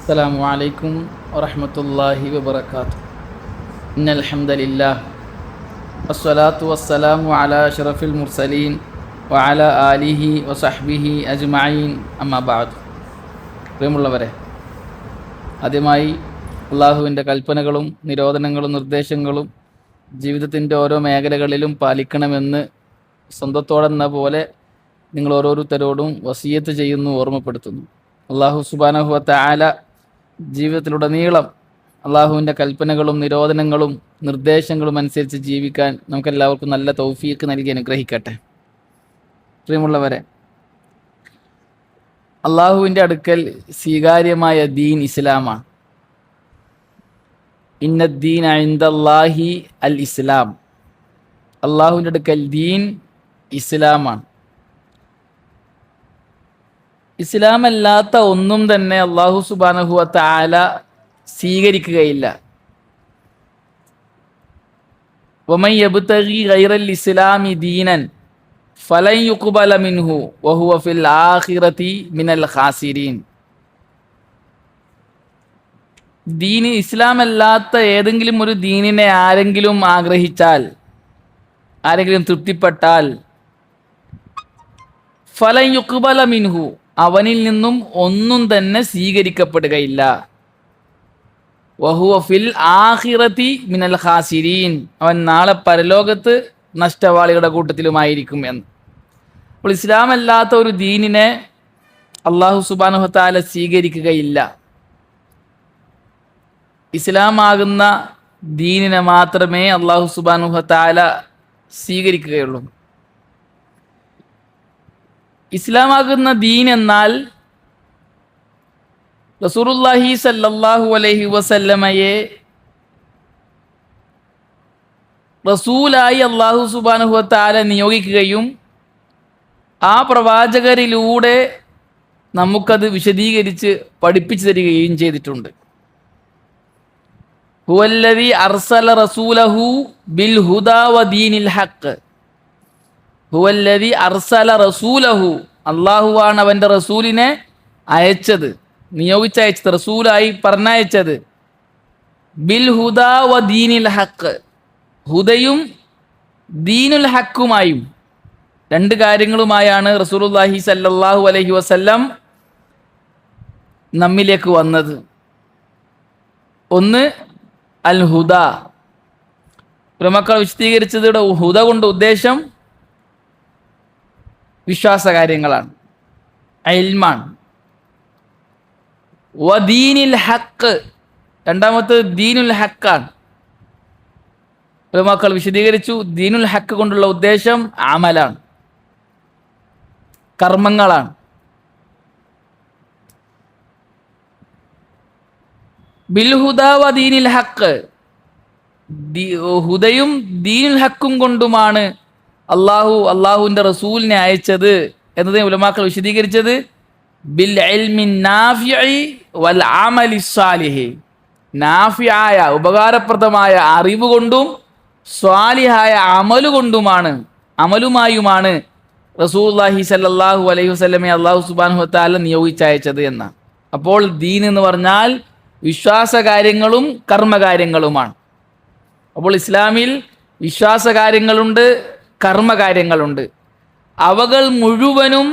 السلام عليكم ورحمة الله وبركاته إن الحمد لله والصلاة والسلام على أشرف المرسلين وعلى آله وصحبه أجمعين أما بعد പ്രിയമുള്ളവരെ, ആദ്യമായി അള്ളാഹുവിൻ്റെ കൽപ്പനകളും നിരോധനങ്ങളും നിർദ്ദേശങ്ങളും ജീവിതത്തിൻ്റെ ഓരോ മേഖലകളിലും പാലിക്കണമെന്ന് സ്വന്തത്തോടെന്ന പോലെ നിങ്ങൾ ഓരോരുത്തരോടും വസിയത്ത് ചെയ്യുന്നു, ഓർമ്മപ്പെടുത്തുന്നു. അള്ളാഹു സുബ്ഹാനഹു വ തആല ജീവിതത്തിലുടനീളം അള്ളാഹുവിൻ്റെ കൽപ്പനകളും നിരോധനങ്ങളും നിർദ്ദേശങ്ങളും അനുസരിച്ച് ജീവിക്കാൻ നമുക്കെല്ലാവർക്കും നല്ല തൗഫീഖ് നൽകി അനുഗ്രഹിക്കട്ടെ. പ്രിയമുള്ളവരെ, അള്ളാഹുവിൻ്റെ അടുക്കൽ സ്വീകാര്യമായ ദീൻ ഇസ്ലാമാണ്. ഇന്നദ്ദീന ഇൻദല്ലാഹി അൽ ഇസ്ലാം. അള്ളാഹുവിൻ്റെ അടുക്കൽ ദീൻ ഇസ്ലാമാണ്. ഇസ്ലാമല്ലാത്ത ഒന്നും തന്നെ അള്ളാഹു സുബ്ഹാനഹു വ തആല സ്വീകരിക്കുകയില്ല. വമൻ യബ്തഗി ഗൈറൽ ഇസ്ലാമി ദീനൻ ഫലൻ യുഖ്ബല മിൻഹു വഹുവ ഫിൽ ആഖിറതി മിനൽ ഖാസിരീൻ. ദീൻ ഇസ്ലാമല്ലാത്ത ഏതെങ്കിലും ഒരു ദീനിനെ ആരെങ്കിലും ആഗ്രഹിച്ചാൽ, ആരെങ്കിലും തൃപ്തിപ്പെട്ടാൽ, ഫലൻ യുഖ്ബല മിൻഹു, അവനിൽ നിന്നും ഒന്നും തന്നെ സ്വീകരിക്കപ്പെടുകയില്ല. വഹുവ ഫിൽ ആഖിറതി മിനൽ ഖാസിരീൻ, അവൻ നാളെ പരലോകത്ത് നഷ്ടവാളികളുടെ കൂട്ടത്തിലുമായിരിക്കും എന്ന്. അപ്പോൾ ഇസ്ലാമല്ലാത്ത ഒരു ദീനിനെ അള്ളാഹു സുബ്ഹാനഹു വ തആല സ്വീകരിക്കുകയില്ല. ഇസ്ലാമാകുന്ന ദീനിനെ മാത്രമേ അള്ളാഹു സുബ്ഹാനഹു വ തആല സ്വീകരിക്കുകയുള്ളൂ. ഇസ്ലാമാകുന്ന ദീൻ എന്നാൽ റസൂലുള്ളാഹി സല്ലല്ലാഹു അലൈഹി വസല്ലമയെ റസൂലായി അള്ളാഹു സുബ്ഹാനഹു വ തആല നിയോഗിക്കുകയും ആ പ്രവാചകരിലൂടെ നമുക്കത് വിശദീകരിച്ച് പഠിപ്പിച്ചു തരികയും ചെയ്തിട്ടുണ്ട്. ഹുവല്ലദീ അർസല റസൂലഹു ബിൽ ഹുദാ വ ദീനിൽ ഹഖ്. ഹുവല്ലദീ അർസല റസൂലഹു, അള്ളാഹുവാണ് അവൻ്റെ റസൂലിനെ അയച്ചത്, നിയോഗിച്ചയച്ചത്, റസൂലായി പറഞ്ഞയച്ചത്. ബിൽ ഹുദാ വ ദീനിൽ ഹഖ്, ഹുദയും ദീനുൽ ഹക്കുമായും, രണ്ട് കാര്യങ്ങളുമായാണ് റസൂലുള്ളാഹി സല്ലല്ലാഹു അലൈഹി വസല്ലം നമ്മിലേക്ക് വന്നത്. ഒന്ന് അൽ ഹുദ. പ്രമക്കൾ വിശദീകരിച്ചത് ഹുദ കൊണ്ട് ഉദ്ദേശം വിശ്വാസകാര്യങ്ങളാണ്, ഇൽമാണ്. വ ദീനിൽ ഹക്ക്, രണ്ടാമത്തെ ദീനുൽ ഹക്കാണ്. പ്രമക്കൾ വിശദീകരിച്ചു ദീനുൽ ഹക്ക് കൊണ്ടുള്ള ഉദ്ദേശം അമലാണ്, കർമ്മങ്ങളാണ്. ബിൽ ഹുദാ വ ദീനിൽ ഹക്ക്, ഹുദയും ദീനുൽ ഹക്കും കൊണ്ടുമാണ് അള്ളാഹുവിൻ്റെ റസൂലിനെ അയച്ചത് എന്നതിനെ ഉലമാക്കൾ വിശദീകരിച്ചത് ബിൽ ഇൽമി നാഫിഇ വൽ അമലി സ്വാലിഹി. നാഫിയായ ഉപകാരപ്രദമായ അറിവ് കൊണ്ടും സ്വാലിഹായ അമലുമായുമാണ് റസൂലുള്ളാഹി സല്ലല്ലാഹു അലൈഹി വസല്ലമയെ അള്ളാഹു സുബ്ഹാനഹു വ തആല നിയോഗിച്ചയച്ചത് എന്നാണ്. അപ്പോൾ ദീൻ എന്ന് പറഞ്ഞാൽ വിശ്വാസകാര്യങ്ങളും കർമ്മകാര്യങ്ങളുമാണ്. അപ്പോൾ ഇസ്ലാമിൽ വിശ്വാസകാര്യങ്ങളുണ്ട്, കർമ്മകാര്യങ്ങളുണ്ട്. അവകൾ മുഴുവനും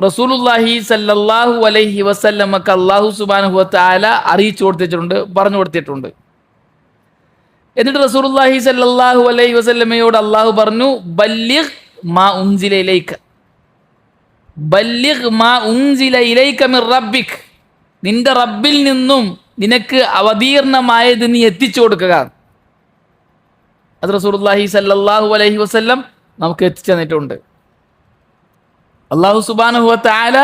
റസൂലുള്ളാഹി സല്ലല്ലാഹു അലൈഹി വസല്ലമക്ക് അല്ലാഹു സുബ്ഹാനഹു വ തആല അറിയിച്ചു കൊടുത്തിട്ടുണ്ട്, പറഞ്ഞു കൊടുത്തിട്ടുണ്ട്. എന്നിട്ട് റസൂലുള്ളാഹി സല്ലല്ലാഹു അലൈഹി വസല്ലമയോട് അല്ലാഹു പറഞ്ഞു, ബല്ലിഗ് മാ ഉൻസില ഇലൈക, ബല്ലിഗ് മാ ഉൻസില ഇലൈക മിർ റബ്ബിക്, നിന്റെ റബ്ബിൽ നിന്നും നിനക്ക് അവതീർണമായത് നീ എത്തിച്ചു കൊടുക്കുക. അത് റസൂലുള്ളാഹി സല്ലല്ലാഹു അലൈഹി വസല്ലം നമുക്ക് എത്തിച്ചു തന്നിട്ടുണ്ട്. അല്ലാഹു സുബ്ഹാനഹു വ തആല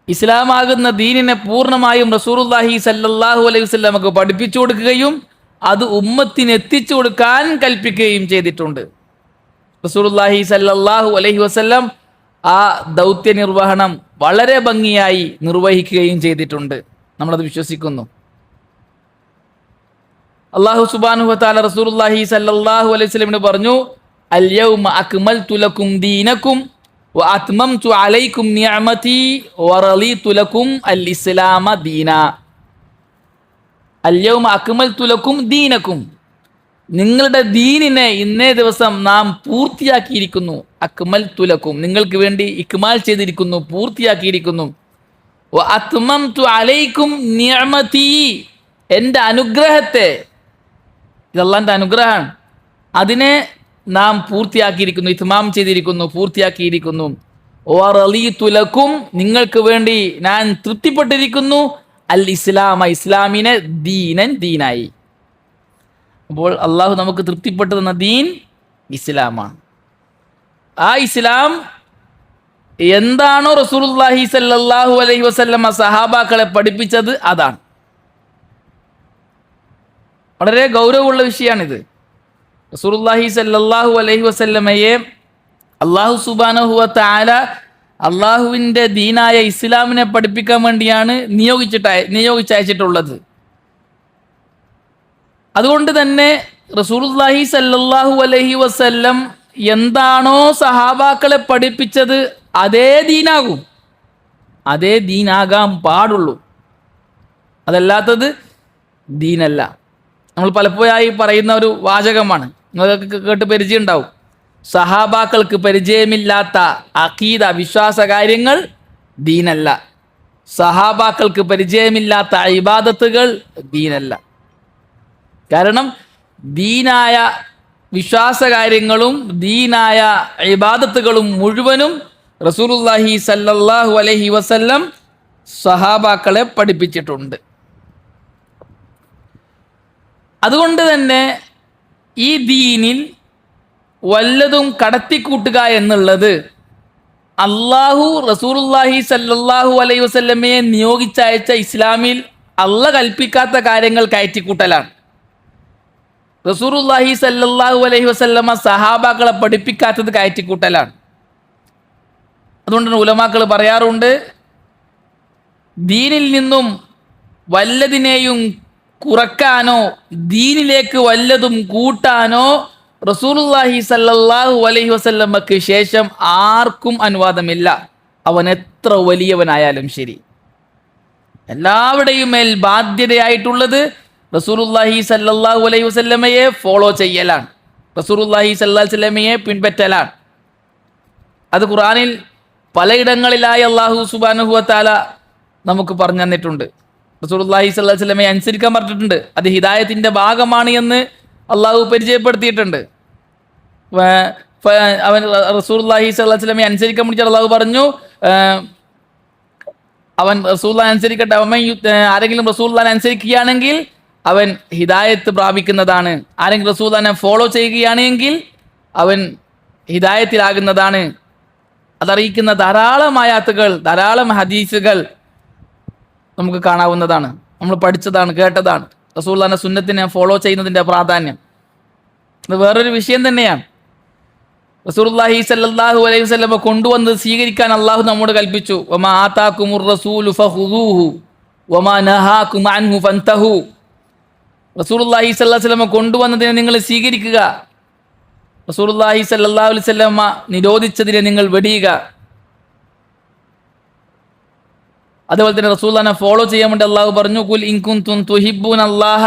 ഇസ്ലാമാകുന്ന ദീനിനെ പൂർണ്ണമായും റസൂലുള്ളാഹി സല്ലല്ലാഹു അലൈഹി വസല്ലം നമുക്ക് പഠിപ്പിച്ചു കൊടുക്കുകയും അത് ഉമ്മത്തിന് എത്തിച്ചു കൊടുക്കാൻ കൽപ്പിക്കുകയും ചെയ്തിട്ടുണ്ട്. റസൂലുള്ളാഹി സല്ലല്ലാഹു അലൈഹി വസല്ലം ആ ദൗത്യ നിർവഹണം വളരെ ഭംഗിയായി നിർവഹിക്കുകയും ചെയ്തിട്ടുണ്ട്. നമ്മളത് വിശ്വസിക്കുന്നു. അല്ലാഹു സുബ്ഹാനഹു വ തആല റസൂലുള്ളാഹി സല്ലല്ലാഹു അലൈഹി വസല്ലമിനോട് പറഞ്ഞു, അൽ യൗമ അക്മൽതു ലക്കും ദീനക്കും വ അത്മംതു അലൈക്കും നിഅമതി വ റളീതു ലക്കും അൽ ഇസ്ലാമ ദീന. അൽയൗമ അക്മൽതു ലക്കും ദീനക്കും, നിങ്ങളുടെ ദീനിനെ ഇന്നേ ദിവസം നാം പൂർത്തിയാക്കിയിരിക്കുന്നു. അക്മൽതു ലക്കും, നിങ്ങൾക്ക് വേണ്ടി ഇക്മാൽ ചെയ്തിരിക്കുന്നു, പൂർത്തിയാക്കിയിരിക്കുന്നു. വ അത്മംതു അലൈക്കും നിഅമതി, എൻ്റെ അനുഗ്രഹത്തെ, ഇത് അല്ലാഹുവിൻ്റെ അനുഗ്രഹമാണ്, അതിനെ നാം പൂർത്തിയാക്കിയിരിക്കുന്നു, ഇത്മാം ചെയ്തിരിക്കുന്നു, പൂർത്തിയാക്കിയിരിക്കുന്നു. വറളീതു ലക്കും, നിങ്ങൾക്ക് വേണ്ടി ഞാൻ തൃപ്തിപ്പെട്ടിരിക്കുന്നു, അൽ ഇസ്ലാമ, ഇസ്ലാമിനെ ദീനൻ, ദീനായി. അപ്പോൾ അള്ളാഹു നമുക്ക് തൃപ്തിപ്പെട്ടു തന്ന ദീൻ ഇസ്ലാമാണ്. ആ ഇസ്ലാം എന്താണോ റസൂലുള്ളാഹി സ്വല്ലല്ലാഹു അലൈഹി വസല്ലമ സഹാബാക്കളെ പഠിപ്പിച്ചത് അതാണ്. വളരെ ഗൗരവമുള്ള വിഷയമാണിത്. റസൂലുള്ളാഹി സ്വല്ലല്ലാഹു അലൈഹി വസല്ലമയെ അള്ളാഹു സുബ്ഹാനഹു വ തആല അള്ളാഹുവിൻ്റെ ദീനായ ഇസ്ലാമിനെ പഠിപ്പിക്കാൻ വേണ്ടിയാണ് നിയോഗിച്ചയച്ചിട്ടുള്ളത്. അതുകൊണ്ട് തന്നെ റസൂലുള്ളാഹി സ്വല്ലല്ലാഹു അലൈഹി വസല്ലം എന്താണോ സഹാബാക്കളെ പഠിപ്പിച്ചത് അതേ ദീനാകും, അതേ ദീനാകാൻ പാടുള്ളൂ. അതല്ലാത്തത് ദീനല്ല. നമ്മൾ പലപ്പോഴായി പറയുന്ന ഒരു വാചകമാണ്, നിങ്ങൾക്ക് കേട്ട് പരിചയം ഉണ്ടാവും. സഹാബാക്കൾക്ക് പരിചയമില്ലാത്ത അഖീദ, വിശ്വാസ കാര്യങ്ങൾ ദീനല്ല. സഹാബാക്കൾക്ക് പരിചയമില്ലാത്ത ഇബാദത്തുകൾ ദീനല്ല. കാരണം ദീനായ വിശ്വാസകാര്യങ്ങളും ദീനായ ഇബാദത്തുകളും മുഴുവനും റസൂലുള്ളാഹി സല്ലല്ലാഹു അലൈഹി വസല്ലം സഹാബാക്കളെ പഠിപ്പിച്ചിട്ടുണ്ട്. അതുകൊണ്ട് തന്നെ ഈ ദീനിൽ വല്ലതും കടത്തിക്കൂട്ടുക എന്നുള്ളത് അള്ളാഹു റസൂലുള്ളാഹി സല്ലല്ലാഹു അലൈഹി വസല്ലമയെ നിയോഗിച്ചയച്ച ഇസ്ലാമിൽ അള്ള കൽപ്പിക്കാത്ത കാര്യങ്ങൾ കയറ്റിക്കൂട്ടലാണ്. റസൂലുള്ളാഹി സല്ലല്ലാഹു അലൈഹി വസല്ലമ സഹാബാക്കളെ പഠിപ്പിക്കാത്തത് കയറ്റിക്കൂട്ടലാണ്. അതുകൊണ്ട് ഉലമാക്കൾ പറയാറുണ്ട്, ദീനിൽ നിന്നും വല്ലതിനെയും കുറക്കാനോ ദീനിലേക്ക് വല്ലതും കൂട്ടാനോ റസൂലുള്ളാഹി സല്ലല്ലാഹു അലൈഹി വസല്ലമക്ക് ശേഷം ആർക്കും അനുവാദമില്ല. അവൻ എത്ര വലിയവനായാലും ശരി. എല്ലാവരുടെയും മേൽ ബാധ്യതയായിട്ടുള്ളത് റസൂലുള്ളാഹി സല്ലല്ലാഹു അലൈഹി വസല്ലമയെ ഫോളോ ചെയ്യലാണ്, റസൂലുള്ളാഹി സല്ലല്ലാഹു അലൈഹി വസല്ലമയെ പിൻപറ്റലാണ്. അത് ഖുർആനിൽ പലയിടങ്ങളിലായി അല്ലാഹു സുബ്ഹാനഹു വ തആല നമുക്ക് പറഞ്ഞു തന്നിട്ടുണ്ട്. റസൂലുള്ളാഹി സല്ലല്ലാഹു അലൈഹി വസല്ലമയെ അനുസരിക്കാൻ പറഞ്ഞിട്ടുണ്ട്. അത് ഹിദായത്തിൻ്റെ ഭാഗമാണ് എന്ന് അള്ളാഹു പരിചയപ്പെടുത്തിയിട്ടുണ്ട്. അവൻ റസൂലുള്ളാഹി സ്വല്ലല്ലാഹു അലൈഹി വസല്ലമയെ അനുസരിക്കാൻ വിളിച്ചാൽ അള്ളാഹു പറഞ്ഞു, അവൻ റസൂലുള്ളാഹിയെ അനുസരിക്കട്ടെ. ആരെങ്കിലും റസൂലുള്ളാഹിനെ അനുസരിക്കുകയാണെങ്കിൽ അവൻ ഹിദായത്ത് പ്രാപിക്കുന്നതാണ്. ആരെങ്കിലും റസൂലുള്ളാഹിനെ ഫോളോ ചെയ്യുകയാണെങ്കിൽ അവൻ ഹിദായത്തിലാകുന്നതാണ്. അതറിയിക്കുന്ന ധാരാളം ആയാത്തുകൾ, ധാരാളം ഹദീസുകൾ നമുക്ക് കാണാവുന്നതാണ്. നമ്മൾ പഠിച്ചതാണ്, കേട്ടതാണ്. റസൂലുള്ളാഹിന്റെ സുന്നത്തിനെ ഫോളോ ചെയ്യുന്നതിൻ്റെ പ്രാധാന്യം അത് വേറൊരു വിഷയം തന്നെയാണ്. റസൂലുള്ളാഹി സ്വല്ലല്ലാഹു അലൈഹി വസല്ലം കൊണ്ടുവന്നത് സ്വീകരിക്കാൻ അള്ളാഹു നമ്മോട് കൽപ്പിച്ചു. വമാ ആതാകുമുർ റസൂലു ഫഖുദൂഹു വമാ നഹാകും അൻഹു ഫൻതഹു. റസൂലുള്ളാഹി സ്വല്ലല്ലാഹു അലൈഹി വസല്ലം കൊണ്ടുവന്നതിനെ നിങ്ങൾ സ്വീകരിക്കുക, റസൂലുള്ളാഹി സ്വല്ലല്ലാഹു അലൈഹി വസല്ലം നിരോധിച്ചതിനെ നിങ്ങൾ വെടിയുക. അതുപോലെ തന്നെ റസൂലുള്ളാഹിനെ ഫോളോ ചെയ്യാൻ വേണ്ടി അള്ളാഹു പറഞ്ഞു, ഖുൽ ഇൻ കുൻതും തുഹിബ്ബൂനല്ലാഹ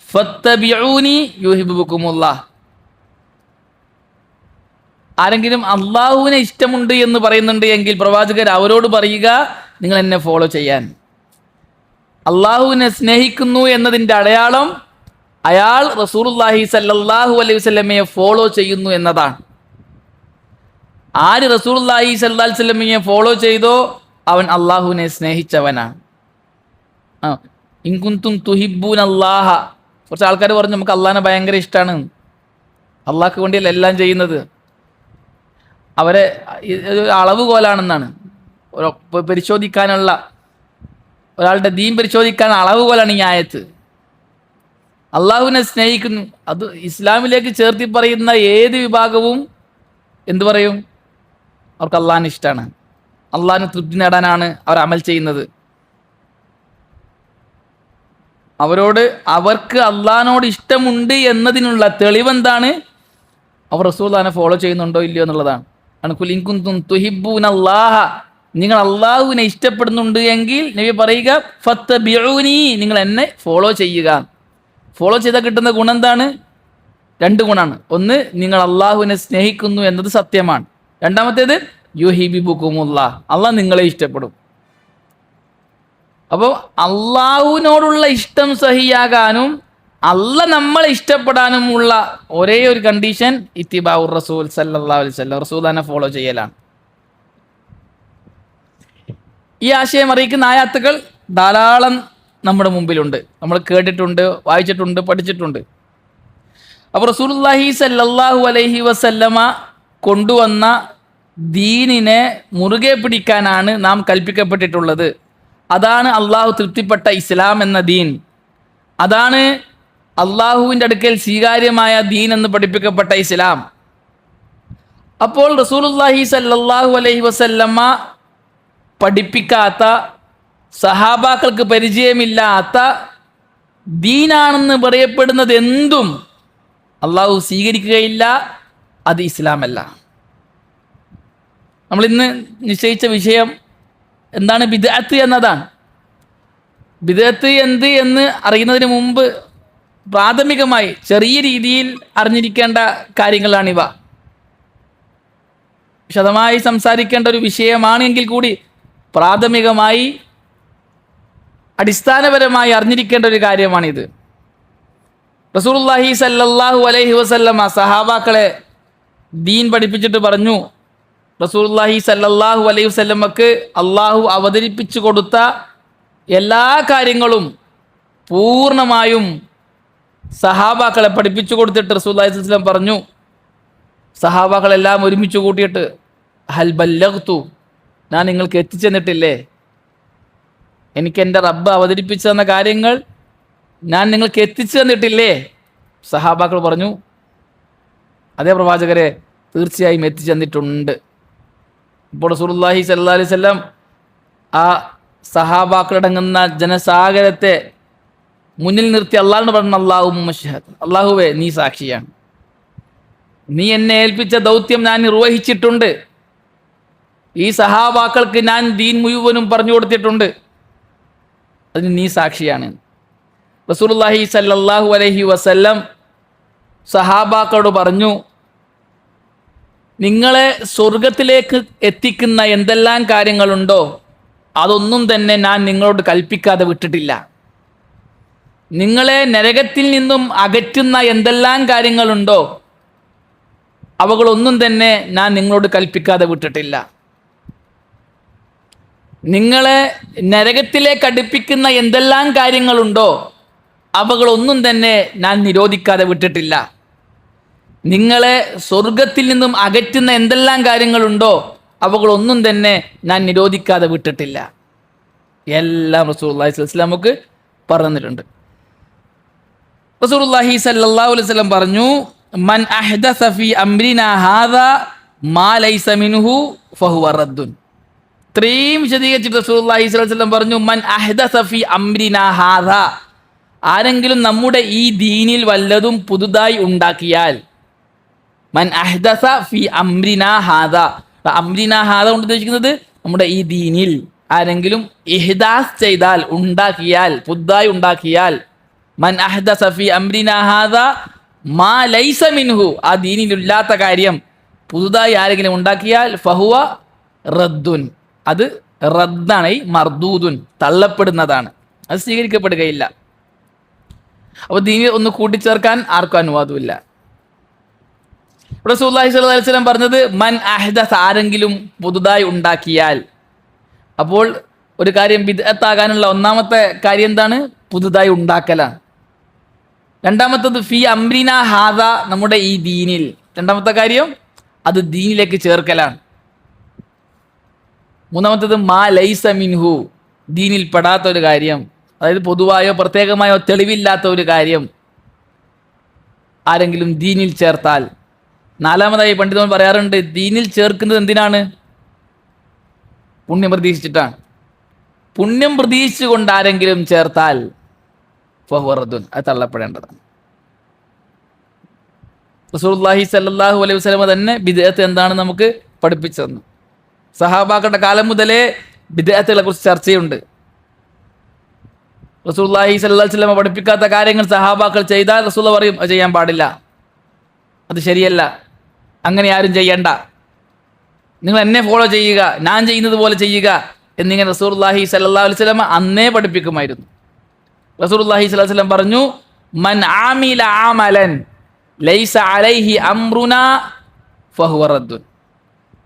ഫത്തബിഊനി യുഹിബ്ബുകുമുല്ലാഹ്. ആരെങ്കിലും അള്ളാഹുവിനെ ഇഷ്ടമുണ്ട് എന്ന് പറയുന്നുണ്ട് എങ്കിൽ പ്രവാചകർ അവരോട് പറയുക, നിങ്ങൾ എന്നെ ഫോളോ ചെയ്യാൻ. അള്ളാഹുവിനെ സ്നേഹിക്കുന്നു എന്നതിൻ്റെ അടയാളം അയാൾ റസൂലുള്ളാഹി സല്ലല്ലാഹു അലൈഹി വസല്ലമയെ ഫോളോ ചെയ്യുന്നു എന്നതാണ്. ആര് റസൂലുള്ളാഹി സല്ലല്ലാഹു അലൈഹി വസല്ലമയെ ഫോളോ ചെയ്തോ അവൻ അള്ളാഹുവിനെ സ്നേഹിച്ചവനാണ്. ഇൻ കുൻതും തുഹിബ്ബൂനല്ലാഹ. കുറച്ച് ആൾക്കാർ പറഞ്ഞു നമുക്ക് അള്ളാഹിനെ ഭയങ്കര ഇഷ്ടമാണ്, അള്ളാഹ്ക്ക് വേണ്ടിയല്ല എല്ലാം ചെയ്യുന്നത്. അവരെ അളവുകോലാണെന്നാണ്, പരിശോധിക്കാനുള്ള ഒരാളുടെ ദീൻ പരിശോധിക്കാൻ അളവുകോലാണ് ഈ ആയത്ത്. അള്ളാഹുവിനെ സ്നേഹിക്കുന്നു, അത് ഇസ്ലാമിലേക്ക് ചേർത്തി പറയുന്ന ഏത് വിഭാഗവും എന്തു പറയും? അവർക്ക് അള്ളാഹിനെ ഇഷ്ടമാണ്, അള്ളാഹിന് തൃപ്തി നേടാനാണ് അവർ അമൽ ചെയ്യുന്നത്. അവർക്ക് അള്ളാഹിനോട് ഇഷ്ടമുണ്ട് എന്നതിനുള്ള തെളിവെന്താണ്? അവർ റസൂലുള്ളാഹിനെ ഫോളോ ചെയ്യുന്നുണ്ടോ ഇല്ലയോ എന്നുള്ളതാണ്. ഖുൽ ഇൻ കുൻതും തുഹിബ്ബൂനല്ലാഹ, നിങ്ങൾ അള്ളാഹുവിനെ ഇഷ്ടപ്പെടുന്നുണ്ട് എങ്കിൽ നബി പറയുക ഫത്തബിഊനി, നിങ്ങൾ എന്നെ ഫോളോ ചെയ്യുക. ഫോളോ ചെയ്താൽ കിട്ടുന്ന ഗുണം എന്താണ്? 2 ഗുണമാണ്. ഒന്ന്, നിങ്ങൾ അള്ളാഹുവിനെ സ്നേഹിക്കുന്നു എന്നത് സത്യമാണ്. രണ്ടാമത്തേത് യുഹിബിബുക്കുമുല്ലാഹ്, അള്ളാഹ് നിങ്ങളെ ഇഷ്ടപ്പെടും. അപ്പോൾ അള്ളാഹുവിനോടുള്ള ഇഷ്ടം സഹിയാകാനും അള്ളാഹ് നമ്മളെ ഇഷ്ടപ്പെടാനുമുള്ള ഒരേ ഒരു കണ്ടീഷൻ ഇത്തിബാഉർ റസൂൽ സല്ലല്ലാഹു അലൈഹി വസല്ലം, റസൂലിനെ ഫോളോ ചെയ്യലാണ്. ഈ ആശയം അറിയിക്കുന്ന ആയാത്തുകൾ ധാരാളം നമ്മുടെ മുമ്പിലുണ്ട്. നമ്മൾ കേട്ടിട്ടുണ്ട്, വായിച്ചിട്ടുണ്ട്, പഠിച്ചിട്ടുണ്ട്. അപ്പോൾ റസൂലുള്ളാഹി സല്ലല്ലാഹു അലൈഹി വസല്ലമ കൊണ്ടുവന്ന ദീനിനെ മുറുകെ പിടിക്കാനാണ് നാം കൽപ്പിക്കപ്പെട്ടിട്ടുള്ളത്. അതാണ് അള്ളാഹു തൃപ്തിപ്പെട്ട ഇസ്ലാം എന്ന ദീൻ. അതാണ് അള്ളാഹുവിൻ്റെ അടുക്കൽ സ്വീകാര്യമായ ദീൻ എന്ന് പഠിപ്പിക്കപ്പെട്ട ഇസ്ലാം. അപ്പോൾ റസൂലുള്ളാഹി സല്ലല്ലാഹു അലൈഹി വസല്ലമ പഠിപ്പിക്കാത്ത, സഹാബാക്കൾക്ക് പരിചയമില്ലാത്ത ദീനാണെന്ന് പറയപ്പെടുന്നത് എന്തും അള്ളാഹു സ്വീകരിക്കുകയില്ല. അത് ഇസ്ലാമല്ല. നമ്മളിന്ന് നിശ്ചയിച്ച വിഷയം എന്താണ്? ബിദ്അത്ത് എന്നതാണ്. ബിദ്അത്ത് എന്ത് എന്ന് അറിയുന്നതിന് മുമ്പ് പ്രാഥമികമായി ചെറിയ രീതിയിൽ അറിഞ്ഞിരിക്കേണ്ട കാര്യങ്ങളാണിവ. വിശദമായി സംസാരിക്കേണ്ട ഒരു വിഷയമാണെങ്കിൽ കൂടി പ്രാഥമികമായി അടിസ്ഥാനപരമായി അറിഞ്ഞിരിക്കേണ്ട ഒരു കാര്യമാണിത്. റസൂലുള്ളാഹി സല്ലല്ലാഹു അലൈഹി വസല്ലമ സഹാബാക്കളെ ദീൻ പഠിപ്പിച്ചിട്ട് പറഞ്ഞു, റസൂലുള്ളാഹി സല്ലല്ലാഹു അലൈഹി വസല്ലമക്ക് അള്ളാഹു അവതരിപ്പിച്ചു കൊടുത്ത എല്ലാ കാര്യങ്ങളും പൂർണ്ണമായും സഹാബാക്കളെ പഠിപ്പിച്ചു കൊടുത്തിട്ട് റസൂലുള്ളാഹി സ്വല്ലല്ലാഹു അലൈഹി വസല്ലം പറഞ്ഞു, സഹാബാക്കളെല്ലാം ഒരുമിച്ച് കൂട്ടിയിട്ട് ഹൽ ബല്ലഗ്തു, ഞാൻ നിങ്ങൾക്ക് എത്തിച്ചെന്നിട്ടില്ലേ? എനിക്ക് എൻ്റെ റബ്ബ് അവതരിപ്പിച്ചു തന്ന കാര്യങ്ങൾ ഞാൻ നിങ്ങൾക്ക് എത്തിച്ചു തന്നിട്ടില്ലേ? സഹാബാക്കൾ പറഞ്ഞു, അതേ പ്രവാചകരെ, തീർച്ചയായും എത്തിച്ചു തന്നിട്ടുണ്ട്. ഇപ്പോൾ റസൂലുള്ളാഹി സ്വല്ലല്ലാഹു അലൈഹി വസല്ലം ആ സഹാബാക്കളടങ്ങുന്ന ജനസാഗരത്തെ മുന്നിൽ നിർത്തി അള്ളാഹുവിനോട് പറഞ്ഞു, അല്ലാഹുമ്മ ഷ്ഹദ്, അള്ളാഹുവേ നീ സാക്ഷിയാണ്, നീ എന്നെ ഏൽപ്പിച്ച ദൗത്യം ഞാൻ നിർവഹിച്ചിട്ടുണ്ട്. ഈ സഹാബാക്കൾക്ക് ഞാൻ ദീൻ മുഴുവനും പറഞ്ഞു കൊടുത്തിട്ടുണ്ട്, അതിന് നീ സാക്ഷിയാണ്. റസൂലുള്ളാഹി സല്ലല്ലാഹു അലൈഹി വസല്ലം സഹാബാക്കളോട് പറഞ്ഞു, നിങ്ങളെ സ്വർഗത്തിലേക്ക് എത്തിക്കുന്ന എന്തെല്ലാം കാര്യങ്ങളുണ്ടോ അതൊന്നും തന്നെ ഞാൻ നിങ്ങളോട് കൽപ്പിക്കാതെ വിട്ടിട്ടില്ല. നിങ്ങളെ നരകത്തിൽ നിന്നും അകറ്റുന്ന എന്തെല്ലാം കാര്യങ്ങളുണ്ടോ അവകളൊന്നും തന്നെ ഞാൻ നിങ്ങളോട് കൽപ്പിക്കാതെ വിട്ടിട്ടില്ല. നിങ്ങളെ നരകത്തിലേക്ക് അടുപ്പിക്കുന്ന എന്തെല്ലാം കാര്യങ്ങളുണ്ടോ അവകളൊന്നും തന്നെ ഞാൻ നിരോധിക്കാതെ വിട്ടിട്ടില്ല. നിങ്ങളെ സ്വർഗത്തിൽ നിന്നും അകറ്റുന്ന എന്തെല്ലാം കാര്യങ്ങളുണ്ടോ അവകളൊന്നും തന്നെ ഞാൻ നിരോധിക്കാതെ വിട്ടിട്ടില്ല. എല്ലാം റസൂലുള്ളാഹി സ്വല്ലല്ലാഹു അലൈഹി വസല്ലം നമുക്ക് പറഞ്ഞിട്ടുണ്ട്. റസൂലുള്ളാഹി സ്വല്ലല്ലാഹു അലൈഹി വസല്ലം പറഞ്ഞു, മൻ അഹ്ദസ ഫീ അംരിനാ ഹാദാ മാ ലൈസ മിൻഹു ഫഹുവ റദ്ദുൻ. ഇത്രയും വിശദീകരിച്ചിട്ട് റസൂലുള്ളാഹി സ്വല്ലല്ലാഹു അലൈഹി വസല്ലം പറഞ്ഞു, മൻ അഹ്ദസ ഫീ അംരിനാ ഹാദാ, ആരെങ്കിലും നമ്മുടെ ഈ ദീനിൽ വല്ലതും പുതുതായി ഉണ്ടാക്കിയാൽ, മൻ അഹ്ദസ ഫീ അംരിനാ ഹാദാ, അംരിനാ ഹാദ കൊണ്ട് ഉദ്ദേശിക്കുന്നത് നമ്മുടെ ഈ ദീനിൽ ആരെങ്കിലും ഇഹ്ദാസ് ചെയ്താൽ, ഉണ്ടാക്കിയാൽ, പുതുതായി ഉണ്ടാക്കിയാൽ, മൻ അഹ്ദസ ഫീ അംരിനാ ഹാദാ മാ ലൈസ മിൻഹു, ആ ദീനിലില്ലാത്ത കാര്യം പുതുതായി ആരെങ്കിലും ഉണ്ടാക്കിയാൽ ഫഹുവ റദ്ദുൻ, അത് റദ്ദാണ്, ഈ മർദൂദുൻ, തള്ളപ്പെടുന്നതാണ്, അത് സ്വീകരിക്കപ്പെടുകയില്ല. അപ്പോൾ ദീനിൽ ഒന്ന് കൂട്ടിച്ചേർക്കാൻ ആർക്കും അനുവാദമില്ല. റസൂലുള്ളാഹി സ്വല്ലല്ലാഹു അലൈഹി വസല്ലം പറഞ്ഞത് മൻ അഹ്ദസ, ആരെങ്കിലും പുതുതായി ഉണ്ടാക്കിയാൽ. അപ്പോൾ ഒരു കാര്യം ബിദ്അത്താകാനുള്ള ഒന്നാമത്തെ കാര്യം എന്താണ്? പുതുതായി ഉണ്ടാക്കലാണ്. രണ്ടാമത്തത് ഫീ അംരിനാ ഹാദ, നമ്മുടെ ഈ ദീനിൽ, രണ്ടാമത്തെ കാര്യം അത് ദീനിലേക്ക് ചേർക്കലാണ്. മൂന്നാമത്തത് മാ ലൈസ മിൻഹു, ദീനിൽ പെടാത്ത ഒരു കാര്യം, അതായത് പൊതുവായോ പ്രത്യേകമായോ തെളിവില്ലാത്ത ഒരു കാര്യം ആരെങ്കിലും ദീനിൽ ചേർത്താൽ. നാലാമതായി പണ്ഡിതന്മാർ പറയാറുണ്ട്, ദീനിൽ ചേർക്കുന്നത് എന്തിനാണ്? പുണ്യം പ്രതീക്ഷിച്ചിട്ടാണ്. പുണ്യം പ്രതീക്ഷിച്ചുകൊണ്ട് ആരെങ്കിലും ചേർത്താൽ ഫഹുവ റദ്ദുൻ, അത് തള്ളപ്പെടേണ്ടതാണ്. റസൂലുള്ളാഹി സ്വല്ലല്ലാഹു അലൈഹി വസല്ലം തന്നെ ബിദ്അത്ത് എന്താണ് നമുക്ക് പഠിപ്പിച്ചു തന്നു. സഹാബാക്കളുടെ കാലം മുതലേ ബിദ്അത്തുകളെ കുറിച്ച് ചർച്ചയുണ്ട്. റസൂലുള്ളാഹി സ്വല്ലല്ലാഹു അലൈഹി വസല്ലം പഠിപ്പിക്കാത്ത കാര്യങ്ങൾ സഹാബാക്കൾ ചെയ്താൽ റസൂൽ പറയും അത് ചെയ്യാൻ പാടില്ല, അത് ശരിയല്ല, അങ്ങനെ ആരും ചെയ്യണ്ട, നിങ്ങൾ എന്നെ ഫോളോ ചെയ്യുക, ഞാൻ ചെയ്യുന്നത് പോലെ ചെയ്യുക എന്നിങ്ങനെ റസൂലുള്ളാഹി സ്വല്ലല്ലാഹു അലൈഹി വസല്ലം അന്നേ പഠിപ്പിക്കുമായിരുന്നു. റസൂലുള്ളാഹി സ്വല്ലല്ലാഹു അലൈഹി വസല്ലം പറഞ്ഞു, മൻ ആമില അമലൻ ലൈസ അലൈഹി അംറുനാ ഫഹുവ റദ്ദുൻ.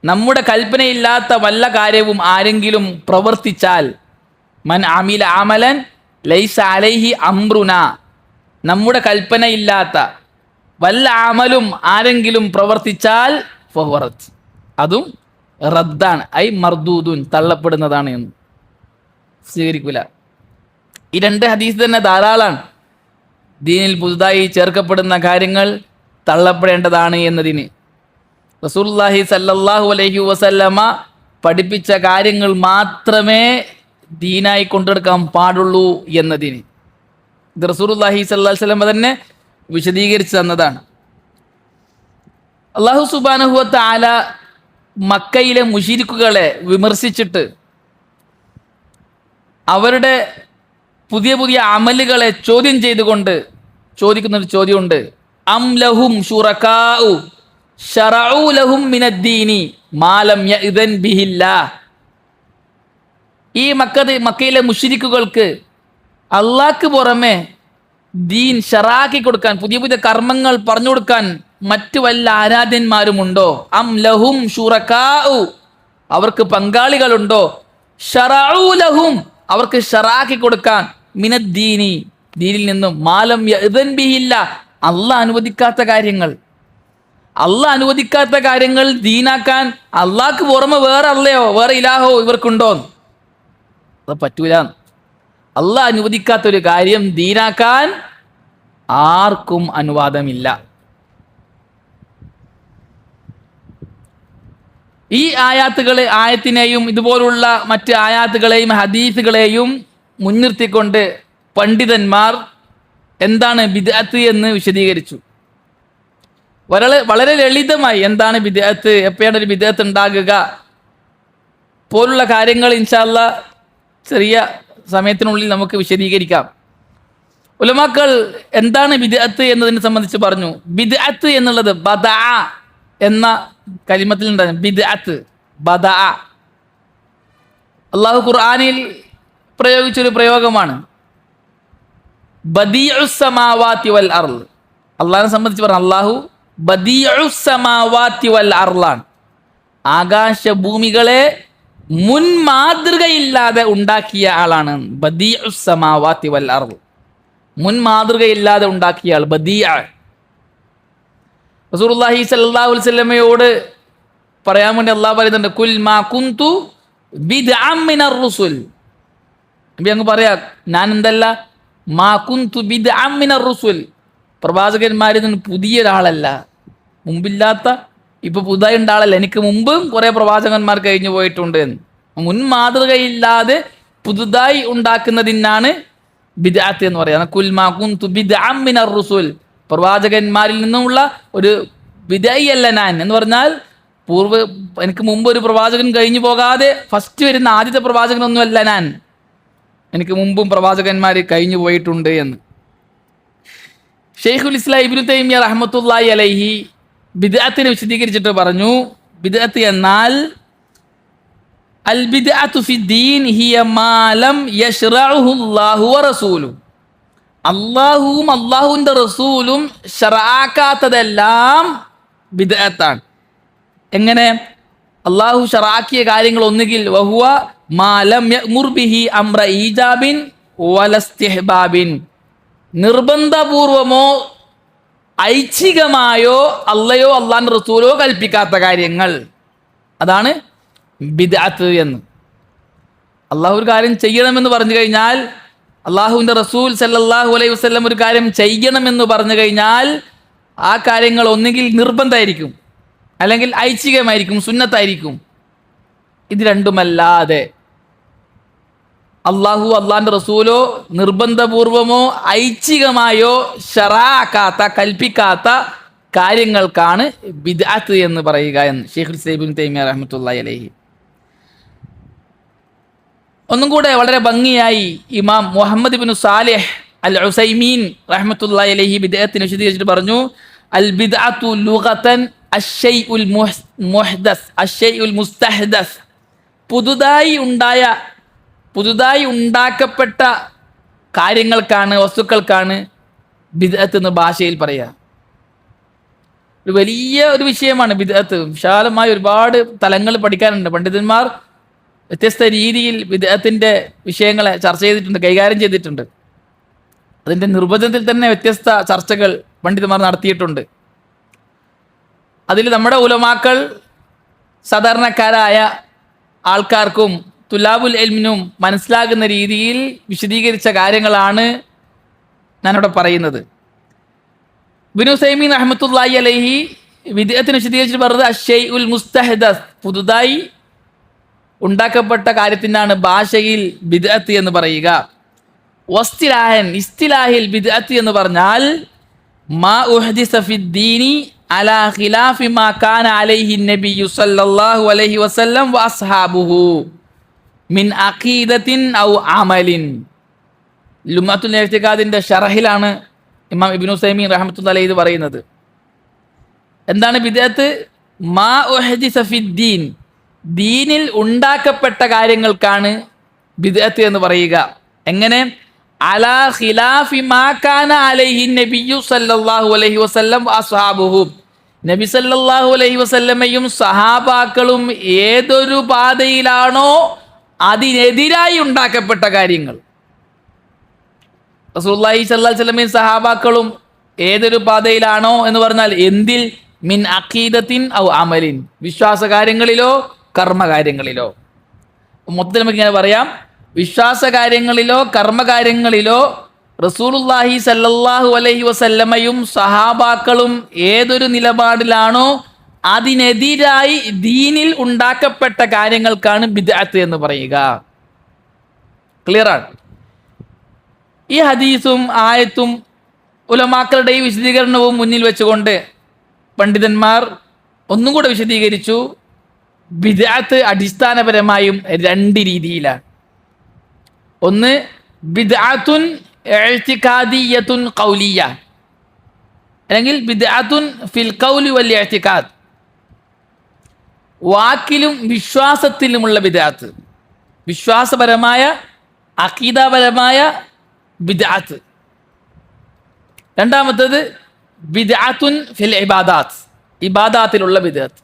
നമ്മുടെ കൽപ്പനയില്ലാത്ത വല്ല കാര്യവും ആരെങ്കിലും പ്രവർത്തിച്ചാൽ, മൻ ആമില അമലൻ ലൈസ അലൈഹി അംറുനാ, നമ്മുടെ കൽപ്പനയില്ലാത്ത വല്ല അമലും ആരെങ്കിലും പ്രവർത്തിച്ചാൽ ഫഹുവ റദ്ദ്, അതും റദ്ദാണ്, ഐ മർദൂദുൻ, തള്ളപ്പെടുന്നതാണ് എന്ന്, സ്വീകരിക്കൂല. ഈ രണ്ട് ഹദീസ് തന്നെ ധാരാളമാണ് ദീനിൽ പുതുതായി ചേർക്കപ്പെടുന്ന കാര്യങ്ങൾ തള്ളപ്പെടേണ്ടതാണ് എന്നതിന്. റസൂലുള്ളാഹി സല്ലല്ലാഹു അലൈഹി വസല്ലമ പഠിപ്പിച്ച കാര്യങ്ങൾ മാത്രമേ ദീനായി കൊണ്ടെടുക്കാൻ പാടുള്ളൂ എന്നതിന്. ഇത് റസൂലുള്ളാഹി സല്ലല്ലാഹു അലൈഹി വസല്ലമ തന്നെ വിശദീകരിച്ചു തന്നതാണ്. അല്ലാഹു സുബ്ഹാനഹു വ തആല മക്കയിലെ മുശ്രിക്കുകളെ വിമർശിച്ചിട്ട് അവരുടെ പുതിയ പുതിയ അമലുകളെ ചോദ്യം ചെയ്തുകൊണ്ട് ചോദിക്കുന്നൊരു ചോദ്യമുണ്ട്. അം ലഹും ശുറകാഉ ശറഉ ലഹും മിനദ്ദീനി മാ ലം യഅ്ദൻ ബിഹില്ലാഹ്. ഈ മക്കയിലെ മുശ്രിക്കുകൾക്ക് അള്ളാഹ്ക്ക് പുറമെ ദീൻ ഷറാക്കി കൊടുക്കാൻ, പുതിയ പുതിയ കർമ്മങ്ങൾ പറഞ്ഞു കൊടുക്കാൻ മറ്റു വല്ല ആരാധ്യന്മാരുമുണ്ടോ? അം ലഹും ശുറകാഉ, അവർക്ക് പങ്കാളികളുണ്ടോ? ശറഉ ലഹും, അവർക്ക് ഷറാക്കി കൊടുക്കാൻ, മിനദ്ദീനി, ദീനിൽ നിന്നും, മാലം യഅ്ദൻ ബിഹില്ലാഹ്, അള്ളാഹ് അനുവദിക്കാത്ത കാര്യങ്ങൾ, അള്ളാഹ് അനുവദിക്കാത്ത കാര്യങ്ങൾ ദീനാക്കാൻ അള്ളാഹ്ക്ക് പുറമെ വേറെ അല്ലയോ, വേറെ ഇലാഹോ ഇവർക്കുണ്ടോ? അത് പറ്റൂല. അള്ളാഹ് അനുവദിക്കാത്തൊരു കാര്യം ദീനാക്കാൻ ആർക്കും അനുവാദമില്ല. ഈ ആയത്തിനെയും ഇതുപോലുള്ള മറ്റ് ആയാത്തുകളെയും ഹദീസുകളെയും മുൻനിർത്തിക്കൊണ്ട് പണ്ഡിതന്മാർ എന്താണ് ബിദ്അത്ത് എന്ന് വിശദീകരിച്ചു. വളരെ ലളിതമായി എന്താണ് ബിദ്അത്ത്, എപ്പോഴാണ് ഒരു ബിദ്അത്ത് ഉണ്ടാകുക പോലുള്ള കാര്യങ്ങൾ ഇൻഷാ അല്ലാഹ് ചെറിയ സമയത്തിനുള്ളിൽ നമുക്ക് വിശദീകരിക്കാം. ഉലമാക്കൾ എന്താണ് ബിദ്അത്ത് എന്നതിനെ സംബന്ധിച്ച് പറഞ്ഞു. ബിദ്അത്ത് എന്നുള്ളത് ബദഅ എന്ന കലിമത്തിൽ നിന്നാണ്. ബിദ്അത്ത്, ബദഅ, അള്ളാഹു ഖുർആനിൽ പ്രയോഗിച്ചൊരു പ്രയോഗമാണ്. ബദീഉസ് സമാവാതി വൽ അർള്, അള്ളാഹിനെ സംബന്ധിച്ച് പറഞ്ഞു അള്ളാഹു ബദീഉസ് സമാവാതി വൽ അർളാണ്, ആകാശഭൂമികളെ മുൻ മാതൃകയില്ലാതെ ഉണ്ടാക്കിയ ആളാണ്. ബദീഉസ് സമാവാതി വൽ അർള്, മുൻ മാതൃകയില്ലാതെ ഉണ്ടാക്കിയ ആൾ ബദീഅ. റസൂലുള്ളാഹി സ്വല്ലല്ലാഹു അലൈഹി വസല്ലമയോട് പറയാൻ വേണ്ടി അള്ളാഹു പറയുന്നുണ്ട്, കുൽ മാ കുന്തു ബിദ്അം മിനർ റുസുൽ. നബി അങ്ങ് പറയാ, ഞാൻ എന്തല്ല, മാ കുന്തു ബിദ്അം മിനർ റുസുൽ, പ്രവാചകന്മാരിൽ നിന്ന് പുതിയ ഒരാളല്ല, മുമ്പില്ലാത്ത ഇപ്പൊ പുതുതായി ഉണ്ട ആളല്ല, എനിക്ക് മുമ്പും കുറെ പ്രവാചകന്മാർ കഴിഞ്ഞു പോയിട്ടുണ്ട് എന്ന്. മുൻ മാതൃകയില്ലാതെ പുതുതായി ഉണ്ടാക്കുന്നതിനാണ് ബിദ്അത്ത് എന്ന് പറയുന്നത്. കുൽ മാ കുന്തു ബിദ്അം മിനർ റുസുൽ, പ്രവാചകന്മാരിൽ നിന്നുമുള്ള ഒരു വിദഅയല്ല ഞാൻ എന്ന് പറഞ്ഞാൽ എനിക്ക് മുമ്പ് ഒരു പ്രവാചകൻ കഴിഞ്ഞു പോകാതെ ഫസ്റ്റ് വരുന്ന ആദ്യത്തെ പ്രവാചകനൊന്നുമല്ല ഞാൻ, എനിക്ക് മുമ്പും പ്രവാചകന്മാർ കഴിഞ്ഞു പോയിട്ടുണ്ട് എന്ന്. ഷെയ്ഖുൽ ഇസ്ലാം ഇബ്നു തൈമിയ്യ റഹ്മത്തുള്ളാഹി അലൈഹി ബിദ്അത്തിനെ വിശദീകരിച്ചിട്ട് പറഞ്ഞു, ബിദ്അത്ത് എന്നാൽ അൽ ബിദ്അത്തു ഫിദ്ദീൻ ഹിയ മാ ലം യശ്റഉഹു അല്ലാഹു വ റസൂലുഹു, അള്ളാഹുവും അള്ളാഹുവിൻ്റെ റസൂലും ഷറാക്കാത്തതെല്ലാം ബിദ്അത്താണ്. എങ്ങനെ? അള്ളാഹു ഷറാക്കിയ കാര്യങ്ങൾ ഒന്നുകിൽ വഹുവ മാ ലം യഅ്മുർ ബിഹി അംറ ഈജാബിൻ വലസ്തിഹ്ബാബിൻ, നിർബന്ധപൂർവമോ ഐച്ഛികമായോ അള്ളയോ അള്ളാഹിൻ്റെ റസൂലോ കൽപ്പിക്കാത്ത കാര്യങ്ങൾ, അതാണ് ബിദ്അത്ത് എന്ന്. അള്ളാഹു ഒരു കാര്യം ചെയ്യണമെന്ന് പറഞ്ഞു കഴിഞ്ഞാൽ, അള്ളാഹുവിൻ്റെ റസൂൽ സല്ലല്ലാഹു അലൈഹി വസല്ലം ഒരു കാര്യം ചെയ്യണമെന്ന് പറഞ്ഞു കഴിഞ്ഞാൽ ആ കാര്യങ്ങൾ ഒന്നുകിൽ നിർബന്ധമായിരിക്കും, അല്ലെങ്കിൽ ഐച്ഛികമായിരിക്കും, സുന്നത്തായിരിക്കും. ഇത് രണ്ടുമല്ലാതെ അള്ളാഹു അള്ളാഹിൻ്റെ റസൂലോ നിർബന്ധപൂർവമോ ഐച്ഛികമായോ ഷറാക്കാത്ത, കൽപ്പിക്കാത്ത കാര്യങ്ങൾക്കാണ് ബിദ്അത്ത് എന്ന് പറയുക എന്ന് ഷെയ്ഖുൽ ഇസ്ലാം ഇബ്നു തൈമിയ്യ റഹ്മത്തുള്ളാഹി അലൈഹി. ഒന്നും കൂടെ വളരെ ഭംഗിയായി ഇമാം മുഹമ്മദ് ബിൻ സാലിഹ് അൽ ഉസൈമീൻ റഹ്മത്തുള്ളാഹി അലൈഹി ബിദ്അത്തിനെ വിശദീകരിച്ചിട്ട് പറഞ്ഞു, അൽ ബിദ്അത്തു ലുഗതൻ അശ്ശൈഉൽ മുഹ്ദസ് അശ്ശൈഉൽ മുസ്തഹ്ദസ്, പുതുതായി ഉണ്ടാക്കപ്പെട്ട കാര്യങ്ങൾക്കാണ്, വസ്തുക്കൾക്കാണ് ബിദ്അത്ത് എന്ന് ഭാഷയിൽ പറയുക. ഒരു വലിയ ഒരു വിഷയമാണ് ബിദ്അത്ത്. വിശാലമായ ഒരുപാട് തലങ്ങൾ പഠിക്കാനുണ്ട്. പണ്ഡിതന്മാർ വ്യത്യസ്ത രീതിയിൽ ബിദ്അത്തിന്റെ വിഷയങ്ങളെ ചർച്ച ചെയ്തിട്ടുണ്ട്, കൈകാര്യം ചെയ്തിട്ടുണ്ട്. അതിൻ്റെ നിർവചനത്തിൽ തന്നെ വ്യത്യസ്ത ചർച്ചകൾ പണ്ഡിതന്മാർ നടത്തിയിട്ടുണ്ട്. അതിൽ നമ്മുടെ ഉലമാക്കൾ സാധാരണക്കാരായ ആൾക്കാർക്കും തുലാബുൽ ഇൽമിനും മനസ്സിലാകുന്ന രീതിയിൽ വിശദീകരിച്ച കാര്യങ്ങളാണ് ഞാനിവിടെ പറയുന്നത്. ഇബ്നു ഉസൈമീൻ റഹ്മത്തുള്ളാഹി അലൈഹി ബിദ്അത്തിനെ വിശദീകരിച്ചിട്ട് പറഞ്ഞത് അശ്ശൈഉൽ മുസ്തഹ്ദസ്, പുതുതായി ഉണ്ടാക്കപ്പെട്ട കാര്യത്തിനാണ് ഭാഷയിൽ ബിദ്അത്ത് എന്ന് പറയുക. ഇസ്തിലാഹിൽ ബിദ്അത്ത് എന്ന് പറഞ്ഞാൽ മാ ഉഹ്ദിസ ഫിദ്ദീനി അലാ ഖിലാഫി മാ കാന അലൈഹി നബിയ്യു സല്ലല്ലാഹു അലൈഹി വസല്ലം വഅസ്ഹാബുഹു മിൻ അഖീദത്തിൻ ഔ അമലിൻ. ലുമഅത്തുൽ ഇഅ്തിഖാദിന്റെ ശറഹിലാണ് ഇമാം ഇബ്നു ഉസൈമീൻ റഹ്മത്തുള്ളാഹി അലൈഹി ഇത് പറയുന്നത്. എന്താണ് ബിദ്അത്ത്? മാ ഉഹ്ദിസ ഫിദ്ദീൻ, ദീനിൽ ഉണ്ടാക്കപ്പെട്ട കാര്യങ്ങൾക്കാണ് ബിദ്അത്ത് എന്ന് പറയുക. എങ്ങനെ? അലാ ഖിലാഫി മാ കാന അലൈഹി നബിയ്യു സല്ലല്ലാഹു അലൈഹി വസല്ലം വഅസ്ഹാബുഹു, നബി സല്ലല്ലാഹു അലൈഹി വസല്ലമയും സഹാബാക്കളും ഏതൊരു പാതയിലാണോ അതിനെതിരായി ഉണ്ടാക്കപ്പെട്ട കാര്യങ്ങൾ. റസൂലുള്ളാഹി സ്വല്ലല്ലാഹു അലൈഹി വസല്ലമയും സഹാബാക്കളും ഏതൊരു പാതയിലാണോ എന്ന് പറഞ്ഞാൽ എന്തിൽ? മിൻ അഖീദത്തിൻ ഔ അമലിൻ, വിശ്വാസകാര്യങ്ങളിലോ കർമ്മകാര്യങ്ങളിലോ. മൊത്തത്തിൽ നമുക്ക് ഇങ്ങനെ പറയാം, വിശ്വാസകാര്യങ്ങളിലോ കർമ്മകാര്യങ്ങളിലോ റസൂലുള്ളാഹി സല്ലല്ലാഹു അലൈഹി വസല്ലമയും സഹാബാക്കളും ഏതൊരു നിലപാടിലാണോ അതിനെതിരായി ദീനിൽ ഉണ്ടാക്കപ്പെട്ട കാര്യങ്ങൾക്കാണ് ബിദ്അത്ത് എന്ന് പറയുക. ക്ലിയറാണ്? ഈ ഹദീസും ആയത്തും ഉലമാക്കളുടെ ഈ വിശദീകരണവും മുന്നിൽ വെച്ചുകൊണ്ട് പണ്ഡിതന്മാർ ഒന്നും കൂടെ വിശദീകരിച്ചു. ബിദ്അത്ത് അടിസ്ഥാനപരമായും രണ്ട് രീതിയിലാണ്. ഒന്ന് ബിദ്അത്തുൻ ഇഅ്തിഖാദിയ്യത്തുൻ ഖൗലിയ്യ, അല്ലെങ്കിൽ ബിദ്അത്തുൻ ഫിൽ ഖൗലി വൽ ഇഅ്തിഖാദ്, വാക്കിലും വിശ്വാസത്തിലുമുള്ള ബിദ്അത്ത്, വിശ്വാസപരമായ അഖീദാപരമായ ബിദ്അത്ത്. രണ്ടാമത്തേത് ബിദ്അത്തുൻ ഫിൽ ഇബാദാത്ത്, ഇബാദാത്തിലുള്ള ബിദ്അത്ത്.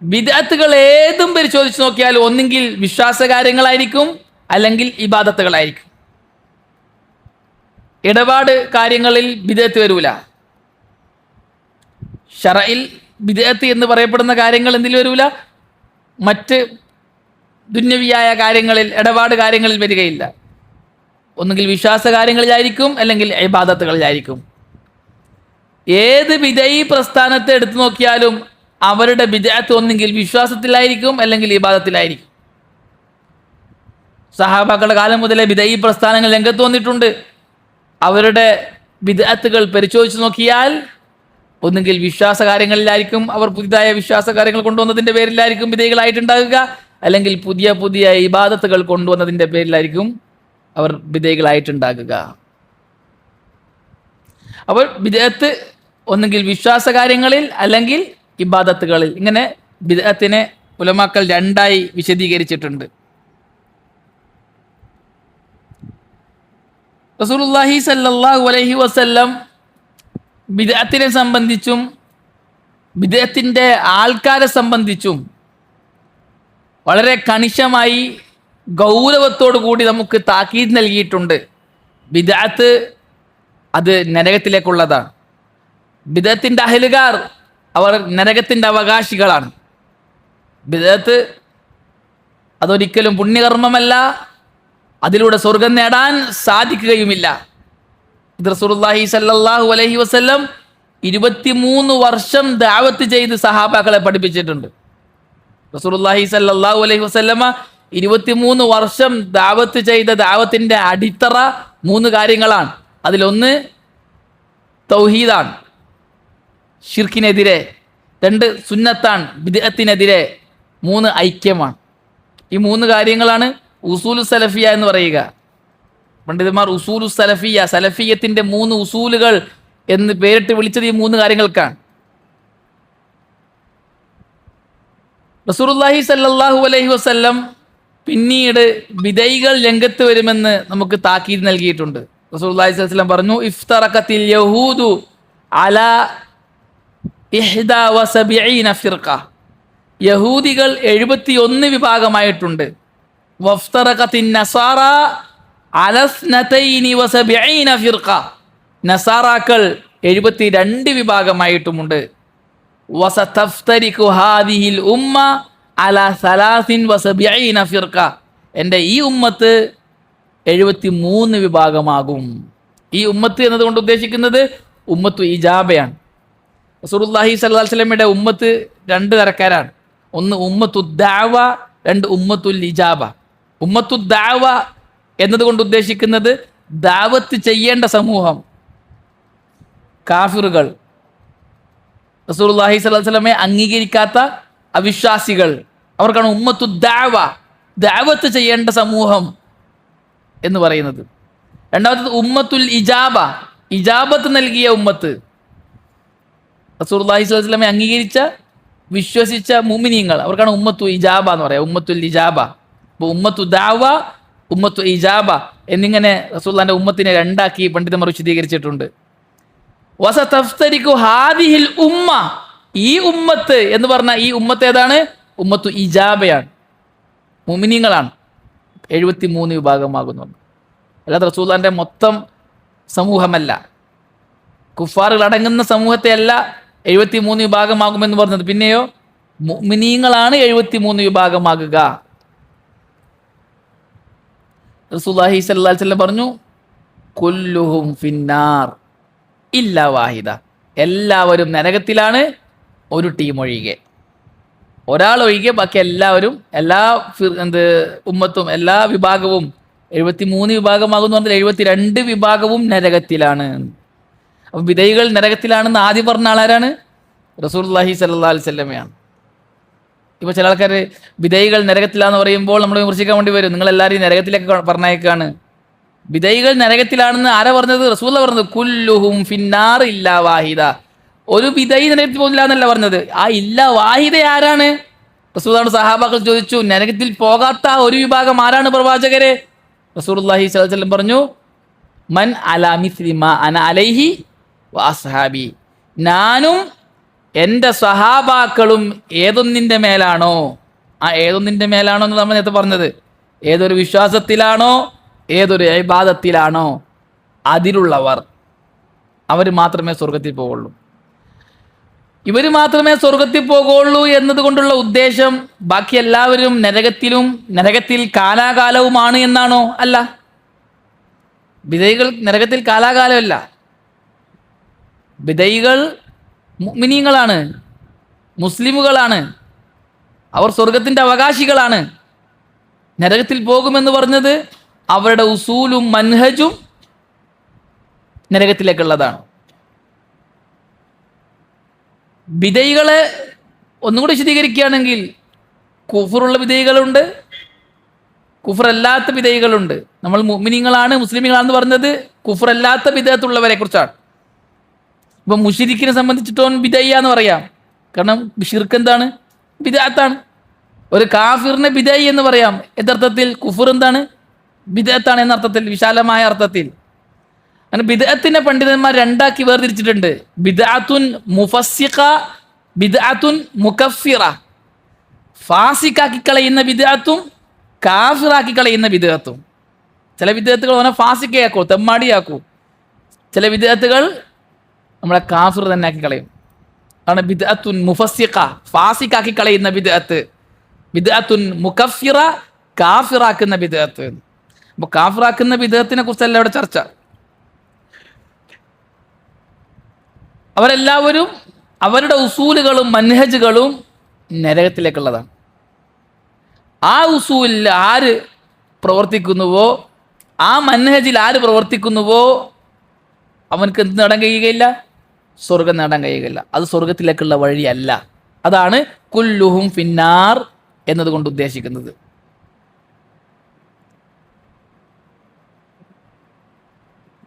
ബിദ്അത്തുകൾ ഏതും പരിശോധിച്ച് നോക്കിയാൽ ഒന്നെങ്കിൽ വിശ്വാസകാര്യങ്ങളായിരിക്കും അല്ലെങ്കിൽ ഇബാദത്തുകളായിരിക്കും. ഇടപാട് കാര്യങ്ങളിൽ ബിദ്അത്ത് വരൂല. ശറഇൽ ബിദ്അത്ത് എന്ന് പറയപ്പെടുന്ന കാര്യങ്ങൾ എന്തിൽ വരൂല? മറ്റ് ദുന്യവിയായ കാര്യങ്ങളിൽ, ഇടപാട് കാര്യങ്ങളിൽ വരികയില്ല. ഒന്നുകിൽ വിശ്വാസ കാര്യങ്ങളിലായിരിക്കും അല്ലെങ്കിൽ ഇബാദത്തുകളിലായിരിക്കും. ഏത് ബിദഈ പ്രസ്ഥാനത്തെ എടുത്തു നോക്കിയാലും അവരുടെ ബിദ്അത്ത് ഒന്നെങ്കിൽ വിശ്വാസത്തിലായിരിക്കും അല്ലെങ്കിൽ ഇബാദത്തിലായിരിക്കും. സഹാബാക്കളുടെ കാലം മുതലേ ബിദഈ പ്രസ്ഥാനങ്ങൾ രംഗത്ത് വന്നിട്ടുണ്ട്. അവരുടെ ബിദ്അത്തുകൾ പരിശോധിച്ച് നോക്കിയാൽ ഒന്നുകിൽ വിശ്വാസ കാര്യങ്ങളിലായിരിക്കും, അവർ പുതിയതായ വിശ്വാസ കാര്യങ്ങൾ കൊണ്ടുവന്നതിൻ്റെ പേരിലായിരിക്കും ബിദഈകളായിട്ടുണ്ടാകുക, അല്ലെങ്കിൽ പുതിയ പുതിയ ഇബാദത്തുകൾ കൊണ്ടുവന്നതിൻ്റെ പേരിലായിരിക്കും അവർ ബിദഈകളായിട്ടുണ്ടാകുക. അപ്പോൾ ബിദ്അത്ത് ഒന്നുകിൽ വിശ്വാസ കാര്യങ്ങളിൽ അല്ലെങ്കിൽ ഇബാദത്തുകളിൽ. ഇങ്ങനെ ബിദ്അത്തിനെ ഉലമാക്കൾ രണ്ടായി വിശദീകരിച്ചിട്ടുണ്ട്. റസൂലുള്ളാഹി സല്ലല്ലാഹു അലൈഹി വസല്ലം ബിദ്അത്തിനെ സംബന്ധിച്ചും ബിദ്അത്തിൻ്റെ ആൾക്കാരെ സംബന്ധിച്ചും വളരെ കണിശമായി ഗൗരവത്തോടു കൂടി നമുക്ക് താക്കീത് നൽകിയിട്ടുണ്ട്. ബിദ്അത്ത് അത് നരകത്തിലേക്കുള്ളതാണ്. ബിദ്അത്തിൻ്റെ അഹ്ലുകാർ അവർ നരകത്തിൻ്റെ അവകാശികളാണ്. ബിദ്അത്ത് അതൊരിക്കലും പുണ്യകർമ്മമല്ല, അതിലൂടെ സ്വർഗം നേടാൻ സാധിക്കുകയുമില്ല. ഇത് റസൂലുള്ളാഹി സ്വല്ലല്ലാഹു അലൈഹി വസല്ലം 23 വർഷം ദഅവത്ത് ചെയ്ത് സഹാബാക്കളെ പഠിപ്പിച്ചിട്ടുണ്ട്. റസൂലുള്ളാഹി സ്വല്ലല്ലാഹു അലൈഹി വസല്ലമ 23 വർഷം ദഅവത്ത് ചെയ്ത ദഅവത്തിൻ്റെ അടിത്തറ 3 കാര്യങ്ങളാണ്. അതിലൊന്ന് തൗഹീദാണ്, ഷിർക്കിനെതിരെ. 2 സുന്നത്താണ്, ബിദ്അത്തിനെതിരെ. 3 ഐക്യമാണ്. ഈ 3 കാര്യങ്ങളാണ് ഉസൂലു സലഫിയ എന്ന് പറയുക. പണ്ഡിതന്മാർ ഉസൂലു സലഫിയ, സലഫിയത്തിന്റെ 3 ഉസൂലുകൾ എന്ന് പേരിട്ട് വിളിച്ചത് ഈ 3 കാര്യങ്ങൾക്കാണ്. റസൂലുള്ളാഹി സ്വല്ലല്ലാഹു അലൈഹി വസല്ലം പിന്നീട് ബിദൈകൾ രംഗത്ത് വരുമെന്ന് നമുക്ക് താക്കീത് നൽകിയിട്ടുണ്ട്. റസൂലുള്ളാഹി സ്വല്ലല്ലാഹു അലൈഹി വസല്ലം പറഞ്ഞു, ഇഫ്തറഖത്തിൽ യഹൂദു അലാ 71 ഫിർഖ. യഹൂദികൾ 71 വിഭാഗമായിട്ടുണ്ട്. വഫ്തറഖത്തിൻ നസാറ അലാ 72 ഫിർഖ. നസാറാക്കൾ 72 വിഭാഗമായിട്ടുമുണ്ട്. വസതഫ്തരിഖു ഹാദിഹിൽ ഉമ്മ അലാ 73 ഫിർഖ. എൻ്റെ ഈ ഉമ്മത്ത് 73 വിഭാഗമാകും. ഈ ഉമ്മത്ത് എന്നതുകൊണ്ട് ഉദ്ദേശിക്കുന്നത് ഉമ്മത്തു ഇജാബയാണ്. റസൂലുള്ളാഹി സ്വല്ലല്ലാഹു അലൈഹി വസല്ലമയുടെ ഉമ്മത്ത് 2 തരക്കാരാണ്. ഒന്ന് ഉമ്മത്തു ദഅവ, 2 ഉമ്മത്തുൽ ഇജാബ. ഉമ്മത്തു ദഅവ എന്നതുകൊണ്ട് ഉദ്ദേശിക്കുന്നത് ദഅവത്ത് ചെയ്യേണ്ട സമൂഹം, കാഫിറുകൾ, റസൂലുള്ളാഹി സ്വല്ലല്ലാഹു അലൈഹി വസല്ലമയെ അംഗീകരിക്കാത്ത അവിശ്വാസികൾ, അവർക്കാണ് ഉമ്മത്തു ദഅവ, ദഅവത്ത് ചെയ്യേണ്ട സമൂഹം എന്ന് പറയുന്നത്. രണ്ടാമത്തത് ഉമ്മത്തുൽ ഇജാബ, ഇജാബത്ത് നൽകിയ ഉമ്മത്ത്, റസൂലുള്ളാഹി സ്വല്ലല്ലാഹു അലൈഹി വസല്ലമയെ അംഗീകരിച്ച വിശ്വസിച്ച മുഅ്മിനീങ്ങൾ, അവർക്കാണ് ഉമ്മത്തു ഇജാബ എന്ന് പറയാം, ഉമ്മത്തുൽ ഇജാബ. അപ്പോൾ ഉമ്മത്തു ദഅവ, ഉമ്മത്തു ഇജാബ എന്നിങ്ങനെ റസൂലുള്ളാഹിന്റെ ഉമ്മത്തിനെ 2 ആക്കി പണ്ഡിതന്മാർ വിശദീകരിച്ചിട്ടുണ്ട്. വസതഫ്തരിഖു ഹാദിഹിൽ ഉമ്മ, ഈ ഉമ്മത്ത് എന്ന് പറഞ്ഞ ഈ ഉമ്മത്ത് ഏതാണ്? ഉമ്മത്തു ഇജാബയാണ്, മുഅ്മിനീങ്ങളാണ്. 73 വിഭാഗമാകുന്നു. അല്ലാതെ റസൂലുള്ളാഹിന്റെ മൊത്തം സമൂഹമല്ല, കുഫാറുകൾ അടങ്ങുന്ന സമൂഹത്തെ അല്ല 73 വിഭാഗമാകുമെന്ന് പറഞ്ഞത്. പിന്നെയോ മുഅ്മിനീങ്ങളാണ് 73 വിഭാഗമാകുക. റസൂലുള്ളാഹി സ്വല്ലല്ലാഹു അലൈഹി വസല്ലം പറഞ്ഞു, കുല്ലുഹും ഫിന്നാർ ഇല്ലാ വാഹിദ. എല്ലാവരും നരകത്തിലാണ്, ഒരു ടീം ഒഴികെ, ഒരാൾ ഒഴികെ ബാക്കി എല്ലാവരും, എല്ലാ ഉമ്മത്തും, എല്ലാ വിഭാഗവും 73 വിഭാഗമാകുന്നു പറഞ്ഞാൽ 72 വിഭാഗവും നരകത്തിലാണ്. അപ്പം വിധേയികൾ നരകത്തിലാണെന്ന് ആദ്യം പറഞ്ഞ ആളാരാണ്? റസൂലുള്ളാഹി സ്വല്ലല്ലാഹു അലൈഹി വസല്ലമയാണ്. ഇപ്പോൾ ചില ആൾക്കാർ വിധേയികൾ നരകത്തിലാന്ന് പറയുമ്പോൾ നമ്മൾ വിമർശിക്കാൻ വേണ്ടി വരും, നിങ്ങളെല്ലാവരും നരകത്തിലേക്ക് പറഞ്ഞേക്കാണ്. വിധേയികൾ നരകത്തിലാണെന്ന് ആരാ പറഞ്ഞത്? റസൂലുള്ളാഹി പറഞ്ഞത് കുല്ലുഹും ഫിന്നാർ ഇല്ലാ വാഹിദ. ഒരു വിധേയി നരകത്തിൽ പോകില്ല എന്നല്ല പറഞ്ഞത്. ആ ഇല്ലാ വാഹിദ ആരാണ്? റസൂലുള്ളാഹിയുടെ സഹാബാക്കൾ ചോദിച്ചു, നരകത്തിൽ പോകാത്ത ഒരു വിഭാഗം ആരാണ് പ്രവാചകരെ? റസൂലുള്ളാഹി സ്വല്ലല്ലാഹു അലൈഹി വസല്ലം പറഞ്ഞു, മൻ അലാ മിസ്ലി മാ അന അലൈഹി വ അസ്ഹാബി. ഞാനും എൻ്റെ സഹാബാക്കളും ഏതൊന്നിൻ്റെ മേലാണോ, ആ ഏതൊന്നിൻ്റെ മേലാണോ എന്ന് നമ്മൾ നേരത്തെ പറഞ്ഞത്, ഏതൊരു വിശ്വാസത്തിലാണോ, ഏതൊരു ഇബാദത്തിലാണോ അതിലുള്ളവർ, അവർ മാത്രമേ സ്വർഗത്തിൽ പോകുള്ളൂ. ഇവർ മാത്രമേ സ്വർഗത്തിൽ പോകുള്ളൂ എന്നതുകൊണ്ടുള്ള ഉദ്ദേശം ബാക്കി എല്ലാവരും നരകത്തിലും നരകത്തിൽ കാലാകാലവുമാണ് എന്നാണോ? അല്ല. വിധേയികൾ നരകത്തിൽ കാലാകാലമല്ല. വിധേയികൾ മുഅ്മിനീങ്ങളാണ്, മുസ്ലിമുകളാണ്, അവർ സ്വർഗത്തിൻ്റെ അവകാശികളാണ്. നരകത്തിൽ പോകുമെന്ന് പറഞ്ഞത് അവരുടെ ഉസൂലും മൻഹജും നരകത്തിലേക്കുള്ളതാണ്. വിധേയികളെ ഒന്നുകൂടി വിശദീകരിക്കുകയാണെങ്കിൽ, കുഫറുള്ള വിധേയികളുണ്ട്, കുഫറല്ലാത്ത വിധേയികളുണ്ട്. നമ്മൾ മുഅ്മിനീങ്ങളാണ്, മുസ്ലിമീങ്ങളാണെന്ന് പറഞ്ഞത് കുഫറല്ലാത്ത വിധേയത്തുള്ളവരെ കുറിച്ചാണ്. ഇപ്പം മുശ്രിക്കിനെ സംബന്ധിച്ചിട്ടോൻ ബിദയ്യ എന്ന് പറയാം, കാരണം ഷിർക്ക് എന്താണ്? ബിദഅത്താണ്. ഒരു കാഫിറിനെ ബിദഈ എന്ന് പറയാം. യഥാർത്ഥത്തിൽ കുഫർ എന്താണ്? ബിദഅത്താണ് എന്ന അർത്ഥത്തിൽ, വിശാലമായ അർത്ഥത്തിൽ. അങ്ങനെ ബിദഅത്തിനെ പണ്ഡിതന്മാർ 2 ആക്കി വേർതിരിച്ചിട്ടുണ്ട്. ബിദഅത്തുൻ മുഫസ്സിഖ, ബിദഅത്തുൻ മുകഫിറ. ഫാസിക്കാക്കി കളയുന്ന ബിദഅത്തും കാഫിറാക്കി കളയുന്ന ബിദഅത്തും. ചില ബിദഅത്തുകൾ അവനെ ഫാസിക്കയാക്കൂ, തെമ്മാടിയാക്കൂ. ചില ബിദഅത്തുകൾ നമ്മളെ കാഫിർ തന്നെ ആക്കി കളയും. ആണ് ബിദ്അത്തുൻ മുഫസ്സിഖ, ഫാസിക്കാക്കി കളയുന്ന ബിദ്അത്ത്. ബിദ്അത്തുൻ മുകഫിറ, കാഫിറാക്കുന്ന ബിദ്അത്ത്. അപ്പോൾ കാഫിറാക്കുന്ന ബിദ്അത്തിനെ കുറിച്ചല്ല ഇവിടെ ചർച്ച. അവരെല്ലാവരും അവരുടെ ഉസൂലുകളും മൻഹജുകളും നരകത്തിലേക്കുള്ളതാണ്. ആ ഉസൂലിൽ ആര് പ്രവർത്തിക്കുന്നുവോ, ആ മൻഹജിൽ ആര് പ്രവർത്തിക്കുന്നുവോ അവനക്ക് എന്ത് നേടാൻ കഴിയുകയില്ല? സ്വർഗം നേടാൻ കഴിയുകയില്ല. അത് സ്വർഗത്തിലേക്കുള്ള വഴിയല്ല. അതാണ് കുല്ലുഹും ഫിന്നാർ എന്നതുകൊണ്ട് ഉദ്ദേശിക്കുന്നത്.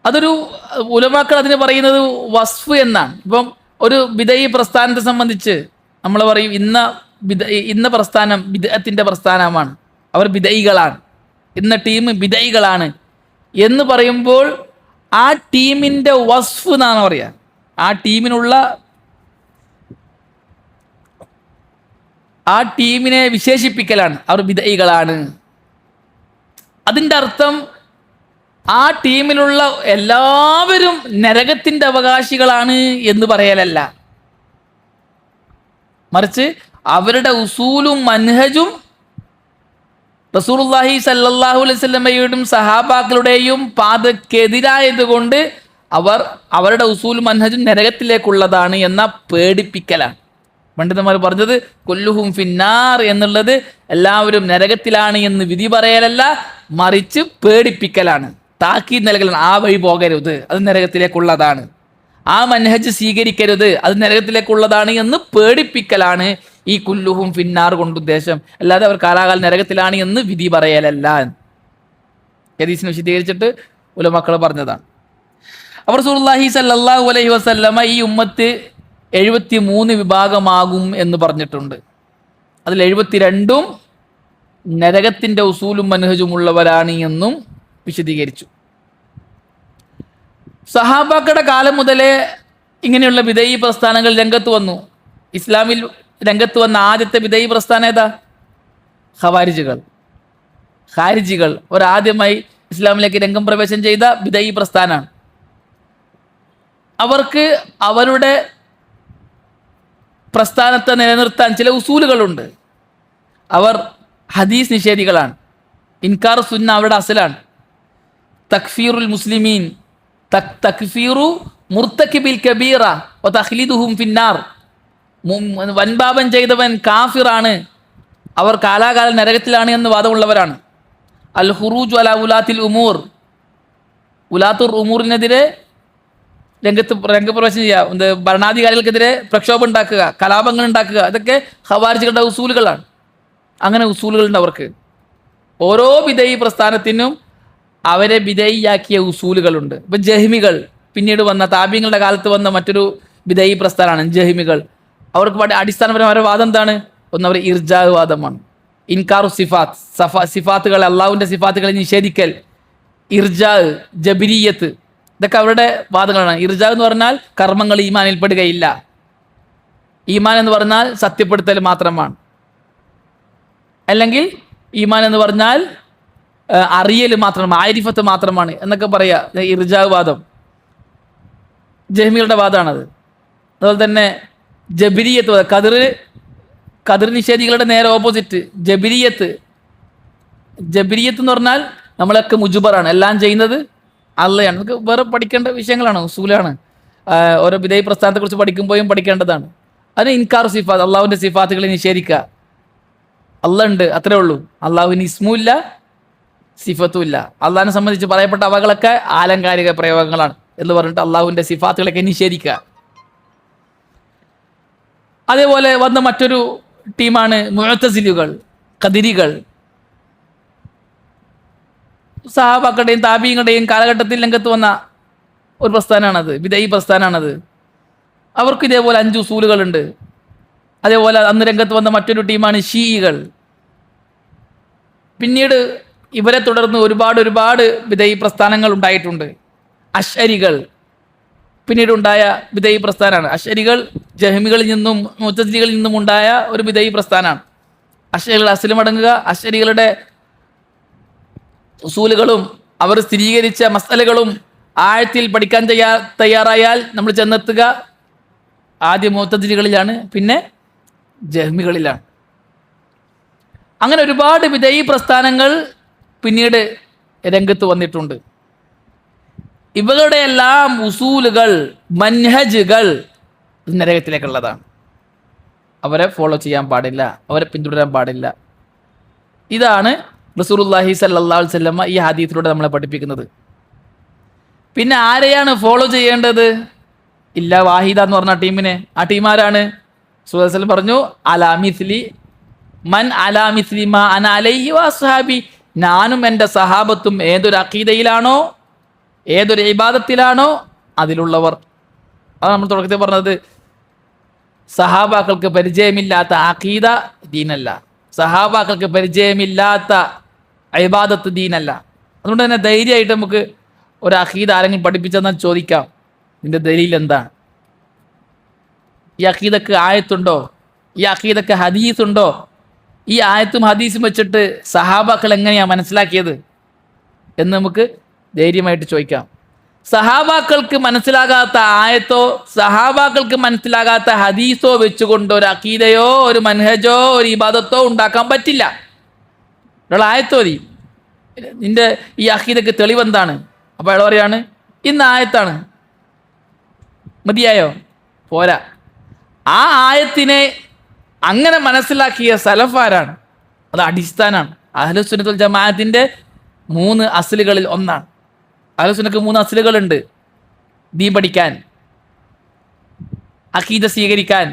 അതൊരു ഉലമാക്കൾ അതിന് പറയുന്നത് വസ്ഫ് എന്നാണ്. ഇപ്പം ഒരു ബിദഈ പ്രസ്ഥാനത്തെ സംബന്ധിച്ച് നമ്മൾ പറയും ഇന്ന പ്രസ്ഥാനം ബിദ്അത്തിന്റെ പ്രസ്ഥാനമാണ്, അവർ ബിദഈകളാണ്, ഇന്ന ടീം ബിദഈകളാണ് എന്ന് പറയുമ്പോൾ ആ ടീമിന്റെ വസ്ഫ് എന്നാണ് പറയുക. ആ ടീമിനെ വിശേഷിപ്പിക്കലാണ് അവർ ബിദഈകളാണ്. അതിൻ്റെ അർത്ഥം ആ ടീമിലുള്ള എല്ലാവരും നരകത്തിന്റെ അവകാശികളാണ് എന്ന് പറയലല്ല, മറിച്ച് അവരുടെ ഉസൂലും മൻഹജും റസൂലുള്ളാഹി സ്വല്ലല്ലാഹു അലൈഹി വസല്ലമയുടെയും സഹാബാക്കളുടെയും പാതക്കെതിരായത് കൊണ്ട് അവരുടെ ഉസൂലും മൻഹജും നരകത്തിലേക്കുള്ളതാണ് എന്ന പേടിപ്പിക്കലാണ്. പണ്ഡിതന്മാർ പറഞ്ഞത് കുല്ലുഹും ഫിന്നാർ എന്നുള്ളത് എല്ലാവരും നരകത്തിലാണ് എന്ന് വിധി പറയലല്ല, മറിച്ച് പേടിപ്പിക്കലാണ്, താക്കീത് നൽകലാണ്. ആ വഴി പോകരുത്, അത് നരകത്തിലേക്കുള്ളതാണ്. ആ മൻഹജ് സ്വീകരിക്കരുത്, അത് നരകത്തിലേക്കുള്ളതാണ് എന്ന് പേടിപ്പിക്കലാണ് ഈ കുല്ലുഹും ഫിന്നാർ കൊണ്ട് ഉദ്ദേശം. അല്ലാതെ അവർ കാലാകാലം നരകത്തിലാണ് എന്ന് വിധി പറയലല്ല. ഹദീസിനെ വിശദീകരിച്ചിട്ട് ഉലമാക്കൾ പറഞ്ഞതാണ്. അവർ റസൂലുള്ളാഹി സ്വല്ലല്ലാഹു അലൈഹി വസല്ലമ ഈ ഉമ്മത്ത് 73 വിഭാഗമാകും എന്ന് പറഞ്ഞിട്ടുണ്ട്. അതിൽ 72 നരകത്തിന്റെ ഉസൂലും മൻഹജും ഉള്ളവരാണ് എന്നും വിശദീകരിച്ചു. സഹാബാക്കളുടെ കാലം മുതലേ ഇങ്ങനെയുള്ള ബിദഈ പ്രസ്ഥാനങ്ങൾ രംഗത്ത് വന്നു. ഇസ്ലാമിൽ രംഗത്ത് വന്ന ആദ്യത്തെ ബിദഈ പ്രസ്ഥാനം ഏതാ? ഖാരിജികൾ ഒരാദ്യമായി ഇസ്ലാമിലേക്ക് രംഗം പ്രവേശനം ചെയ്ത ബിദഈ പ്രസ്ഥാനമാണ്. അവർക്ക് അവരുടെ പ്രസ്ഥാനത്തെ നിലനിർത്താൻ ചില ഉസൂലുകളുണ്ട്. അവർ ഹദീസ് നിഷേധികളാണ്. ഇൻകാർ സുന്ന അവരുടെ അസലാണ്. തക്ഫീറുൽ മുസ്ലിമീൻ, തക്ഫീറു മുർത്തക്കിബിൽ കബീറ വ തഖ്ലീദുഹും ഫിന്നാർ, വൻപാപം ചെയ്തവൻ കാഫിറാണ്, അവർ കാലാകാലം നരകത്തിലാണ് എന്ന് വാദമുള്ളവരാണ്. അൽ ഖുറൂജ് അലാ ഉലാത്തിൽ ഉമൂർ, ഉലാത്തുർ ഉമൂറിനെതിരെ രംഗപ്രവേശനം ചെയ്യുക, ഭരണാധികാരികൾക്കെതിരെ പ്രക്ഷോഭം ഉണ്ടാക്കുക, കലാപങ്ങൾ ഉണ്ടാക്കുക, ഇതൊക്കെ ഖവാരിജികളുടെ ഉസൂലുകളാണ്. അങ്ങനെ ഉസൂലുകളുണ്ട് അവർക്ക്. ഓരോ ബിദഈ പ്രസ്ഥാനത്തിനും അവരെ ബിദഈയാക്കിയ ഉസൂലുകളുണ്ട്. ഇപ്പം ജഹ്മികൾ, പിന്നീട് വന്ന താബീങ്ങളുടെ കാലത്ത് വന്ന മറ്റൊരു ബിദഈ പ്രസ്ഥാനമാണ് ജഹ്മികൾ. അവർക്ക് അടിസ്ഥാനപരമായ വാദം എന്താണ്? ഒന്ന് അവർ ഇർജാ വാദമാണ്. ഇൻകാറു സിഫാത്തുകൾ, അള്ളാഹുവിൻ്റെ സിഫാത്തുകളെ നിഷേധിക്കൽ, ഇർജാ, ജബരിയത്ത്, ഇതൊക്കെ അവരുടെ വാദങ്ങളാണ്. ഇർജാ എന്ന് പറഞ്ഞാൽ കർമ്മങ്ങൾ ഈമാനിൽ പെടുകയില്ല. ഈമാൻ എന്ന് പറഞ്ഞാൽ സത്യപ്പെടുത്തൽ മാത്രമാണ്. അല്ലെങ്കിൽ ഈമാൻ എന്ന് പറഞ്ഞാൽ അറിയൽ മാത്രമാണ്, ആരിഫത്ത് മാത്രമാണ് എന്നൊക്കെ പറയാ. ഇർജാ വാദം ജഹ്മികളുടെ വാദമാണത്. അതുപോലെ തന്നെ ജബിരിയത്ത്, ഖദർ നിഷേധികളുടെ നേരെ ഓപ്പോസിറ്റ് ജബിരിയത്ത് എന്ന് പറഞ്ഞാൽ നമ്മളൊക്കെ മുജുബറാണ്, എല്ലാം ചെയ്യുന്നത് അള്ളയാണ്. നമുക്ക് വേറെ പഠിക്കേണ്ട വിഷയങ്ങളാണ്, ഉസൂലാണ്. ഓരോ ബിദഈ പ്രസ്ഥാനത്തെക്കുറിച്ച് പഠിക്കുമ്പോഴും പഠിക്കേണ്ടതാണ്. അതിന് ഇൻകാർ സിഫാത്ത്, അള്ളാഹുവിൻ്റെ സിഫാത്തുകളെ നിഷേധിക്കുക. അള്ളാഹ് ഉണ്ട്, അത്രേ ഉള്ളൂ. അള്ളാഹുവിന് ഇസ്മുമില്ല, സിഫത്തും ഇല്ല. അള്ളാഹിനെ സംബന്ധിച്ച് പറയപ്പെട്ട അവകളൊക്കെ ആലങ്കാരിക പ്രയോഗങ്ങളാണ് എന്ന് പറഞ്ഞിട്ട് അള്ളാഹുവിൻ്റെ സിഫാത്തുകളൊക്കെ നിഷേധിക്കുക. അതേപോലെ വന്ന മറ്റൊരു ടീമാണ് മുഅ്തസിലികൾ, ഖദരികൾ. സഹാബാക്കളുടെയും താബീങ്ങളുടെയും കാലഘട്ടത്തിൽ രംഗത്ത് വന്ന ഒരു പ്രസ്ഥാനമാണത്, ബിദഈ പ്രസ്ഥാനമാണത്. അവർക്ക് ഇതേപോലെ 5 ഉസൂലുകളുണ്ട്. അതേപോലെ അന്ന് രംഗത്ത് വന്ന മറ്റൊരു ടീമാണ് ഷീഇകൾ. പിന്നീട് ഇവരെ തുടർന്ന് ഒരുപാട് ബിദഈ പ്രസ്ഥാനങ്ങൾ ഉണ്ടായിട്ടുണ്ട്. അശ്അരികൾ പിന്നീട് ഉണ്ടായ ബിദഈ പ്രസ്ഥാനമാണ്. അശ്അരികൾ ജഹ്മികളിൽ നിന്നും മുഅ്തസിലികളിൽ നിന്നും ഉണ്ടായ ഒരു ബിദഈ പ്രസ്ഥാനമാണ്. അശ്അരികൾ അസ്ലും അടങ്ങുക. അശ്അരികളുടെ ഉസൂലുകളും അവർ സ്ഥിരീകരിച്ച മസ്അലകളും ആഴത്തിൽ പഠിക്കാൻ തയ്യാറായാൽ നമ്മൾ ചെന്നെത്തുക ആദ്യം മുഅ്തസിലികളിലാണ്, പിന്നെ ജഹ്മികളിലാണ്. അങ്ങനെ ഒരുപാട് ബിദഈ പ്രസ്ഥാനങ്ങൾ പിന്നീട് രംഗത്ത് വന്നിട്ടുണ്ട്. ഇവരുടെ എല്ലാം ഉസൂലുകൾ, മൻഹജുകൾ നരകത്തിലേക്കുള്ളതാണ്. അവരെ ഫോളോ ചെയ്യാൻ പാടില്ല, അവരെ പിന്തുടരാൻ പാടില്ല. ഇതാണ് റസൂലുള്ളാഹി സ്വല്ലല്ലാഹു അലൈഹി വസല്ലം ഈ ഹദീസിലൂടെ നമ്മളെ പഠിപ്പിക്കുന്നത്. പിന്നെ ആരെയാണ് ഫോളോ ചെയ്യേണ്ടത്? ഇല്ല വാഹിദ എന്ന് പറഞ്ഞ ടീമിനെ. ആ ടീം ആരാണ്? റസൂലുള്ളാഹി സ്വല്ലല്ലാഹു അലൈഹി വസല്ലം പറഞ്ഞു, അലാ മിസ്ലി മൻ അലാ മിസ്ലി മാ അന അലൈഹി വഅസ്ഹാബി, ഞാനും എൻ്റെ സഹാബത്തും ഏതൊരു അഖീദയിലാണോ ഏതൊരു ഇബാദത്തിലാണോ അതിലുള്ളവർ. അതാണ് നമ്മൾ തുടക്കത്തിൽ പറഞ്ഞത്. സഹാബാക്കൾക്ക് പരിചയമില്ലാത്ത അഖീദ ദീനല്ല, സഹാബാക്കൾക്ക് പരിചയമില്ലാത്ത ഇബാദത്ത് ദീനല്ല. അതുകൊണ്ട് തന്നെ ധൈര്യമായിട്ട് നമുക്ക് ഒരു അഖീദ ആരെങ്കിലും പഠിപ്പിച്ചെന്നാൽ ചോദിക്കാം, നിന്റെ ദലീൽ എന്താണ്? ഈ അഖീദക്ക് ആയത്തുണ്ടോ? ഈ അഖീദക്ക് ഹദീസ് ഉണ്ടോ? ഈ ആയത്തും ഹദീസും വെച്ചിട്ട് സഹാബാക്കൾ എങ്ങനെയാണ് മനസ്സിലാക്കിയത് എന്ന് നമുക്ക് ധൈര്യമായിട്ട് ചോദിക്കാം. സഹാബാക്കൾക്ക് മനസ്സിലാകാത്ത ആയത്തോ സഹാബാക്കൾക്ക് മനസ്സിലാകാത്ത ഹദീസോ വെച്ചുകൊണ്ട് ഒരു അഖീദയോ ഒരു മൻഹജോ ഒരു ഇബാദത്തോ ഉണ്ടാക്കാൻ പറ്റില്ല. ഒരാൾ ആയത്തോ മതി, നിന്റെ ഈ അഖീദക്ക് തെളിവെന്താണ്? അപ്പോൾ അയാൾ പറയാണ് ഇന്ന് ആയത്താണ്, മതിയായോ? പോരാ. ആ ആയത്തിനെ അങ്ങനെ മനസ്സിലാക്കിയ സലഫാരാണ്. അത് അടിസ്ഥാനാണ്. അഹ്ലുസുന്നത്തുൽ ജമാഅത്തിന്റെ 3 അസ്ലുകളിൽ ഒന്നാണ്. അഹ്ലുസുന്നക്ക് 3 അസ്ലുകളുണ്ട്. ദീൻ പഠിക്കാൻ, അഖീദ സ്വീകരിക്കാൻ,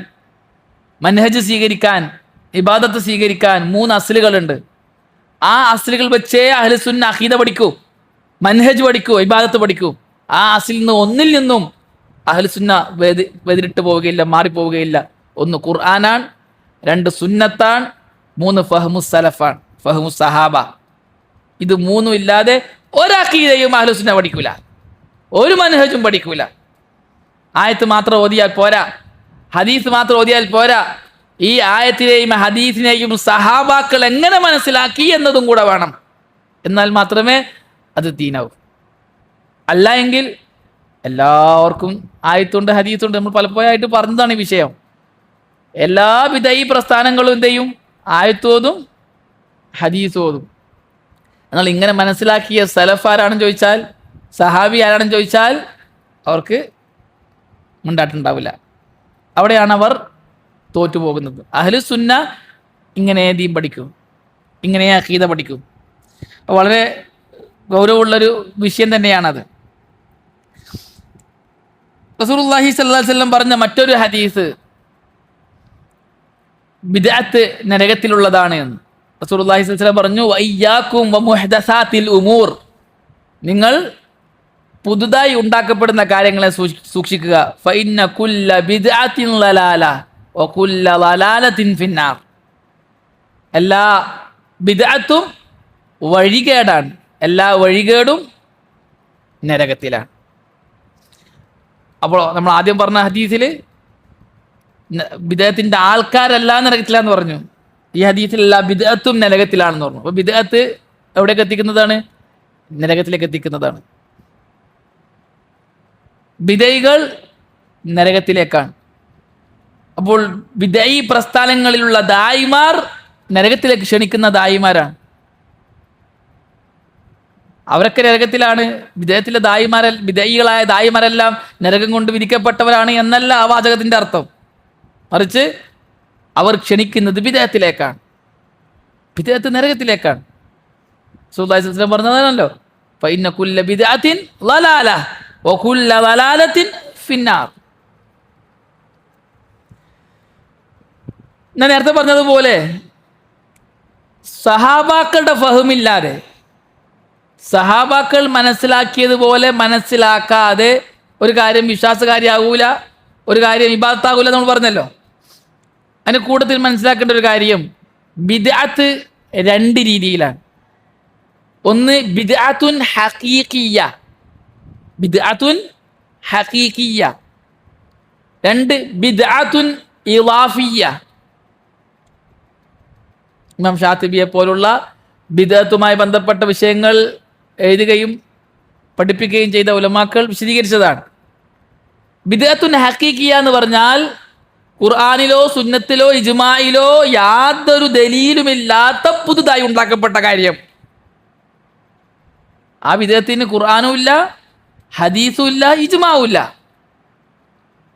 മൻഹജ് സ്വീകരിക്കാൻ, ഇബാദത്ത് സ്വീകരിക്കാൻ 3 അസ്ലുകളുണ്ട്. ആ അസ്ലുകൾ വെച്ചേ അഹ്ലുസുന്ന അഖീദ പഠിക്കൂ, മൻഹജ് പഠിക്കൂ, ഇബാദത്ത് പഠിക്കൂ. ആ അസ്ലിൽ നിന്ന് ഒന്നിൽ നിന്നും അഹ്ലുസുന്ന വെതിരിട്ട് പോവുകയില്ല, മാറിപ്പോവുകയില്ല. 1 ഖുർആനാണ്, 2 സുന്നത്താണ്, 3 ഫഹ്മു സലഫാണ്, ഫഹ്മു സഹാബ. ഇത് 3 ഇല്ലാതെ ഒരഖീദയും അഹ്ലുസുന്ന പഠിക്കൂല, ഒരു മൻഹജും പഠിക്കൂല. ആയത്ത് മാത്രം ഓതിയാൽ പോരാ, ഹദീസ് മാത്രം ഓതിയാൽ പോരാ. ഈ ആയത്തിനെയും ഹദീസിനെയും സഹാബാക്കൾ എങ്ങനെ മനസ്സിലാക്കി എന്നതും കൂടെ വേണം. എന്നാൽ മാത്രമേ അത് ദീനാവൂ. അല്ല എങ്കിൽ എല്ലാവർക്കും ആയത്തുണ്ട് ഹദീസുണ്ട്. നമ്മൾ പലപ്പോഴായിട്ട് പറഞ്ഞതാണ് ഈ വിഷയം. എല്ലാ ബിദഈ പ്രസ്ഥാനങ്ങളും എന്ത് ചെയ്യും? ആയത്തോതും ഹദീസോതും. എന്നാൽ ഇങ്ങനെ മനസ്സിലാക്കിയ സലഫ് ആരാണെന്ന് ചോദിച്ചാൽ, സഹാബി ആരാണെന്ന് ചോദിച്ചാൽ അവർക്ക് മുണ്ടാട്ടുണ്ടാവില്ല. അവിടെയാണ് അവർ തോറ്റുപോകുന്നത്. അഹ്ലുസുന്ന ഇങ്ങനെ ദീൻ പഠിക്കും, ഇങ്ങനെ അഖീദ പഠിക്കും. വളരെ ഗൗരവമുള്ളൊരു വിഷയം തന്നെയാണത്. റസൂലുള്ളാഹി സ്വല്ലല്ലാഹു അലൈഹി വസല്ലം പറഞ്ഞ മറ്റൊരു ഹദീസ് ബിദ്അത്ത് നരകത്തിലുള്ളതാണ് എന്ന്. റസൂലുള്ളാഹി സ്വല്ലല്ലാഹു അലൈഹി വസല്ലം പറഞ്ഞു, വഇയ്യാകും വമുഹ്ദസാത്തിൽ ഉമൂർ, നിങ്ങൾ പുതുതായി ഉണ്ടാക്കപ്പെടുന്ന കാര്യങ്ങളെ സൂക്ഷിക്കുക. ഫഇന്ന കുല്ല ബിദ്അത്തിൻ ളലാല വകുല്ല ളലാലത്തിൻ ഫിന്നാർ. എല്ലാ ബിദ്അത്തും വഴികേടാണ്, എല്ലാ വഴികേടും നരകത്തിലാണ്. അപ്പോൾ നമ്മൾ ആദ്യം പറഞ്ഞ ഹദീസിൽ ബിദ്അത്തിന്റെ ആൾക്കാരല്ല നരകത്തിലാന്ന് പറഞ്ഞു. ഈ ഹദീസിൽ എല്ലാ ബിദ്അത്തും നരകത്തിലാണെന്ന് പറഞ്ഞു. അപ്പോൾ ബിദ്അത്ത് എവിടേക്ക് എത്തിക്കുന്നതാണ്? നരകത്തിലേക്ക് എത്തിക്കുന്നതാണ്. ബിദഈകൾ നരകത്തിലേക്കാണ്. അപ്പോൾ ബിദഈ പ്രസ്ഥാനങ്ങളിലുള്ള ദായിമാർ നരകത്തിലേക്ക് ക്ഷണിക്കുന്ന ദായിമാരാണ്. അവരൊക്കെ നരകത്തിലാണ്. വിദേഹത്തിലെ വിദേഹികളായ ദായിമാരെല്ലാം നരകം കൊണ്ട് വിധിക്കപ്പെട്ടവരാണ് എന്നല്ല ആ വാചകത്തിന്റെ അർത്ഥം. മറിച്ച് അവർ ക്ഷണിക്കുന്നത് വിദേഹത്തിലേക്കാണ്, വിദേഹത്ത് നരകത്തിലേക്കാണ്. റസൂലുള്ളാഹി സ്വല്ലല്ലാഹു അലൈഹി വസല്ലം പറഞ്ഞതാണല്ലോ, ഫഇന്ന കുല്ല ബിദ്അത്തിൻ ളലാല വകുല്ല ളലാലത്തിൻ ഫിന്നാർ. ഞാൻ നേരത്തെ പറഞ്ഞതുപോലെ സഹാബാക്കളുടെ ഫഹമില്ലാതെ, സഹാബാക്കൾ മനസ്സിലാക്കിയതുപോലെ മനസ്സിലാക്കാതെ ഒരു കാര്യം വിശ്വാസകാരിയാകൂല, ഒരു കാര്യം ഇബാദത്താകൂല. നമ്മൾ പറഞ്ഞല്ലോ. അതിന് കൂട്ടത്തിൽ മനസ്സിലാക്കേണ്ട ഒരു കാര്യം, ബിദ്അത്ത് 2 രീതിയിലാണ്. ഒന്ന് ബിദ്അത്തുൻ ഹഖീഖിയ്യ, ബിദ്അത്തുൻ ഹഖീഖിയ്യ. 2 ബിദ്അത്തുൻ ഇളാഫിയ്യ. ഇമാം ഷാത്തിബിയെ പോലുള്ള ബിദ്അത്തുമായി ബന്ധപ്പെട്ട വിഷയങ്ങൾ എഴുതുകയും പഠിപ്പിക്കുകയും ചെയ്ത ഉലമാക്കൾ വിശദീകരിച്ചതാണ്. ബിദ്അത്തുൻ ഹഖീഖിയ്യ എന്ന് പറഞ്ഞാൽ ഖുർആനിലോ സുന്നത്തിലോ ഇജ്മായിലോ യാതൊരു ദലീലുമില്ലാത്ത പുതുതായി ഉണ്ടാക്കപ്പെട്ട കാര്യം. ആ ബിദ്അത്തിന് ഖുർആനും ഇല്ല, ഹദീസും ഇല്ല, ഇജ്മാവും ഇല്ല.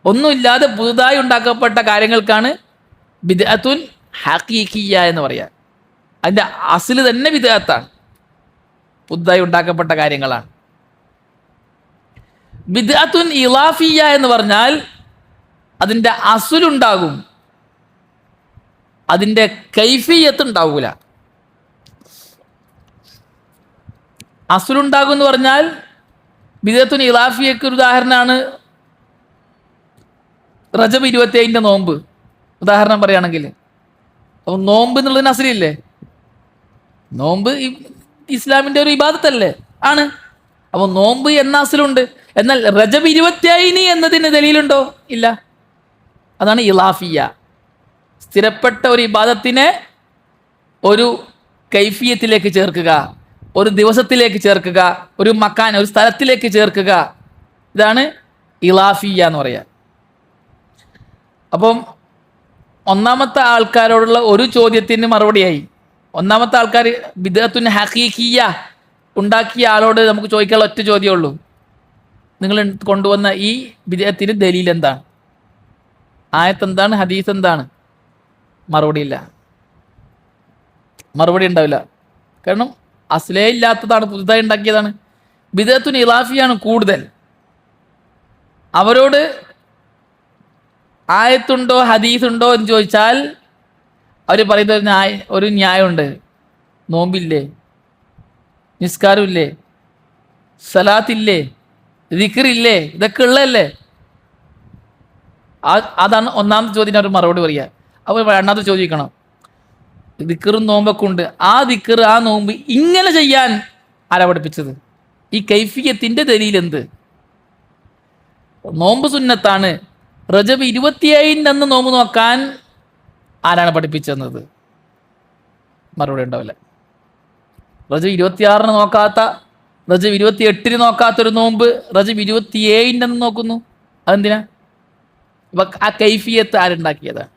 ഒന്നുമില്ലാതെ പുതുതായി ഉണ്ടാക്കപ്പെട്ട കാര്യങ്ങൾക്കാണ് ബിദ്അത്തുൻ ഹഖീഖിയ്യ എന്ന് പറയാം. അതിൻ്റെ അസ്ല് തന്നെ ബിദ്അത്താണ്, പുതുതായി ഉണ്ടാക്കപ്പെട്ട കാര്യങ്ങളാണ്. ബിദ്അത്തുൻ ഇളാഫിയ്യ എന്ന് പറഞ്ഞാൽ അതിൻ്റെ അസ്ലുണ്ടാകും, അതിൻ്റെ കൈഫിയത്ത് ഉണ്ടാവൂല. അസ്ലുണ്ടാകും എന്ന് പറഞ്ഞാൽ ബിദഅത്തുൻ ഇളാഫിയക്ക് ഒരു ഉദാഹരണമാണ് റജബ് 27 നോമ്പ്. ഉദാഹരണം പറയുകയാണെങ്കിൽ, അപ്പം നോമ്പ് എന്നുള്ളതിന് അസ്ലില്ലേ? നോമ്പ് ഇസ്ലാമിന്റെ ഒരു ഇബാദത്തല്ലേ? ആണ്. അപ്പോൾ നോമ്പ് എന്ന അസ്ലുണ്ട്. എന്നാൽ റജബ് 27 എന്നതിന് ദലീലുണ്ടോ? ഇല്ല. അതാണ് ഇളാഫിയ. സ്ഥിരപ്പെട്ട ഒരു ഇബാദത്തിനെ ഒരു കൈഫിയത്തിലേക്ക് ചേർക്കുക, ഒരു ദിവസത്തിലേക്ക് ചേർക്കുക, ഒരു മക്കാൻ, ഒരു സ്ഥലത്തിലേക്ക് ചേർക്കുക. ഇതാണ് ഇളാഫിയ എന്ന് പറയുക. അപ്പം ഒന്നാമത്തെ ആൾക്കാരോടുള്ള ഒരു ചോദ്യത്തിന് മറുപടിയായി. ഒന്നാമത്തെ ആൾക്കാർ ബിദ്അത്തുൻ ഹഖീഖിയ്യ ഉണ്ടാക്കിയ ആളോട് നമുക്ക് ചോദിക്കാനുള്ള ഒറ്റ ചോദ്യമേ ഉള്ളൂ, നിങ്ങൾ കൊണ്ടുവന്ന ഈ ബിദ്അത്തിന് ദലീൽ എന്താണ്? ആയത്ത് എന്താണ്? ഹദീസ് എന്താണ്? മറുപടിയില്ല. മറുപടി ഉണ്ടാവില്ല. കാരണം അസ്ലേ ഇല്ലാത്തതാണ്, പുതുതായി ഉണ്ടാക്കിയതാണ്. ബിദ്അത്തുൻ ഇളാഫിയാണ് കൂടുതൽ. അവരോട് ആയത്തുണ്ടോ ഹദീസുണ്ടോ എന്ന് ചോദിച്ചാൽ അവർ പറയുന്ന ഒരു ന്യായമുണ്ട്. നോമ്പില്ലേ, നിസ്കാരമില്ലേ, സലാത്തില്ലേ, ദിക്റില്ലേ, ഇതൊക്കെ ഉള്ളതല്ലേ? അതാണ് ഒന്നാമത്തെ ചോദ്യം അവർ മറുപടി പറയുക. അപ്പോൾ രണ്ടാമത്തെ ചോദിക്കണം, ദിക്റും നോമ്പൊക്കെ ഉണ്ട്, ആ ദിക്ർ ആ നോമ്പ് ഇങ്ങനെ ചെയ്യാൻ ആരാ പഠിപ്പിച്ചത്? ഈ കൈഫിയത്തിൻ്റെ ദലീൽ എന്ത്? നോമ്പ് സുന്നത്താണ്, റജബ് 27 നോമ്പ് നോക്കാൻ ആരാണ് പഠിപ്പിച്ചെന്നത്? മറുപടി ഉണ്ടാവില്ല. റജബ് 26 നോക്കാത്ത, റജബ് 28 നോക്കാത്തൊരു നോമ്പ് റജബ് 27 നോക്കുന്നു. അതെന്തിനാ? ആ കൈഫിയത്ത് ആരുണ്ടാക്കിയതാണ്?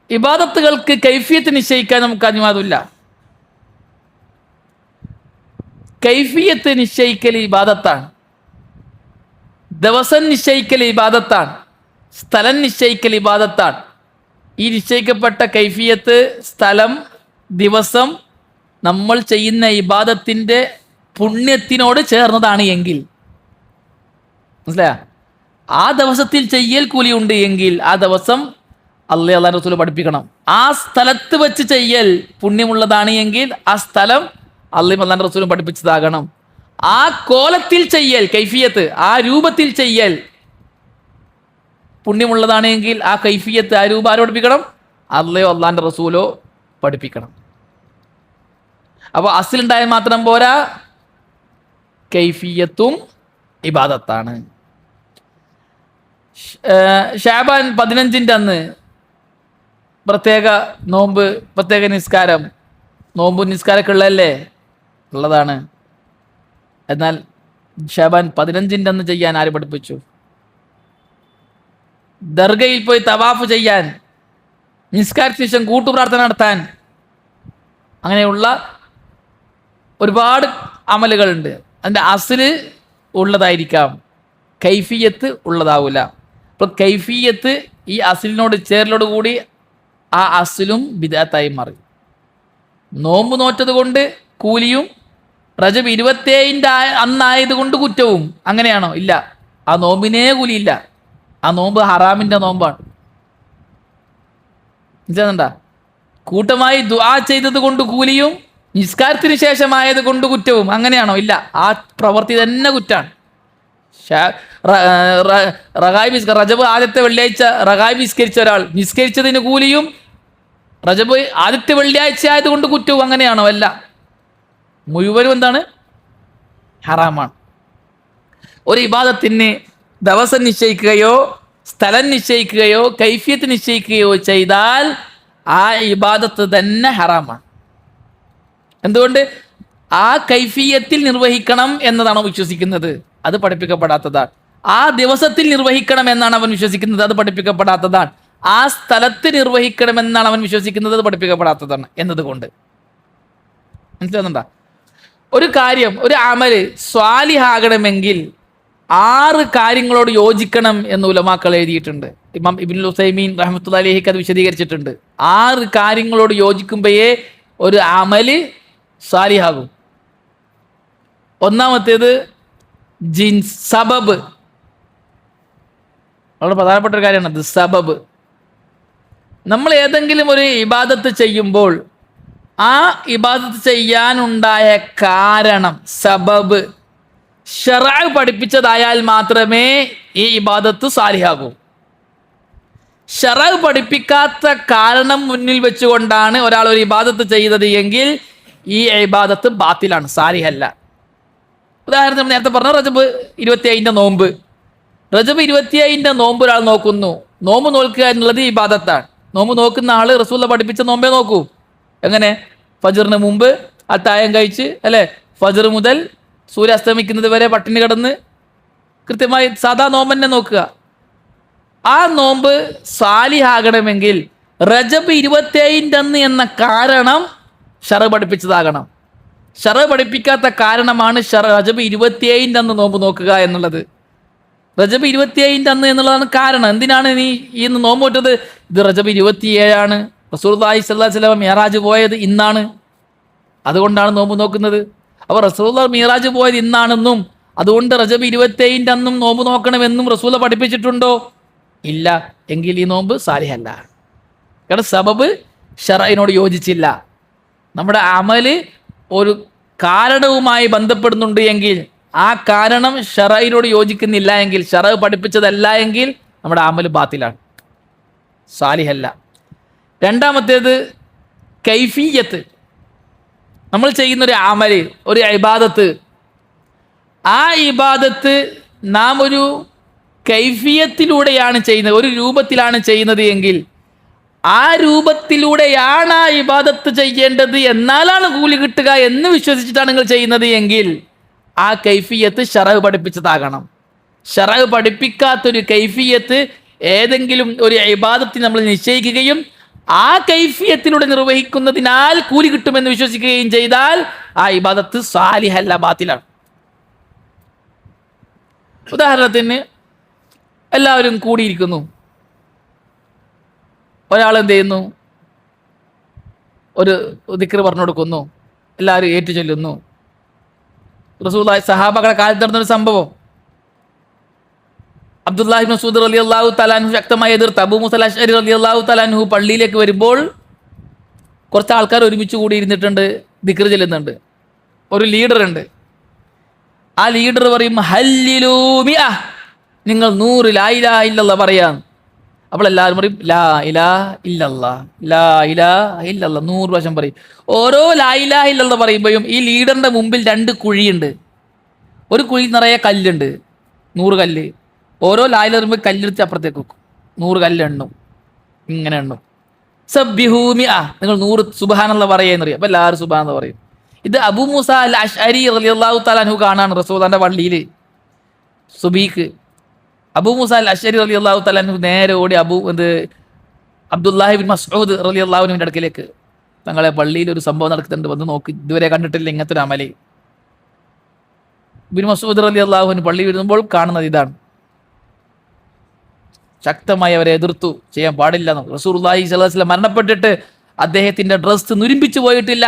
ഇബാദത്തുകൾക്ക് കൈഫിയത്ത് നിശ്ചയിക്കാൻ നമുക്ക് അനുവാദമില്ല. കൈഫിയത്ത് നിശ്ചയിക്കൽ ഇബാദത്താണ്, ദിവസം നിശ്ചയിക്കൽ ഇബാദത്താണ്, സ്ഥലം നിശ്ചയിക്കൽ ഇബാദത്താണ്. ഈ നിശ്ചയിക്കപ്പെട്ട കൈഫിയത്ത്, സ്ഥലം, ദിവസം നമ്മൾ ചെയ്യുന്ന ഇബാദത്തിൻ്റെ പുണ്യത്തിനോട് ചേർന്നതാണ് എങ്കിൽ, മനസ്സിലായ? ആ ദിവസത്തിൽ ചെയ്യൽ കൂലിയുണ്ട് എങ്കിൽ ആ ദിവസം അള്ളാഹു റസൂൽ പഠിപ്പിക്കണം. ആ സ്ഥലത്ത് വെച്ച് ചെയ്യൽ പുണ്യമുള്ളതാണ് എങ്കിൽ ആ സ്ഥലം അള്ളാഹു റസൂലും പഠിപ്പിച്ചതാകണം. ആ കോലത്തിൽ ചെയ്യൽ, കൈഫിയത്ത്, ആ രൂപത്തിൽ ചെയ്യൽ പുണ്യമുള്ളതാണ് എങ്കിൽ ആ കൈഫിയത്ത്, ആ രൂപം ആരോ പഠിപ്പിക്കണം? അള്ളാഹു അള്ളാഹിൻ്റെ റസൂലോ പഠിപ്പിക്കണം. അപ്പോൾ അസ്ലുണ്ടായാൽ മാത്രം പോരാ, കൈഫിയത്തും ഇബാദത്താണ്. ഷാബാൻ 15 അന്ന് പ്രത്യേക നോമ്പ്, പ്രത്യേക നിസ്കാരം, നോമ്പ് നിസ്കാരമൊക്കെ ഉള്ളതല്ലേ? ഉള്ളതാണ്. എന്നാൽ ഷാബാൻ 15 അന്ന് ചെയ്യാൻ ആര് പഠിപ്പിച്ചു? ദർഗയിൽ പോയി തവാഫ് ചെയ്യാൻ, നിസ്കാരത്തിന് ശേഷം കൂട്ടുപ്രാർത്ഥന നടത്താൻ, അങ്ങനെയുള്ള ഒരുപാട് അമലുകളുണ്ട്. അതിൻ്റെ അസ്ല് ഉള്ളതായിരിക്കാം, കൈഫിയത്ത് ഉള്ളതാവില്ല. അപ്പോൾ കൈഫിയത്ത് ഈ അസ്ലിനോട് ചേരലോട് കൂടി ആ അസ്ലും ബിദ്അത്തായി മാറി. നോമ്പ് നോറ്റത് കൊണ്ട് കൂലിയും റജബ് 27 അന്നായത് കൊണ്ട് കുറ്റവും അങ്ങനെയാണോ? ഇല്ല. ആ നോമ്പിനേ കൂലിയില്ല. ആ നോമ്പ് ഹറാമിൻ്റെ നോമ്പാണ്. മനസ്സിലാകുന്നുണ്ടാ? കൂട്ടമായി ദുആ ചെയ്തത് കൊണ്ട് കൂലിയും നിസ്കാരത്തിന് ശേഷമായത് കൊണ്ട് കുറ്റവും അങ്ങനെയാണോ? ഇല്ല. ആ പ്രവൃത്തി തന്നെ കുറ്റാണ്. റജബ് ആദ്യത്തെ വെള്ളിയാഴ്ച റഗായ് നിസ്കരിച്ച ഒരാൾ നിസ്കരിച്ചതിന് കൂലിയും റജബ് ആദ്യത്തെ വെള്ളിയാഴ്ച ആയതുകൊണ്ട് കുറ്റവും അങ്ങനെയാണോ? അല്ല. മുഴുവനും എന്താണ്? ഹറാമാണ്. ഒരു ഇബാദത്തിന് ദിവസം നിശ്ചയിക്കുകയോ സ്ഥലം നിശ്ചയിക്കുകയോ കൈഫിയത്ത് നിശ്ചയിക്കുകയോ ചെയ്താൽ ആ ഇബാദത്ത് തന്നെ ഹറാമാണ്. എന്തുകൊണ്ട്? ആ കൈഫിയത്തിൽ നിർവഹിക്കണം എന്നതാണോ വിശ്വസിക്കുന്നത്? അത് പഠിപ്പിക്കപ്പെടാത്തതാണ്. ആ ദിവസത്തിൽ നിർവഹിക്കണം എന്നാണ് അവൻ വിശ്വസിക്കുന്നത്, അത് പഠിപ്പിക്കപ്പെടാത്തതാണ്. ആ സ്ഥലത്ത് നിർവഹിക്കണമെന്നാണ് അവൻ വിശ്വസിക്കുന്നത്, അത് പഠിപ്പിക്കപ്പെടാത്തതാണ് എന്നതുകൊണ്ട്. മനസ്സിലാകുന്നുണ്ടോ? ഒരു കാര്യം, ഒരു അമല് സ്വാലിഹാകണമെങ്കിൽ 6 കാര്യങ്ങളോട് യോജിക്കണം എന്ന് ഉലമാക്കൾ എഴുതിയിട്ടുണ്ട്. ഇമാം ഇബ്നുൽ ഉസൈമീൻ റഹ്മത്തുള്ളാഹി അലൈഹിക്ക് അത് വിശദീകരിച്ചിട്ടുണ്ട്. 6 കാര്യങ്ങളോട് യോജിക്കുമ്പോഴേ ഒരു അമല് സ്വാലിഹാകും. ഒന്നാമത്തേത് ജിൻസ്, സബബ്. വളരെ പ്രധാനപ്പെട്ട ഒരു കാര്യമാണ് ഇത്, സബബ്. നമ്മൾ ഏതെങ്കിലും ഒരു ഇബാദത്ത് ചെയ്യുമ്പോൾ ആ ഇബാദത്ത് ചെയ്യാനുണ്ടായ കാരണം, സബബ് ശറഅ പഠിപ്പിച്ചതായാൽ മാത്രമേ ഈ ഇബാദത്ത് സാലിഹാകൂ. ശറഅ പഠിപ്പിക്കാത്ത കാരണം മുന്നിൽ വെച്ചുകൊണ്ടാണ് ഒരാൾ ഒരു ഇബാദത്ത് ചെയ്തത് എങ്കിൽ ഈ ഇബാദത്ത് ബാത്തിലാണ്, സാലിഹല്ല. ഉദാഹരണത്തിന് നേരത്തെ പറഞ്ഞ റജബ് 25 നോമ്പ്. റജബ് 25 നോമ്പ് ഒരാൾ നോക്കുന്നു. നോമ്പ് നോക്കുക എന്നുള്ളത് ഇബാദത്താണ്. നോമ്പ് നോക്കുന്ന ആള് റസൂല പഠിപ്പിച്ച നോമ്പേ നോക്കൂ. എങ്ങനെ? ഫജറിന് മുമ്പ് അത്തായം കഴിച്ച്, അല്ലെ, ഫജർ മുതൽ സൂര്യാസ്തമിക്കുന്നത് വരെ പട്ടിണി കിടന്ന് കൃത്യമായി സാധാ നോമ്പ് തന്നെ നോക്കുക. ആ നോമ്പ് സാലിഹാകണമെങ്കിൽ റജബ് 25 എന്ന കാരണം ശറഅ പഠിപ്പിച്ചതാകണം. ശറഅ പഠിപ്പിക്കാത്ത കാരണമാണ് റജബ് 25 നോമ്പ് നോക്കുക എന്നുള്ളത്. റജബ് 25 എന്നുള്ളതാണ് കാരണം. എന്തിനാണ് നീ ഈ നോമ്പ് നോറ്റത്? ഇത് റജബ് 27 റസൂലുള്ളാഹി സ്വല്ലല്ലാഹു അലൈഹി വസല്ലം മിഅ്റാജ് പോയത് ഇന്നാണ്, അതുകൊണ്ടാണ് നോമ്പ് നോക്കുന്നത്. അപ്പോൾ റസൂലുള്ളാഹി മിഅ്റാജ് പോയത് ഇന്നാണെന്നും അതുകൊണ്ട് റജബ് 25 നോമ്പ് നോക്കണമെന്നും റസൂല പഠിപ്പിച്ചിട്ടുണ്ടോ? ഇല്ല. എങ്കിൽ ഈ നോമ്പ് സാലിഹല്ല. കാരണം സബബ് ശറഇനോട് യോജിച്ചില്ല. നമ്മുടെ അമല് ഒരു കാരണവുമായി ബന്ധപ്പെടുന്നുണ്ട് എങ്കിൽ ആ കാരണം ശറഇനോട് യോജിക്കുന്നില്ല എങ്കിൽ, ശറഅ പഠിപ്പിച്ചതല്ല എങ്കിൽ നമ്മുടെ അമല് ബാത്തിലാണ്, സാലിഹല്ല. രണ്ടാമത്തേത് കൈഫിയത്ത്. നമ്മൾ ചെയ്യുന്നൊരു അമല്, ഒരു ഇബാദത്ത്, ആ ഇബാദത്ത് നാം ഒരു കൈഫിയത്തിലൂടെയാണ് ചെയ്യുന്നത്, ഒരു രൂപത്തിലാണ് ചെയ്യുന്നത് എങ്കിൽ ആ രൂപത്തിലൂടെയാണ് ആ ഇബാദത്ത് ചെയ്യേണ്ടത്, എന്നാലാണ് കൂലി കിട്ടുക എന്ന് വിശ്വസിച്ചിട്ടാണ് നിങ്ങൾ ചെയ്യുന്നത് എങ്കിൽ ആ കൈഫിയത്ത് ശറഅ പഠിപ്പിച്ചതാകണം. ശറഅ പഠിപ്പിക്കാത്തൊരു കൈഫിയത്ത് ഏതെങ്കിലും ഒരു ഇബാദത്തിന് നമ്മൾ നിശ്ചയിക്കുകയും ആ കൈഫിയത്തിലൂടെ നിർവഹിക്കുന്നതിനാൽ കൂലി കിട്ടുമെന്ന് വിശ്വസിക്കുകയും ചെയ്താൽ ആ ഇബാദത്ത് സാലിഹല്ല, ബാത്തിലാണ്. ഉദാഹരണത്തിന് എല്ലാവരും കൂടിയിരിക്കുന്നു. ഒരാൾ എന്ത് ചെയ്യുന്നു? ഒരു ദിക്ർ പറഞ്ഞു കൊടുക്കുന്നു, എല്ലാവരും ഏറ്റു ചൊല്ലുന്നു. റസൂലുള്ളാഹി സഹാബകളുടെ കാലത്ത് നടന്നൊരു സംഭവം. അബ്ദുല്ലാഹി ഇബ്നു മസ്ഊദ് റളിയല്ലാഹു തആല അൻഹു ശക്തമായി എതിർത്ത് അബൂ മൂസ അശ്അരി റളിയല്ലാഹു തആല അൻഹു പള്ളിയിലേക്ക് വരുമ്പോൾ കുറച്ച് ആൾക്കാർ ഒരുമിച്ച് കൂടി ഇരുന്നിട്ടുണ്ട്, ദിക്ർ ചൊല്ലുന്നുണ്ട്. ഒരു ലീഡർ ഉണ്ട്. ആ ലീഡർ പറയും, ഹല്ലിലൂ മിഅ, നിങ്ങൾ 100 ലാ ഇലാഹ ഇല്ലല്ലാഹ് പറയാം. അപ്പോൾ എല്ലാവരും പറയും ലാ ഇലാഹ ഇല്ലല്ലാഹ്, ലാ ഇലാഹ ഇല്ലല്ലാഹ് 100 പ്രാവശ്യം പറയും. ഓരോ ലാ ഇലാഹ ഇല്ലല്ലാഹ് പറയുമ്പോഴും ഈ ലീഡറിന്റെ മുമ്പിൽ 2 കുഴിയുണ്ട്. ഒരു കുഴി നിറയെ കല്ലുണ്ട്, 100 കല്ല്. ഓരോ ലാ ഇലാഹ പറയുമ്പോൾ കല്ലെടുത്ത് അപ്പുറത്തേക്ക് വെക്കും, 100 കല്ല് എണ്ണും, ഇങ്ങനെ എണ്ണും. സബ്ബിഹൂ മിഅ, നിങ്ങൾ 100 സുബ്ഹാനല്ലാഹ് പറയാന്ന് പറയും. അപ്പോൾ എല്ലാവരും സുബ്ഹാനല്ലാഹ് പറയും. ഇത് അബൂ മൂസ അൽ അശ്അരി റളിയല്ലാഹു തആല അൻഹു കാണാണ് റസൂലുള്ളാഹിന്റെ പള്ളിയിൽ സുബീക്ക്. അബൂ മൂസ അൽ അശ്അരി റളിയല്ലാഹു തആല അൻഹു നേരെ ഓടി അബ്ദുല്ലാഹി ഇബ്നു മസ്ഊദ് റളിയല്ലാഹു അൻഹുവിന്റെ അടുക്കലേക്ക്, തങ്ങളെ പള്ളിയിൽ ഒരു സംഭവം നടക്കുന്നുണ്ട്, വന്ന് നോക്ക്, ഇതുവരെ കണ്ടിട്ടില്ല ഇങ്ങനത്തെ ഒരു അമല്. ഇബ്നു മസ്ഊദ് റളിയല്ലാഹു അൻഹു പള്ളി വരുമ്പോൾ കാണുന്നത് ഇതാണ്. ശക്തമായി അവരെ എതിർത്തു, ചെയ്യാൻ പാടില്ല. റസൂലുള്ളാഹി സ്വല്ലല്ലാഹു അലൈഹി വസല്ലം മരണപ്പെട്ടിട്ട് അദ്ദേഹത്തിന്റെ ഡ്രസ്സ് നുരുമ്പിച്ചു പോയിട്ടില്ല,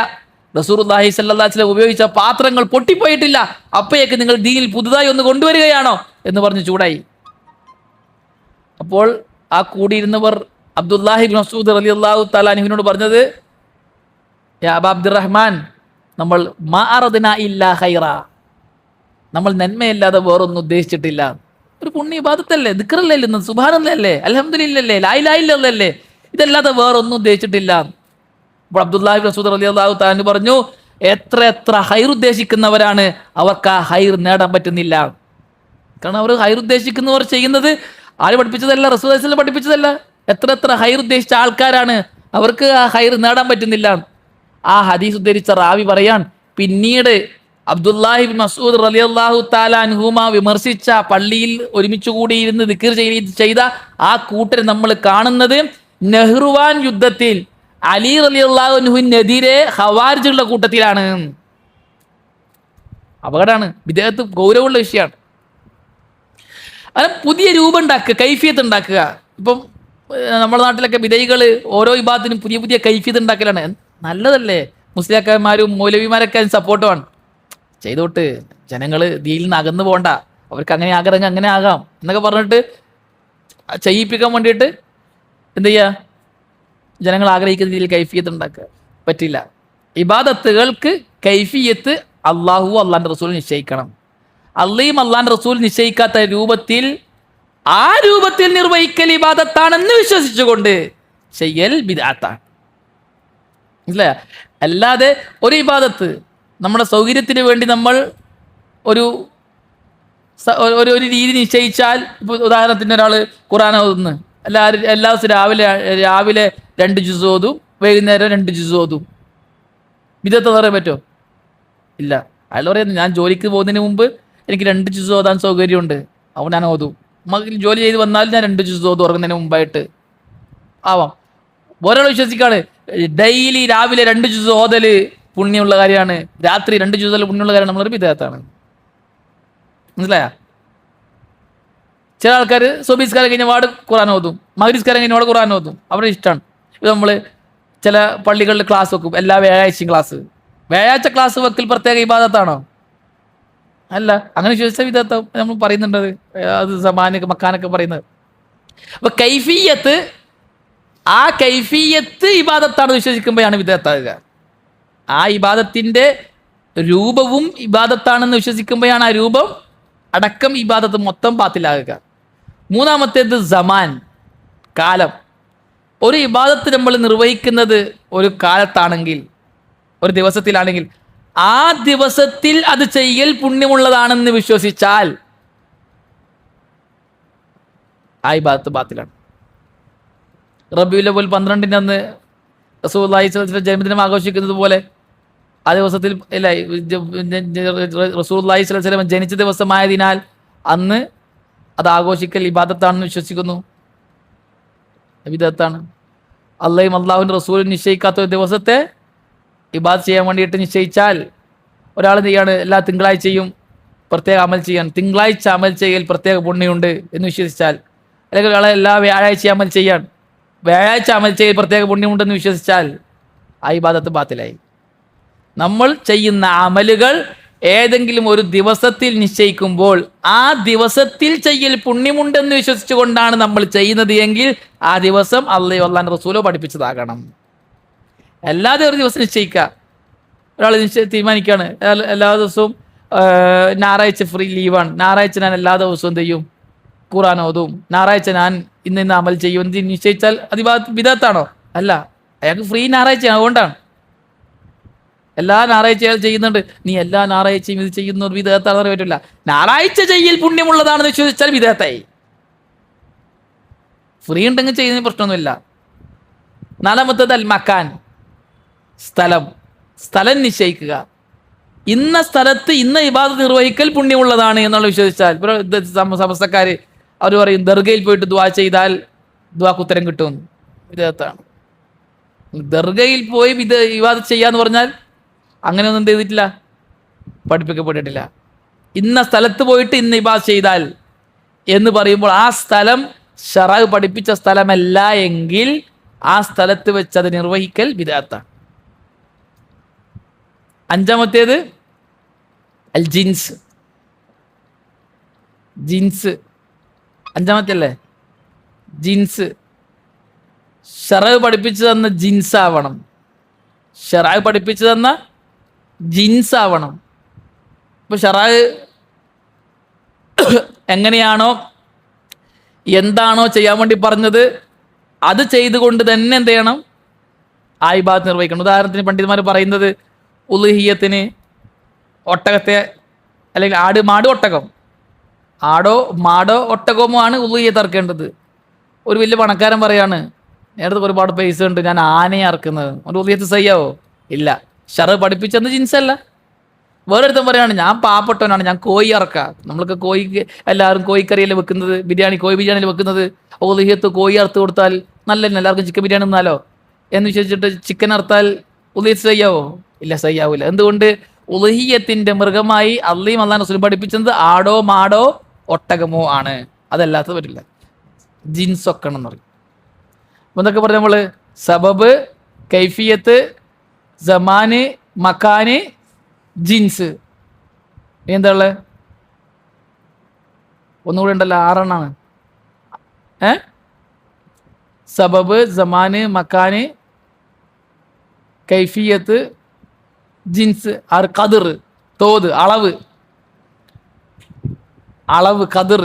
റസൂലുള്ളാഹി സ്വല്ലല്ലാഹു അലൈഹി വസല്ലം ഉപയോഗിച്ച പാത്രങ്ങൾ പൊട്ടിപ്പോയിട്ടില്ല, അപ്പോഴേക്ക് നിങ്ങൾ ദീനിൽ പുതുതായി ഒന്ന് കൊണ്ടുവരികയാണോ എന്ന് പറഞ്ഞ് ചൂടായി. അപ്പോൾ ആ കൂടിയിരുന്നവർ അബ്ദുല്ലാഹി ഇബ്നു മസ്ഊദ് റളിയല്ലാഹു തആല അൻഹുവിനോട് പറഞ്ഞത്, യാ അബാ അബ്ദുറഹ്മാൻ, നമ്മൾ മാ അറദ്നാ ഇല്ലാ ഖൈറ, നമ്മൾ നന്മയല്ലാതെ വേറൊന്നും ഉദ്ദേശിച്ചിട്ടില്ല. ഒരു പുണ്യ ഇബാദത്തല്ലേ, ദിക്റല്ലേ, സുബ്ഹാനല്ലാഹല്ലേ, അൽഹംദുലില്ലല്ലേ, ലാ ഇലാഹ ഇല്ലല്ലാഹല്ലേ, ഇതല്ലാതെ വേറൊന്നും ഉദ്ദേശിച്ചിട്ടില്ല. അപ്പോൾ അബ്ദുല്ലാഹി ഇബ്നു മസ്ഊദ് റളിയല്ലാഹു തആല അൻഹു പറഞ്ഞു, എത്ര ഹൈർ ഉദ്ദേശിക്കുന്നവരാണ്, അവർക്ക് ആ ഹൈർ നേടാൻ പറ്റുന്നില്ല. കാരണം അവർ ഹൈർ ഉദ്ദേശിക്കുന്നവർ ചെയ്യുന്നത് ആര് പഠിപ്പിച്ചതല്ല, റസൂലുള്ളാഹി സ്വല്ലല്ലാഹു അലൈഹി വസല്ലം പഠിപ്പിച്ചതല്ല. എത്ര ഹൈർ ഉദ്ദേശിച്ച ആൾക്കാരാണ്, അവർക്ക് ആ ഹൈർ നേടാൻ പറ്റുന്നില്ല. ആ ഹദീസ് ഉദ്ധരിച്ച റാവി പറയാൻ, പിന്നീട് അബ്ദുല്ലാഹി ഇബ്നു മസ്ഊദ് റളിയല്ലാഹു തആല അൻഹുമ വിമർശിച്ച, പള്ളിയിൽ ഒരുമിച്ച് കൂടിയിരുന്ന് ദിക്ർ ചെയ്ത ആ കൂട്ടരെ നമ്മൾ കാണുന്നത് നെഹ്റുവാൻ യുദ്ധത്തിൽ അലി റളിയല്ലാഹു അൻഹുവിനെതിരെ ഖവാരിജുകളുടെ കൂട്ടത്തിലാണ്. അപകടമാണ്, വിദേഹത്ത് ഗൗരവമുള്ള വിഷയമാണ്. അങ്ങനെ പുതിയ രൂപം ഉണ്ടാക്കുക, കൈഫിയത്ത് ഉണ്ടാക്കുക. ഇപ്പം നമ്മുടെ നാട്ടിലൊക്കെ വിധേയികൾ ഓരോ വിഭാഗത്തിനും പുതിയ കൈഫിയത്ത് ഉണ്ടാക്കലാണ്. നല്ലതല്ലേ, മുസ്ലിയാക്കന്മാരും മൗലവിമാരൊക്കെ സപ്പോർട്ടുമാണ്. ചെയ്തോട്ട്, ജനങ്ങൾ ദീനിൽ നിന്ന് അകന്നു പോകണ്ട, അവർക്ക് അങ്ങനെ ആഗ്രഹം അങ്ങനെ ആകാം എന്നൊക്കെ പറഞ്ഞിട്ട് ചെയ്യിപ്പിക്കാൻ വേണ്ടിയിട്ട് എന്ത് ചെയ്യുക, ജനങ്ങൾ ആഗ്രഹിക്കുന്ന രീതിയിൽ കൈഫിയത്ത് ഉണ്ടാക്കുക പറ്റില്ല. ഇബാദത്തുകൾക്ക് കൈഫിയത്ത് അള്ളാഹുവിന്റെ റസൂൽ നിശ്ചയിക്കണം. അള്ളയും അള്ളാന്റെ റസൂൽ നിശ്ചയിക്കാത്ത രൂപത്തിൽ ആ രൂപത്തിൽ നിർവഹിക്കൽ ഇബാദത്താണെന്ന് വിശ്വസിച്ചുകൊണ്ട് ചെയ്യൽ ബിദ്അത്താണ്. മനസ്സിലായോ? അല്ലാതെ ഒരു ഇബാദത്ത് നമ്മുടെ സൗകര്യത്തിന് വേണ്ടി നമ്മൾ ഒരു ഒരു രീതി നിശ്ചയിച്ചാൽ, ഇപ്പോൾ ഉദാഹരണത്തിന് ഒരാൾ ഖുർആൻ ഓതുന്നു, എല്ലാ ദിവസവും രാവിലെ 2 ജുസ് ഓതും, വൈകുന്നേരം 2 ജുസ് ഓതും, ബിദ്അത്ത് പറയാൻ പറ്റുമോ? ഇല്ല. അയാൾ പറയുന്നത് ഞാൻ ജോലിക്ക് പോകുന്നതിന് മുമ്പ് എനിക്ക് 2 ജുസ് ഓതാൻ സൗകര്യമുണ്ട്, അപ്പോൾ ഞാൻ ഓതും. ജോലി ചെയ്ത് വന്നാലും ഞാൻ 2 ജുസ് ഓതും ഉറങ്ങുന്നതിന് മുമ്പായിട്ട് ആവാം. ഒരാൾ വിശ്വസിക്കാണ് ഡെയിലി രാവിലെ 2 ജുസ് ഓതല് പുണ്യമുള്ള കാര്യമാണ്, രാത്രി 2 ജുസ് ഓതൽ പുണ്യമുള്ള കാര്യമാണ്. നമ്മളൊരു ബിദ്അത്താണ്. മനസ്സിലായ? ചില ആൾക്കാർ സുബഹിസ്കാരം കഴിഞ്ഞ പാട് ഖുർആൻ ഓതും, മഗ്‌രിബിസ്കാരം കഴിഞ്ഞ പാട് ഖുർആൻ ഓതും, അവരുടെ ഇഷ്ടമാണ്. ഇത് നമ്മൾ ചില പള്ളികളിൽ ക്ലാസ് വെക്കും, എല്ലാ വ്യാഴാഴ്ചയും ക്ലാസ്. വ്യാഴാഴ്ച ക്ലാസ് വെക്കൽ പ്രത്യേക ഇബാദത്താണോ? അല്ല. അങ്ങനെ വിശ്വസിച്ച വിധത്തെ നമ്മൾ പറയുന്നുണ്ടത്, അത് സമാനൊക്കെ മക്കാനൊക്കെ പറയുന്നത്. അപ്പൊ കൈഫിയത്ത്, ആ കൈഫിയത്ത് ഇബാദത്താണ് വിശ്വസിക്കുമ്പോഴാണ് വിദഗ്ധാകുക. ആ ഇബാദത്തിന്റെ രൂപവും ഇബാദത്താണെന്ന് വിശ്വസിക്കുമ്പോഴാണ് ആ രൂപം അടക്കം ഇബാദത്ത് മൊത്തം ബാത്തിലാകുക. മൂന്നാമത്തേത് സമാൻ, കാലം. ഒരു ഇബാദത്ത് നമ്മൾ നിർവഹിക്കുന്നത് ഒരു കാലത്താണെങ്കിൽ, ഒരു ദിവസത്തിലാണെങ്കിൽ, ആ ദിവസത്തിൽ അത് ചെയ്യൽ പുണ്യമുള്ളതാണെന്ന് വിശ്വസിച്ചാൽ ആ ഇബാദത്ത് ബാത്തിലാണ്. റബീഉൽ അവ്വൽ 12 അന്ന് റസൂലുള്ളാഹി സ്വല്ലല്ലാഹു അലൈഹി വസല്ലം ജന്മദിനം ആഘോഷിക്കുന്നത് പോലെ ആ ദിവസത്തിൽ അല്ല, റസൂലുള്ളാഹി സ്വല്ലല്ലാഹു അലൈഹി വസല്ലം ജനിച്ച ദിവസമായതിനാൽ അന്ന് അത് ആഘോഷിക്കൽ ഇബാദത്താണെന്ന് വിശ്വസിക്കുന്നു. വിദഗ്ധാണ്. അള്ളയും അള്ളാഹുവിൻ്റെ റസൂലും നിശ്ചയിക്കാത്ത ഒരു ദിവസത്തെ ഇബാദത്ത് ചെയ്യാൻ വേണ്ടിയിട്ട് നിശ്ചയിച്ചാൽ, ഒരാൾ ചെയ്യാണ് എല്ലാ തിങ്കളാഴ്ചയും പ്രത്യേക അമൽ ചെയ്യാൻ, തിങ്കളാഴ്ച അമൽ ചെയ്യൽ പ്രത്യേക പുണ്യമുണ്ട് എന്ന് വിശ്വസിച്ചാൽ, അല്ലെങ്കിൽ ഒരാളെ എല്ലാ വ്യാഴാഴ്ച അമൽ ചെയ്യാൻ, വ്യാഴാഴ്ച അമൽ ചെയ്യൽ പ്രത്യേക പുണ്യമുണ്ടെന്ന് വിശ്വസിച്ചാൽ ആ ഇബാദത്ത് ബാത്തിലായി. നമ്മൾ ചെയ്യുന്ന അമലുകൾ ഏതെങ്കിലും ഒരു ദിവസത്തിൽ നിശ്ചയിക്കുമ്പോൾ ആ ദിവസത്തിൽ ചെയ്യൽ പുണ്യമുണ്ടെന്ന് വിശ്വസിച്ചുകൊണ്ടാണ് നമ്മൾ ചെയ്യുന്നത് എങ്കിൽ ആ ദിവസം അള്ളയോ അള്ളാന്റെ റസൂലോ പഠിപ്പിച്ചതാകണം. അല്ലാതെ ഒരു ദിവസം നിശ്ചയിക്കുക, ഒരാൾ തീരുമാനിക്കുകയാണ് എല്ലാ ദിവസവും ഞായറാഴ്ച ഫ്രീ ലീവാണ്, ഞായറാഴ്ച ഞാൻ എല്ലാ ദിവസവും എന്ത് ചെയ്യും, ഖുർആൻ ഓതും, ഞായറാഴ്ച ഞാൻ ഇന്ന് അമൽ ചെയ്യും എന്ന് നിശ്ചയിച്ചാൽ അത് ബിദഅത്താണോ? അല്ല. അയാൾക്ക് ഫ്രീ ഞായറാഴ്ചയാണ്, അതുകൊണ്ടാണ്. എല്ലാ ഞായറാഴ്ച അയാൾ ചെയ്യുന്നുണ്ട്, നീ എല്ലാ ഞായറാഴ്ചയും ഇത് ചെയ്യുന്ന ഒരു ബിദഅത്താണെന്ന് പറയാൻ പറ്റില്ല. ഞായറാഴ്ച ചെയ്യൽ പുണ്യമുള്ളതാണെന്ന് വിശ്വസിച്ചാൽ ബിദഅത്തായി. ഫ്രീ ഉണ്ടെങ്കിൽ ചെയ്യുന്നതിന് പ്രശ്നമൊന്നുമില്ല. നാലാമത്തേത് അൽ മക്കാൻ, സ്ഥലം. സ്ഥലം നിശ്ചയിക്കുക. ഇന്ന സ്ഥലത്ത് ഇന്ന ഇബാദത്ത് നിർവഹിക്കൽ പുണ്യമുള്ളതാണ് എന്നുള്ള വിശ്വസിച്ചാൽ, സമസ്തക്കാർ അവർ പറയും ദർഗയിൽ പോയിട്ട് ദുആ ചെയ്താൽ ദുആക്ക് ഉത്തരം കിട്ടും. വിദഅത്താണ്. ദർഗയിൽ പോയി ഇബാദത്ത് ചെയ്യാന്ന് പറഞ്ഞാൽ അങ്ങനെയൊന്നും എന്ത് ചെയ്തിട്ടില്ല, പഠിപ്പിക്കപ്പെട്ടിട്ടില്ല. ഇന്ന സ്ഥലത്ത് പോയിട്ട് ഇന്ന ഇബാദത്ത് ചെയ്താൽ എന്ന് പറയുമ്പോൾ ആ സ്ഥലം ശറഅ് പഠിപ്പിച്ച സ്ഥലമല്ല എങ്കിൽ ആ സ്ഥലത്ത് വെച്ച് അത് നിർവഹിക്കൽ ബിദ്അത്താണ്. അഞ്ചാമത്തേത് അൽ ജിൻസ്. ജിൻസ് അഞ്ചാമത്തെ അല്ലേ? ജിൻസ്. ശറഅ് പഠിപ്പിച്ചു തന്ന ജിൻസാവണം. ശറഅ് പഠിപ്പിച്ചു തന്ന ജിൻസാവണം. ഇപ്പൊ ശറഅ് എങ്ങനെയാണോ എന്താണോ ചെയ്യാൻ വേണ്ടി പറഞ്ഞത് അത് ചെയ്തുകൊണ്ട് തന്നെ എന്ത് ചെയ്യണം, ആ ഇബാദത്ത് നിർവഹിക്കണം. ഉദാഹരണത്തിന് പണ്ഡിതന്മാർ പറയുന്നത് ഉളുഹിയ്യത്തിന് ഒട്ടകത്തെ, അല്ലെങ്കിൽ ആട്, മാട്, ഒട്ടകം, ആടോ മാടോ ഒട്ടകമോ ആണ് ഉളുഹിയ്യത്ത് അറക്കേണ്ടത്. ഒരു വലിയ പണക്കാരൻ പറയാണ് നേരത്തെ ഒരുപാട് പൈസ ഉണ്ട്, ഞാൻ ആനയെ അറക്കുന്നത്, ഒരു ഉളുഹിയ്യത്ത് സയ്യാവോ? ഇല്ല. ശറഅ് പഠിപ്പിച്ചെന്ന് ജിൻസല്ല. വേറൊരുത്തൻ പറയാണ് ഞാൻ പാവപ്പെട്ടവനാണ്, ഞാൻ കോഴി അറക്കാം. നമ്മൾക്ക് കോഴിക്ക് എല്ലാവരും കോഴിക്കറിയല്ലേ വെക്കുന്നത്, ബിരിയാണി, കോഴി ബിരിയാണിയിൽ വെക്കുന്നത്. ഉളുഹിയ്യത്ത് കോഴി അറുത്ത് കൊടുത്താൽ നല്ലതന്നെ, എല്ലാവർക്കും ചിക്കൻ ബിരിയാണി തിന്നാലോ എന്ന് വിശ്വസിച്ചിട്ട് ചിക്കൻ അറുത്താൽ ഉളുഹിയ്യത്ത് സയ്യാവോ? ഇല്ല, സയ്യാവൂല. എന്തുകൊണ്ട്? ഉളുഹിയ്യത്തിന്റെ മൃഗമായി അള്ളയും അള്ളാഹുവിന്റെ റസൂലും പഠിപ്പിച്ചത് ആടോ മാടോ ഒട്ടകമോ ആണ്, അതല്ലാത്തത് പറ്റില്ല. ജിൻസൊക്കണം എന്ന് പറയും. അപ്പൊ എന്തൊക്കെ പറഞ്ഞു നമ്മള്? സബബ്, കൈഫിയത്ത്, സമാന്, മക്കാന്, ജിൻസ്. എന്താ ഉള്ളത്? ഒന്നുകൂടി ഉണ്ടല്ലോ, 6 സബബ്, സമാന്, മക്കാന്, കൈഫിയത്ത്, ജിൻസ്, ഖദർ, തോത്, അളവ്, ഖദർ.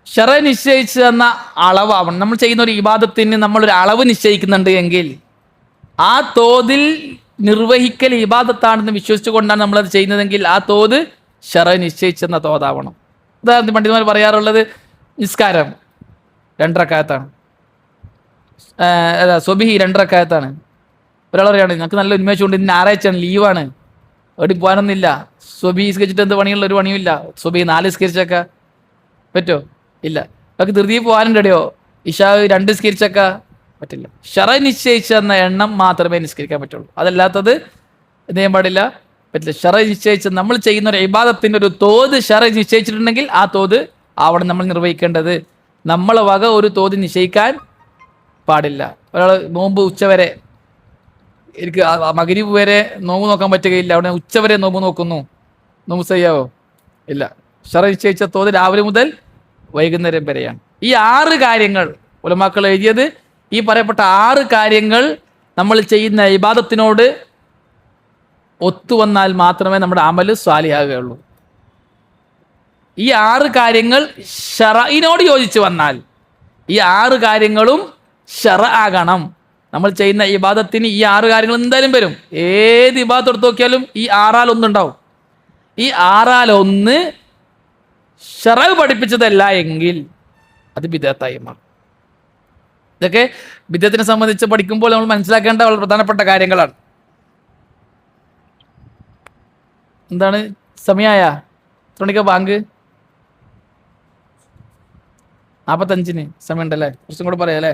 ശറ നിശ്ചയിച്ചു തന്ന അളവാവണം. നമ്മൾ ചെയ്യുന്ന ഒരു ഇബാദത്തിന് നമ്മളൊരു അളവ് നിശ്ചയിക്കുന്നുണ്ട് എങ്കിൽ ആ തോതിൽ നിർവഹിക്കൽ ഇബാദത്താണെന്ന് വിശ്വസിച്ചുകൊണ്ടാണ് നമ്മളത് ചെയ്യുന്നതെങ്കിൽ ആ തോത് ശറ നിശ്ചയിച്ചെന്ന തോതാവണം. ഉദാഹരണത്തിന് പണ്ഡിതന്മാർ പറയാറുള്ളത്, നിസ്കാരം 2 റക്അത്താണ്, സുബ്ഹി 2 റക്അത്താണ്. ഒരാൾ പറയാണ്, ഞങ്ങൾക്ക് നല്ല ഉന്മേഷമുണ്ട്, ഇന്ന് ഞായറാഴ്ചയാണ്, ലീവാണ്, എവിടെ പോകാനൊന്നുമില്ല, സുബ്ഹി നിസ്കരിച്ചിട്ട് എന്ത് പണിയുള്ള ഒരു പണിയുമില്ല, സുബ്ഹി 4 നിസ്കരിച്ചേക്ക പറ്റുമോ? ഇല്ല. നമുക്ക് ധൃതിയിൽ പോകാനുണ്ടോ? ഇശാ 2 നിസ്കരിച്ചേക്ക പറ്റില്ല. ശറ നിശ്ചയിച്ചെന്ന എണ്ണം മാത്രമേ നിസ്കരിക്കാൻ പറ്റുള്ളൂ. അതല്ലാത്തത് എന്ത് ചെയ്യാൻ പാടില്ല, പറ്റില്ല. ശറ നിശ്ചയിച്ച് നമ്മൾ ചെയ്യുന്ന ഒരു ഇബാദത്തിന്റെ ഒരു തോത് ശറ നിശ്ചയിച്ചിട്ടുണ്ടെങ്കിൽ ആ തോത് അവിടെ നമ്മൾ നിർവഹിക്കേണ്ടത്. നമ്മളെ വക ഒരു തോത് നിശ്ചയിക്കാൻ പാടില്ല. ഒരാൾ നോമ്പ് ഉച്ചവരെ, എനിക്ക് മഗ്‌രിബ് വരെ നോമ്പ് നോക്കാൻ പറ്റുകയില്ല, അവിടെ ഉച്ചവരെ നോമ്പ് നോക്കുന്നു, നോമ്പ് ചെയ്യാവോ? ഇല്ല. ശറ നിശ്ചയിച്ച തോത് രാവിലെ മുതൽ വൈകുന്നേരം വരെയാണ്. ഈ 6 കാര്യങ്ങൾ ഉലമാക്കൾ എഴുതിയത്, ഈ പറയപ്പെട്ട 6 കാര്യങ്ങൾ നമ്മൾ ചെയ്യുന്ന ഇബാദത്തിനോട് ഒത്തുവന്നാൽ മാത്രമേ നമ്മുടെ അമല് സ്വാലിഹാകുകയുള്ളൂ. ഈ 6 കാര്യങ്ങൾ ശറഇനോട് യോജിച്ച് വന്നാൽ, ഈ 6 കാര്യങ്ങളും ശറ ആകണം. നമ്മൾ ചെയ്യുന്ന ഇബാദത്തിന് ഈ 6 കാര്യങ്ങൾ എന്തായാലും വരും. ഏത് ഇബാദത്ത് എടുത്ത് നോക്കിയാലും ഈ 6-ൽ 1 ഉണ്ടാവും. ഈ 6-ൽ 1 ശറ പഠിപ്പിച്ചതല്ല എങ്കിൽ അത് ബിദ്അത്തായി മാറും. ഇതൊക്കെ ബിദ്അത്തിനെ സംബന്ധിച്ച് പഠിക്കുമ്പോൾ നമ്മൾ മനസ്സിലാക്കേണ്ട വളരെ പ്രധാനപ്പെട്ട കാര്യങ്ങളാണ്. എന്താണ് സമയായ തുണിക്ക ബാങ്ക് 45 സമയമുണ്ടല്ലേ? കുറച്ചും കൂടെ പറയാം അല്ലേ?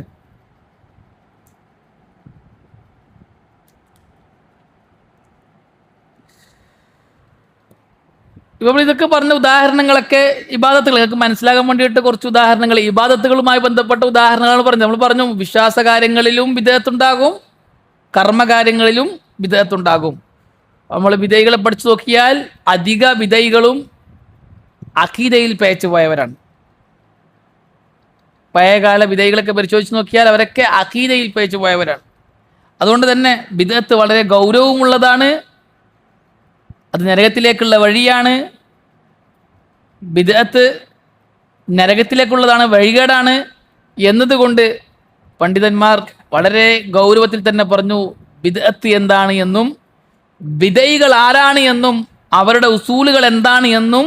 ഇപ്പോൾ ഇതൊക്കെ പറഞ്ഞ ഉദാഹരണങ്ങളൊക്കെ ഇബാദത്തുകൾക്ക് മനസ്സിലാകാൻ വേണ്ടിയിട്ട് കുറച്ച് ഉദാഹരണങ്ങൾ, ഇബാദത്തുകളുമായി ബന്ധപ്പെട്ട ഉദാഹരണങ്ങളാണ് പറഞ്ഞത്. നമ്മൾ പറഞ്ഞു വിശ്വാസ കാര്യങ്ങളിലും ബിദ്അത്തുണ്ടാകും, കർമ്മകാര്യങ്ങളിലും ബിദ്അത്തുണ്ടാകും. നമ്മൾ വിധേയികളെ പഠിച്ചു നോക്കിയാൽ അധിക വിധേയികളും അഖീദയിൽ പേച്ചു പോയവരാണ്. പഴയകാല വിധേയികളൊക്കെ പരിശോധിച്ച് നോക്കിയാൽ അവരൊക്കെ അഖീദയിൽ പേച്ചു പോയവരാണ്. അതുകൊണ്ട് തന്നെ ബിദ്അത്ത് വളരെ ഗൗരവമുള്ളതാണ്, അത് നരകത്തിലേക്കുള്ള വഴിയാണ്. ബിദ്അത്ത് നരകത്തിലേക്കുള്ളതാണ്, വഴികേടാണ് എന്നതുകൊണ്ട് പണ്ഡിതന്മാർ വളരെ ഗൗരവത്തിൽ തന്നെ പറഞ്ഞു ബിദ്അത്ത് എന്താണ് എന്നും വിധേയികൾ ആരാണ് എന്നും അവരുടെ ഉസൂലുകൾ എന്താണ് എന്നും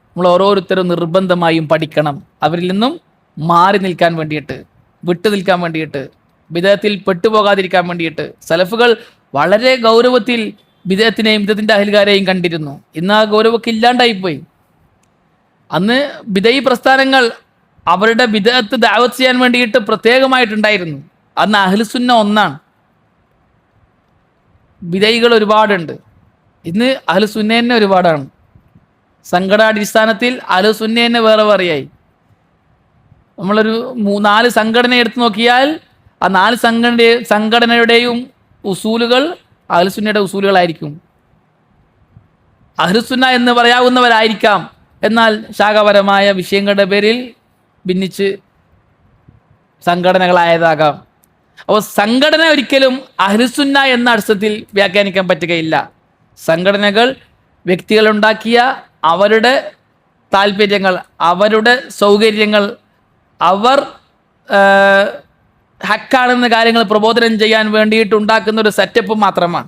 നമ്മൾ ഓരോരുത്തരും നിർബന്ധമായും പഠിക്കണം. അവരിൽ നിന്നും മാറി നിൽക്കാൻ വേണ്ടിയിട്ട്, വിട്ടു നിൽക്കാൻ വേണ്ടിയിട്ട്, ബിദ്അത്തിൽ പെട്ടുപോകാതിരിക്കാൻ വേണ്ടിയിട്ട് സലഫുകൾ വളരെ ഗൗരവത്തിൽ ബിദ്അത്തിനെയും ബിദ്അത്തിന്റെ അഹൽക്കാരെയും കണ്ടിരുന്നു. ഇന്ന് ആ ഗൗരവമൊക്കെ ഇല്ലാണ്ടായിപ്പോയി. അന്ന് ബിദഈ പ്രസ്ഥാനങ്ങൾ അവരുടെ ബിദ്അത്ത് ദഅവത്ത് ചെയ്യാൻ വേണ്ടിയിട്ട് പ്രത്യേകമായിട്ടുണ്ടായിരുന്നു. അന്ന് അഹ്ലുസുന്ന ഒന്നാണ്, ബിദഈകൾ ഒരുപാടുണ്ട്. ഇന്ന് അഹ്ലുസുന്ന തന്നെ ഒരുപാടാണ്. സംഘടനാടിസ്ഥാനത്തിൽ അഹ്ലുസുന്ന തന്നെ വേറെ വേറെയായി. നമ്മളൊരു 4 സംഘടന എടുത്തു നോക്കിയാൽ ആ 4 സംഘടനയുടെയും ഉസൂലുകൾ അഹ്ലുസുന്നയുടെ ഉസൂലുകളായിരിക്കും. അഹ്ലുസുന്ന എന്ന് പറയാവുന്നവരായിരിക്കാം, എന്നാൽ ശാഖാപരമായ വിഷയങ്ങളുടെ പേരിൽ ഭിന്നിച്ച് സംഘടനകളായതാകാം. അപ്പോൾ സംഘടന ഒരിക്കലും അഹ്ലുസുന്ന എന്ന അർത്ഥത്തിൽ വ്യാഖ്യാനിക്കാൻ പറ്റുകയില്ല. സംഘടനകൾ വ്യക്തികളുണ്ടാക്കിയ അവരുടെ താല്പര്യങ്ങൾ, അവരുടെ സൗകര്യങ്ങൾ, അവർ ഹക്കാണെന്ന കാര്യങ്ങൾ പ്രബോധനം ചെയ്യാൻ വേണ്ടിയിട്ട് ഉണ്ടാക്കുന്ന ഒരു സെറ്റപ്പ് മാത്രമാണ്.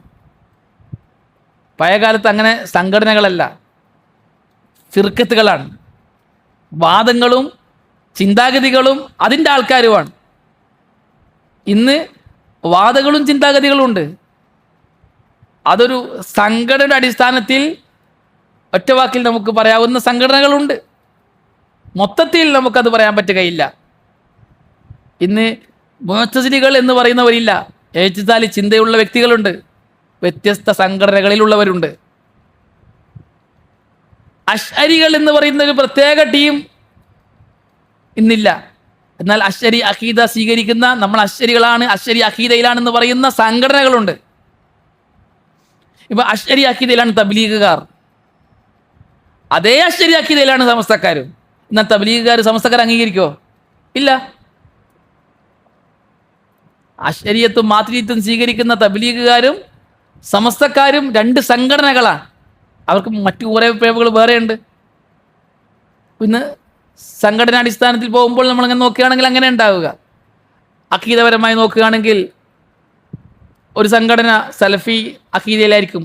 പഴയകാലത്ത് അങ്ങനെ സംഘടനകളല്ല, ഫിർക്കത്തുകളാണ്. വാദങ്ങളും ചിന്താഗതികളും അതിൻ്റെ ആൾക്കാരുമാണ്. ഇന്ന് വാദങ്ങളും ചിന്താഗതികളും ഉണ്ട്. അതൊരു സംഘടനയുടെ അടിസ്ഥാനത്തിൽ ഒറ്റവാക്കിൽ നമുക്ക് പറയാവുന്ന സംഘടനകളുണ്ട്. മൊത്തത്തിൽ നമുക്കത് പറയാൻ പറ്റുകയില്ല. ഇന്ന് മുഅ്തസിലികൾ എന്ന് പറയുന്നവരില്ല. എഅ്തിസാലി ചിന്തയുള്ള വ്യക്തികളുണ്ട്, വ്യത്യസ്ത സംഘടനകളിലുള്ളവരുണ്ട്. അശ്അരികൾ എന്ന് പറയുന്ന ഒരു പ്രത്യേക ടീം ഇന്നില്ല. എന്നാൽ അശ്അരി അഖീദ സ്വീകരിക്കുന്ന, നമ്മൾ അശ്അരികളാണ്, അശ്അരി അഖീദയിലാണെന്ന് പറയുന്ന സംഘടനകളുണ്ട്. ഇപ്പൊ അശ്അരി അഖീദയിലാണ് തബ്ലീഗുകാർ, അതേ അശ്അരി അഖീദയിലാണ് സമസ്തക്കാരും. എന്നാൽ തബ്ലീഗുകാർ സമസ്തക്കാർ അംഗീകരിക്കോ? ഇല്ല. അശ്അരിയത്തും മാതുരിയത്തും സ്വീകരിക്കുന്ന തബ്ലീഗുകാരും സമസ്തക്കാരും രണ്ട് സംഘടനകളാണ്. അവർക്ക് മറ്റു കുറേ പേപ്പുകൾ വേറെയുണ്ട്. ഇന്ന് സംഘടനാടിസ്ഥാനത്തിൽ പോകുമ്പോൾ നമ്മളങ്ങനെ നോക്കുകയാണെങ്കിൽ അങ്ങനെ ഉണ്ടാവുക. അഖീദപരമായി നോക്കുകയാണെങ്കിൽ ഒരു സംഘടന സലഫി അഖീദയിലായിരിക്കും.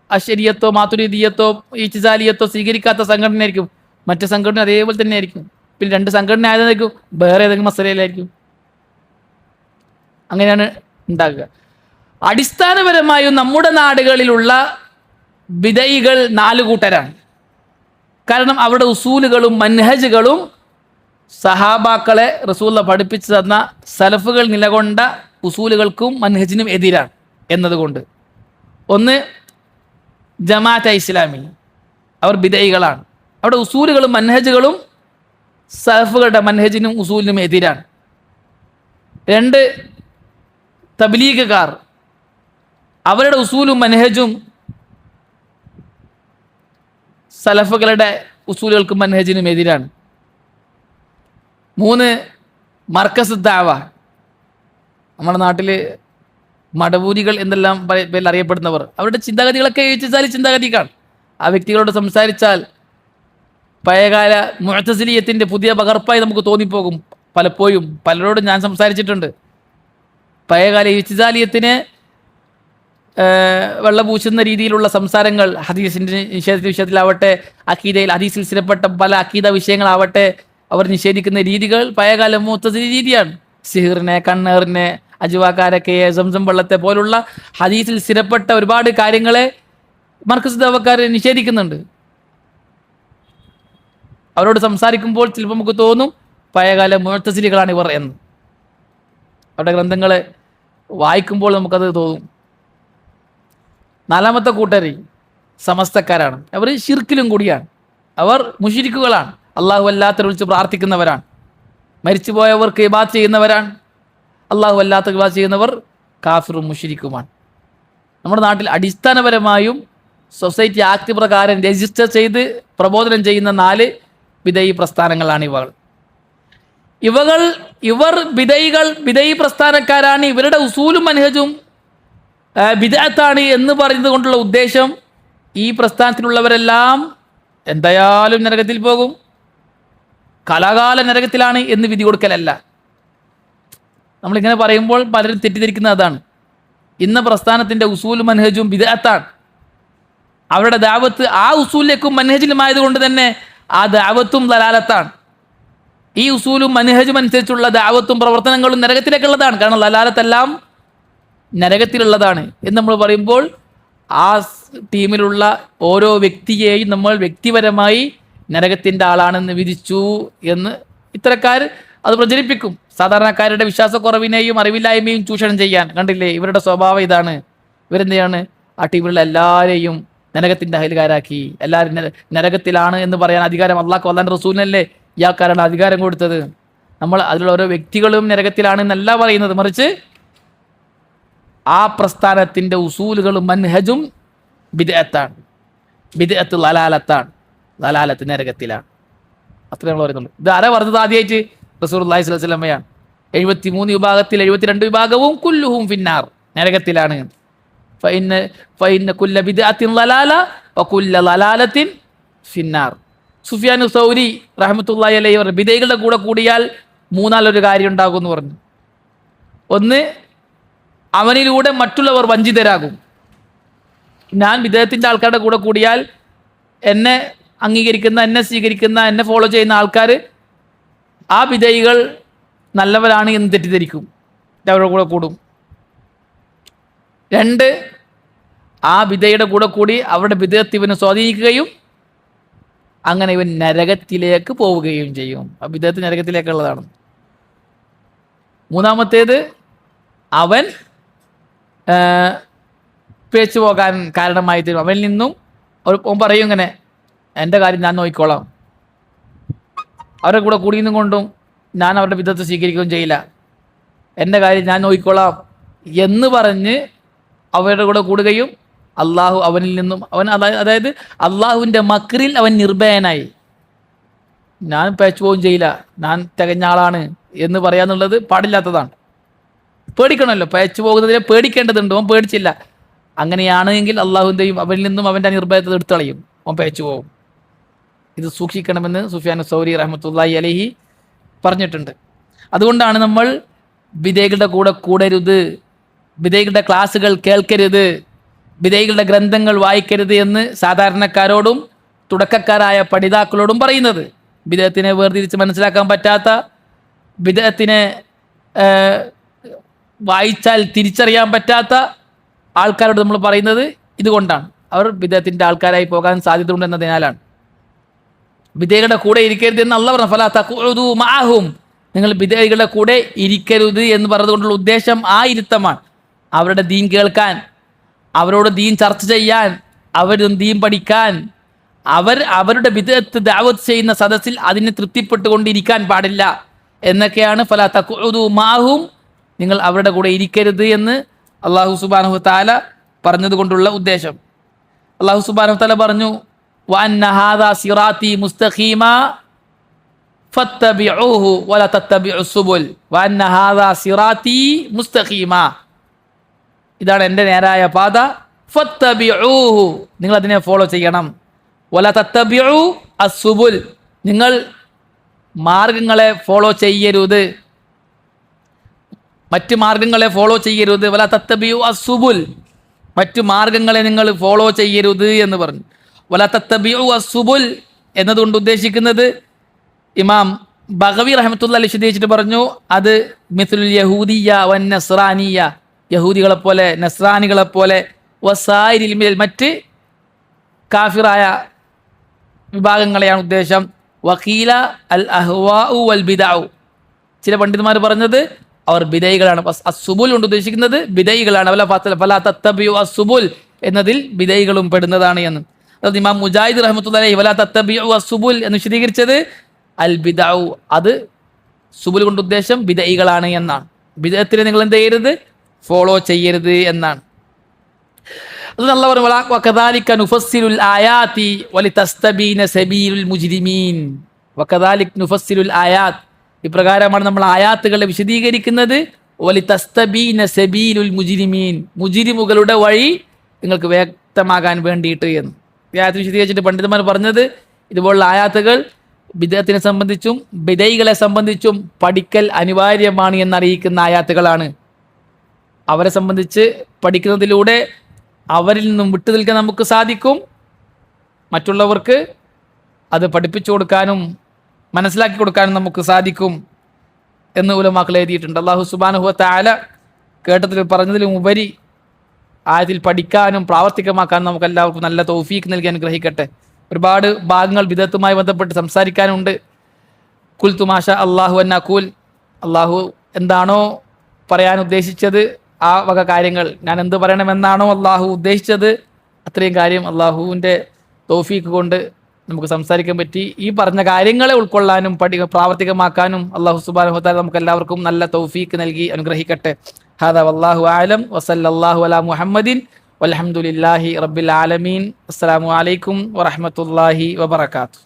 അശ്അരിയത്തോ മാതുരിദിയത്തോ ഇജ്തിസാലിയത്തോ സ്വീകരിക്കാത്ത സംഘടനയായിരിക്കും. മറ്റു സംഘടന അതേപോലെ തന്നെ ആയിരിക്കും. പിന്നെ രണ്ട് സംഘടന ആയതായിരിക്കും വേറെ ഏതെങ്കിലും മസലയിലായിരിക്കും. അങ്ങനെയാണ് ഉണ്ടാകുക. അടിസ്ഥാനപരമായും നമ്മുടെ നാടുകളിലുള്ള ബിദഈകൾ 4 കൂട്ടരാണ്. കാരണം അവരുടെ ഉസൂലുകളും മൻഹജുകളും സഹാബാക്കളെ റസൂലുള്ള പഠിപ്പിച്ചു തന്ന സലഫുകൾ നിലകൊണ്ട ഉസൂലുകൾക്കും മൻഹജിനും എതിരാണ് എന്നതുകൊണ്ട്. ഒന്ന് ജമാഅത്തെ ഇസ്ലാമി, അവർ ബിദഈകളാണ്. അവിടെ ഉസൂലുകളും മൻഹജുകളും സലഫുകളുടെ മൻഹജിനും ഉസൂലിനും എതിരാണ്. 2 തബ്ലീഗുകാർ, അവരുടെ ഉസൂലും മൻഹജും സലഫുകളുടെ ഉസൂലുകൾക്കും മൻഹജിനും എതിരാണ്. 3 മർക്കസ് ദഅവ, നമ്മുടെ നാട്ടിൽ മടവൂരികൾ എന്നെല്ലാം പേരിൽ അറിയപ്പെടുന്നവർ, അവരുടെ ചിന്താഗതികളൊക്കെ ഇജ്തിസാലി ചിന്താഗതിക്കാണ്. ആ വ്യക്തികളോട് സംസാരിച്ചാൽ പഴയകാല മുഅ്തസിലിയത്തിൻ്റെ പുതിയ പകർപ്പായി നമുക്ക് തോന്നിപ്പോകും. പലപ്പോഴും പലരോടും ഞാൻ സംസാരിച്ചിട്ടുണ്ട്. പഴയകാല ഇജ്തിസാലിയത്തിന് വെള്ളപൂശുന്ന രീതിയിലുള്ള സംസാരങ്ങൾ, ഹദീസിൻ്റെ വിഷയത്തിലാവട്ടെ, അഖീദയിൽ ഹദീസിൽ സ്ഥിരപ്പെട്ട പല അഖീദ വിഷയങ്ങളാവട്ടെ, അവർ നിഷേധിക്കുന്ന രീതികൾ പഴയകാല മുഅ്തസിലി രീതിയാണ്. സിഹിറിനെ, കണ്ണേറിനെ, അജുവാക്കാരക്കയെ, സംസം വെള്ളത്തെ പോലുള്ള ഹദീസിൽ സ്ഥിരപ്പെട്ട ഒരുപാട് കാര്യങ്ങളെ മർക്കസ് ദഅവക്കാർ നിഷേധിക്കുന്നുണ്ട്. അവരോട് സംസാരിക്കുമ്പോൾ ചിലപ്പോൾ നമുക്ക് തോന്നും പഴയകാല മുഅ്തസിലികളാണ് ഇവർ എന്ന്. അവരുടെ ഗ്രന്ഥങ്ങൾ വായിക്കുമ്പോൾ നമുക്കത് തോന്നും. 4ാമത്തെ കൂട്ടർ സമസ്തക്കാരാണ്. അവർ ശിർക്കിലും കൂടിയാണ്. അവർ മുശ്രിക്കുകളാണ്. അള്ളാഹു അല്ലാത്തവരെ വിളിച്ച് പ്രാർത്ഥിക്കുന്നവരാണ്. മരിച്ചുപോയവർക്ക് ഇബാദത്ത് ചെയ്യുന്നവരാണ്. അള്ളാഹു അല്ലാത്ത ഇബാദത്ത് ചെയ്യുന്നവർ കാഫിറും മുശ്രിക്കുമാണ്. നമ്മുടെ നാട്ടിൽ അടിസ്ഥാനപരമായും സൊസൈറ്റി ആക്ട് പ്രകാരം രജിസ്റ്റർ ചെയ്ത് പ്രബോധനം ചെയ്യുന്ന 4 ബിദഈ പ്രസ്ഥാനങ്ങളാണ് ഇവർ ബിദഈ പ്രസ്ഥാനക്കാരാണ്. ഇവരുടെ ഉസൂലും മൻഹജും ബിദ്അത്താണ് എന്ന് പറയുന്നത് കൊണ്ടുള്ള ഉദ്ദേശം ഈ പ്രസ്ഥാനത്തിലുള്ളവരെല്ലാം എന്തായാലും നരകത്തിൽ പോകും, കലാകാല നരകത്തിലാണ് എന്ന് വിധി കൊടുക്കലല്ല. നമ്മളിങ്ങനെ പറയുമ്പോൾ പലരും തെറ്റിദ്ധരിക്കുന്ന അതാണ്. ഇന്ന പ്രസ്ഥാനത്തിൻ്റെ ഉസൂലും മൻഹജും ബിദ്അത്താണ്. അവരുടെ ദഅവത്ത് ആ ഉസൂലിലേക്കും മൻഹജിലുമായതുകൊണ്ട് തന്നെ ആ ദഅവത്തും ദലാലത്താണ്. ഈ ഉസൂലും മൻഹജും അനുസരിച്ചുള്ള ദഅവത്തും പ്രവർത്തനങ്ങളും നരകത്തിലേക്കുള്ളതാണ്. കാരണം ദലാലത്തെല്ലാം നരകത്തിലുള്ളതാണ് എന്ന് നമ്മൾ പറയുമ്പോൾ ആ ടീമിലുള്ള ഓരോ വ്യക്തിയെയും നമ്മൾ വ്യക്തിപരമായി നരകത്തിൻ്റെ ആളാണെന്ന് വിധിച്ചു എന്ന് ഇത്തരക്കാർ അത് പ്രചരിപ്പിക്കും. സാധാരണക്കാരുടെ വിശ്വാസക്കുറവിനെയും അറിവില്ലായ്മയും ചൂഷണം ചെയ്യാൻ. കണ്ടില്ലേ, ഇവരുടെ സ്വഭാവം ഇതാണ്. ഇവരെന്തെയാണ് ആ ടീമിലുള്ള എല്ലാവരെയും നരകത്തിൻ്റെ അയൽക്കാരാക്കി. എല്ലാവരും നരകത്തിലാണ് എന്ന് പറയാൻ അധികാരം അള്ളാഹു അല്ലാഹുവിൻ്റെ റസൂലിനല്ലേ ഇയാൾക്കാരാണ് അധികാരം കൊടുത്തത്. നമ്മൾ അതിലുള്ള ഓരോ വ്യക്തികളും നരകത്തിലാണ് എന്നല്ല പറയുന്നത്, മറിച്ച് ആ പ്രസ്ഥാനത്തിൻ്റെ ഉസൂലുകളും മൻഹജും ബിദ്അത്താണ്. ബിദ്അത്ത് ലലാലത്താണ്. ലലാലത്ത് നരകത്തിലാണ്. അത്രേ നമ്മൾ പറയുന്നുള്ളൂ. ഇത് ആരാ പറഞ്ഞത്? ആദ്യമായിട്ട് റസൂലുള്ളാഹി സ്വല്ലല്ലാഹു അലൈഹി വസല്ലമയാണ്. 73 വിഭാഗത്തിൽ 72 വിഭാഗവും കുല്ലുഹും ഫിന്നാർ, നരകത്തിലാണ്. ഫഇന്ന കുല്ല ബിദ്അത്തിൻ ലലാല വകുല്ല ലലാലത്തിൻ ഫിന്നാർ. സുഫിയാൻ സൗരി റഹ്മത്തുള്ളാഹി അലൈഹി പറഞ്ഞു, ബിദഈകളുടെ കൂടെ കൂടിയാൽ 3 കാര്യം ഉണ്ടാകും എന്ന് പറഞ്ഞു. ഒന്ന്, അവനിലൂടെ മറ്റുള്ളവർ വഞ്ചിതരാകും. ഞാൻ ബിദഅത്തിൻ്റെ ആൾക്കാരുടെ കൂടെ കൂടിയാൽ എന്നെ അംഗീകരിക്കുന്ന, എന്നെ സ്വീകരിക്കുന്ന, എന്നെ ഫോളോ ചെയ്യുന്ന ആൾക്കാർ ആ ബിദഈകൾ നല്ലവരാണ് എന്ന് തെറ്റിദ്ധരിക്കും, അവരുടെ കൂടെ കൂടും. 2, ആ ബിദഅയുടെ കൂടെ കൂടി അവരുടെ ബിദഅത്ത് ഇവനെ സ്വാധീനിക്കുകയും അങ്ങനെ ഇവൻ നരകത്തിലേക്ക് പോവുകയും ചെയ്യും. ആ ബിദഅത്ത് നരകത്തിലേക്കുള്ളതാണ്. 3ാമത്തേത്, അവൻ പിഴച്ചു പോകാൻ കാരണമായി തരും. അവനിൽ നിന്നും പറയും ഇങ്ങനെ, എൻ്റെ കാര്യം ഞാൻ നോക്കിക്കോളാം, അവരുടെ കൂടെ കൂടിയുന്നും കൊണ്ടും ഞാൻ അവരുടെ ബിദഅത്ത് സ്വീകരിക്കുകയും ചെയ്യില്ല, എൻ്റെ കാര്യം ഞാൻ നോക്കിക്കോളാം എന്ന് പറഞ്ഞ് അവരുടെ കൂടെ കൂടുകയും അള്ളാഹു അവനിൽ നിന്നും അതായത് അള്ളാഹുവിൻ്റെ മക്രിൽ അവൻ നിർഭയനായി, ഞാൻ പിഴച്ചു പോവുകയും ചെയ്യില്ല, ഞാൻ തികഞ്ഞ ആളാണ് എന്ന് പറയാന്നുള്ളത് പാടില്ലാത്തതാണ്. പേടിക്കണമല്ലോ, പയച്ചു പോകുന്നതിനെ പേടിക്കേണ്ടതുണ്ട്. അവൻ പേടിച്ചില്ല. അങ്ങനെയാണെങ്കിൽ അള്ളാഹുവിൻ്റെയും അവനിൽ നിന്നും അവൻ്റെ നിർഭയത എടുത്തു കളയും, അവൻ പയച്ചു പോകും. ഇത് സൂക്ഷിക്കണമെന്ന് സുഫിയാൻ സൗരി റഹ്മത്തുള്ളാഹി അലൈഹി പറഞ്ഞിട്ടുണ്ട്. അതുകൊണ്ടാണ് നമ്മൾ വിദേഹികളുടെ കൂടെ കൂടരുത്, വിദേഹികളുടെ ക്ലാസ്സുകൾ കേൾക്കരുത്, വിദേഹികളുടെ ഗ്രന്ഥങ്ങൾ വായിക്കരുത് എന്ന് സാധാരണക്കാരോടും തുടക്കക്കാരായ പഠിതാക്കളോടും പറയുന്നത്. വിദേഹത്തിനെ വേർതിരിച്ച് മനസ്സിലാക്കാൻ പറ്റാത്ത, വിദേഹത്തിനെ വായിച്ചാൽ തിരിച്ചറിയാൻ പറ്റാത്ത ആൾക്കാരോട് നമ്മൾ പറയുന്നത് ഇതുകൊണ്ടാണ്. അവർ വിദേഹത്തിൻ്റെ ആൾക്കാരായി പോകാൻ സാധ്യതയുണ്ടെന്നതിനാലാണ്. വിദേഹികളുടെ കൂടെ ഇരിക്കരുത് എന്ന് അല്ലാഹു പറഞ്ഞു. ഫലാ തഖഉദു മഅഹും, നിങ്ങൾ വിദേഹികളുടെ കൂടെ ഇരിക്കരുത് എന്ന് പറഞ്ഞതുകൊണ്ടുള്ള ഉദ്ദേശം ആ ഇരുത്തമാണ്. അവരുടെ ദീൻ കേൾക്കാൻ, അവരോട് ദീൻ ചർച്ച ചെയ്യാൻ, അവരും ദീൻ പഠിക്കാൻ, അവരുടെ വിദേഹത്ത് ദഅവത്ത് ചെയ്യുന്ന സദസ്സിൽ അതിനെ തൃപ്തിപ്പെട്ടുകൊണ്ടിരിക്കാൻ പാടില്ല എന്നൊക്കെയാണ് ഫലാ തഖഉദു മഅഹും, നിങ്ങൾ അവരുടെ കൂടെ ഇരിക്കരുത് എന്ന് അല്ലാഹു സുബ്ഹാനഹു തആല പറഞ്ഞതുകൊണ്ടുള്ള ഉദ്ദേശം. അല്ലാഹു സുബ്ഹാനഹു തആല പറഞ്ഞു, വഅന്ന ഹാദാ സിറാത്തി മുസ്തഖീമ ഫത്തബിഊഹു വലാ തത്തബിഉസ് സുബുൽ വഅന്ന ഹാദാ സിറാത്തി മുസ്തഖീമ, ഇതാണ് എൻ്റെ നേരായ പാത. ഫത്തബിഊഹു, നിങ്ങൾ അതിനെ ഫോളോ ചെയ്യണം. വലാ തത്തബിഉ അസ്സുബുൽ, നിങ്ങൾ മാർഗങ്ങളെ ഫോളോ ചെയ്യരുത്, മറ്റ് മാർഗങ്ങളെ ഫോളോ ചെയ്യരുത്. വലാ തത്തബിഉ അസ്സുബുൽ, മറ്റു മാർഗങ്ങളെ നിങ്ങൾ ഫോളോ ചെയ്യരുത് എന്ന് പറഞ്ഞു. വലാ തത്തബിഉ അസ്സുബുൽ എന്നതുകൊണ്ട് ഉദ്ദേശിക്കുന്നത് ഇമാം ബഗവി റഹ്മത്തുള്ളാഹി അലൈഹി വിശദീകരിച്ചിട്ട് പറഞ്ഞു, അത് മിസ്ലുൽ യഹൂദിയ്യ വൻ നസ്രാനിയ്യ, യഹൂദികളെപ്പോലെ നസ്രാനികളെപ്പോലെ, വസായിരിൽ മിനൽ, മറ്റ് കാഫിറായ വിഭാഗങ്ങളെയാണ് ഉദ്ദേശം. വഖീല അൽ അഹ്വാഉ വൽ ബിദഉ, ചില പണ്ഡിതന്മാർ പറഞ്ഞത് അവർ ബിദൈകളാണ്. അസ്സുബുൽ കൊണ്ട് ഉദ്ദേശിക്കുന്നത് ബിദൈകളാണ്. ഫലാ തത്തബിഉ അസ്സുബുൽ എന്നതിൽ ബിദൈകളും പെടുന്നതാണ് എന്ന്. അതായത് ഇമാം മുജാഹിദ് റഹ്മത്തുള്ളാഹി അലൈഹി വലാ തത്തബിഉ അസ്സുബുൽ എന്ന് വിശദീകരിച്ചത് അൽ ബിദഉ, അത് സുബുൽ കൊണ്ട് ഉദ്ദേശം ബിദൈകളാണ് എന്നാണ്. ബിദഅത്തിനെ നിങ്ങൾ എന്ത് ചെയ്യരുത്, ഫോളോ ചെയ്യരുത് എന്നാണ്. അത് അല്ലാഹു പറഞ്ഞു, വകദാലിക നുഫസ്സിലുൽ ആയാതി വലിതസ്തബീന സബീലുൽ മുജ്രിമീൻ. വകദാലിക നുഫസ്സിലുൽ ആയാത്ത്, ഇപ്രകാരമാണ് നമ്മൾ ആയാത്തുകളെ വിശദീകരിക്കുന്നത്. വലിതസ്തബീന സബീലുൽ മുജ്രിമീൻ, മുജ്രിമുകളുടെ വഴി നിങ്ങൾക്ക് വ്യക്തമാകാൻ വേണ്ടിയിട്ട് എന്ന്. ഈ ആയത്ത് വിശദീകരിച്ചിട്ട് പണ്ഡിതന്മാർ പറഞ്ഞത്, ഇതുപോലുള്ള ആയാത്തുകൾ ബിദഅത്തിനെ സംബന്ധിച്ചും ബിദൈകളെ സംബന്ധിച്ചും പഠിക്കൽ അനിവാര്യമാണ് എന്നറിയിക്കുന്ന ആയാത്തുകളാണ്. അവരെ സംബന്ധിച്ച് പഠിക്കുന്നതിലൂടെ അവരിൽ നിന്നും വിട്ടു നിൽക്കാൻ നമുക്ക് സാധിക്കും, മറ്റുള്ളവർക്ക് അത് പഠിപ്പിച്ചു കൊടുക്കാനും മനസ്സിലാക്കി കൊടുക്കാനും നമുക്ക് സാധിക്കും എന്ന് ഉലമാക്കൾ എഴുതിയിട്ടുണ്ട്. അല്ലാഹു സുബ്ഹാനഹു വ തആല കേട്ടതിൽ പറഞ്ഞതിലും ഉപരി ആയത്തിൽ പഠിക്കാനും പ്രാവർത്തികമാക്കാനും നമുക്ക് എല്ലാവർക്കും നല്ല തൗഫീഖ് നൽകി അനുഗ്രഹിക്കട്ടെ. ഒരുപാട് ഭാഗങ്ങൾ ബിദഅത്തുമായി ബന്ധപ്പെട്ട് സംസാരിക്കാനുണ്ട്. ഖുൽതു മാഷാ അല്ലാഹു അൻ അഖൂൽ, അല്ലാഹു എന്താണോ പറയാൻ ഉദ്ദേശിച്ചത് ആ വക കാര്യങ്ങൾ, ഞാൻ എന്ത് പറയണമെന്നാണോ അല്ലാഹു ഉദ്ദേശിച്ചത് അത്രയും കാര്യം അല്ലാഹുവിൻ്റെ തൗഫീഖ് കൊണ്ട് നമുക്ക് സംസാരിക്കാൻ പറ്റി. ഈ പറഞ്ഞ കാര്യങ്ങളെ ഉൾക്കൊള്ളാനും പ്രാവർത്തികമാക്കാനും അല്ലാഹു സുബ്ഹാനഹു വ തആല നമുക്ക് എല്ലാവർക്കും നല്ല തൗഫീഖ് നൽകി അനുഗ്രഹിക്കട്ടെ. ഹാദാ വല്ലാഹു അഅലം വസല്ലല്ലാഹു അലാ മുഹമ്മദിൻ വൽഹംദുലില്ലാഹി റബ്ബിൽ ആലമീൻ. അസ്സലാമു അലൈക്കും വറഹ്മത്തുള്ളാഹി വബറകാതുഹു.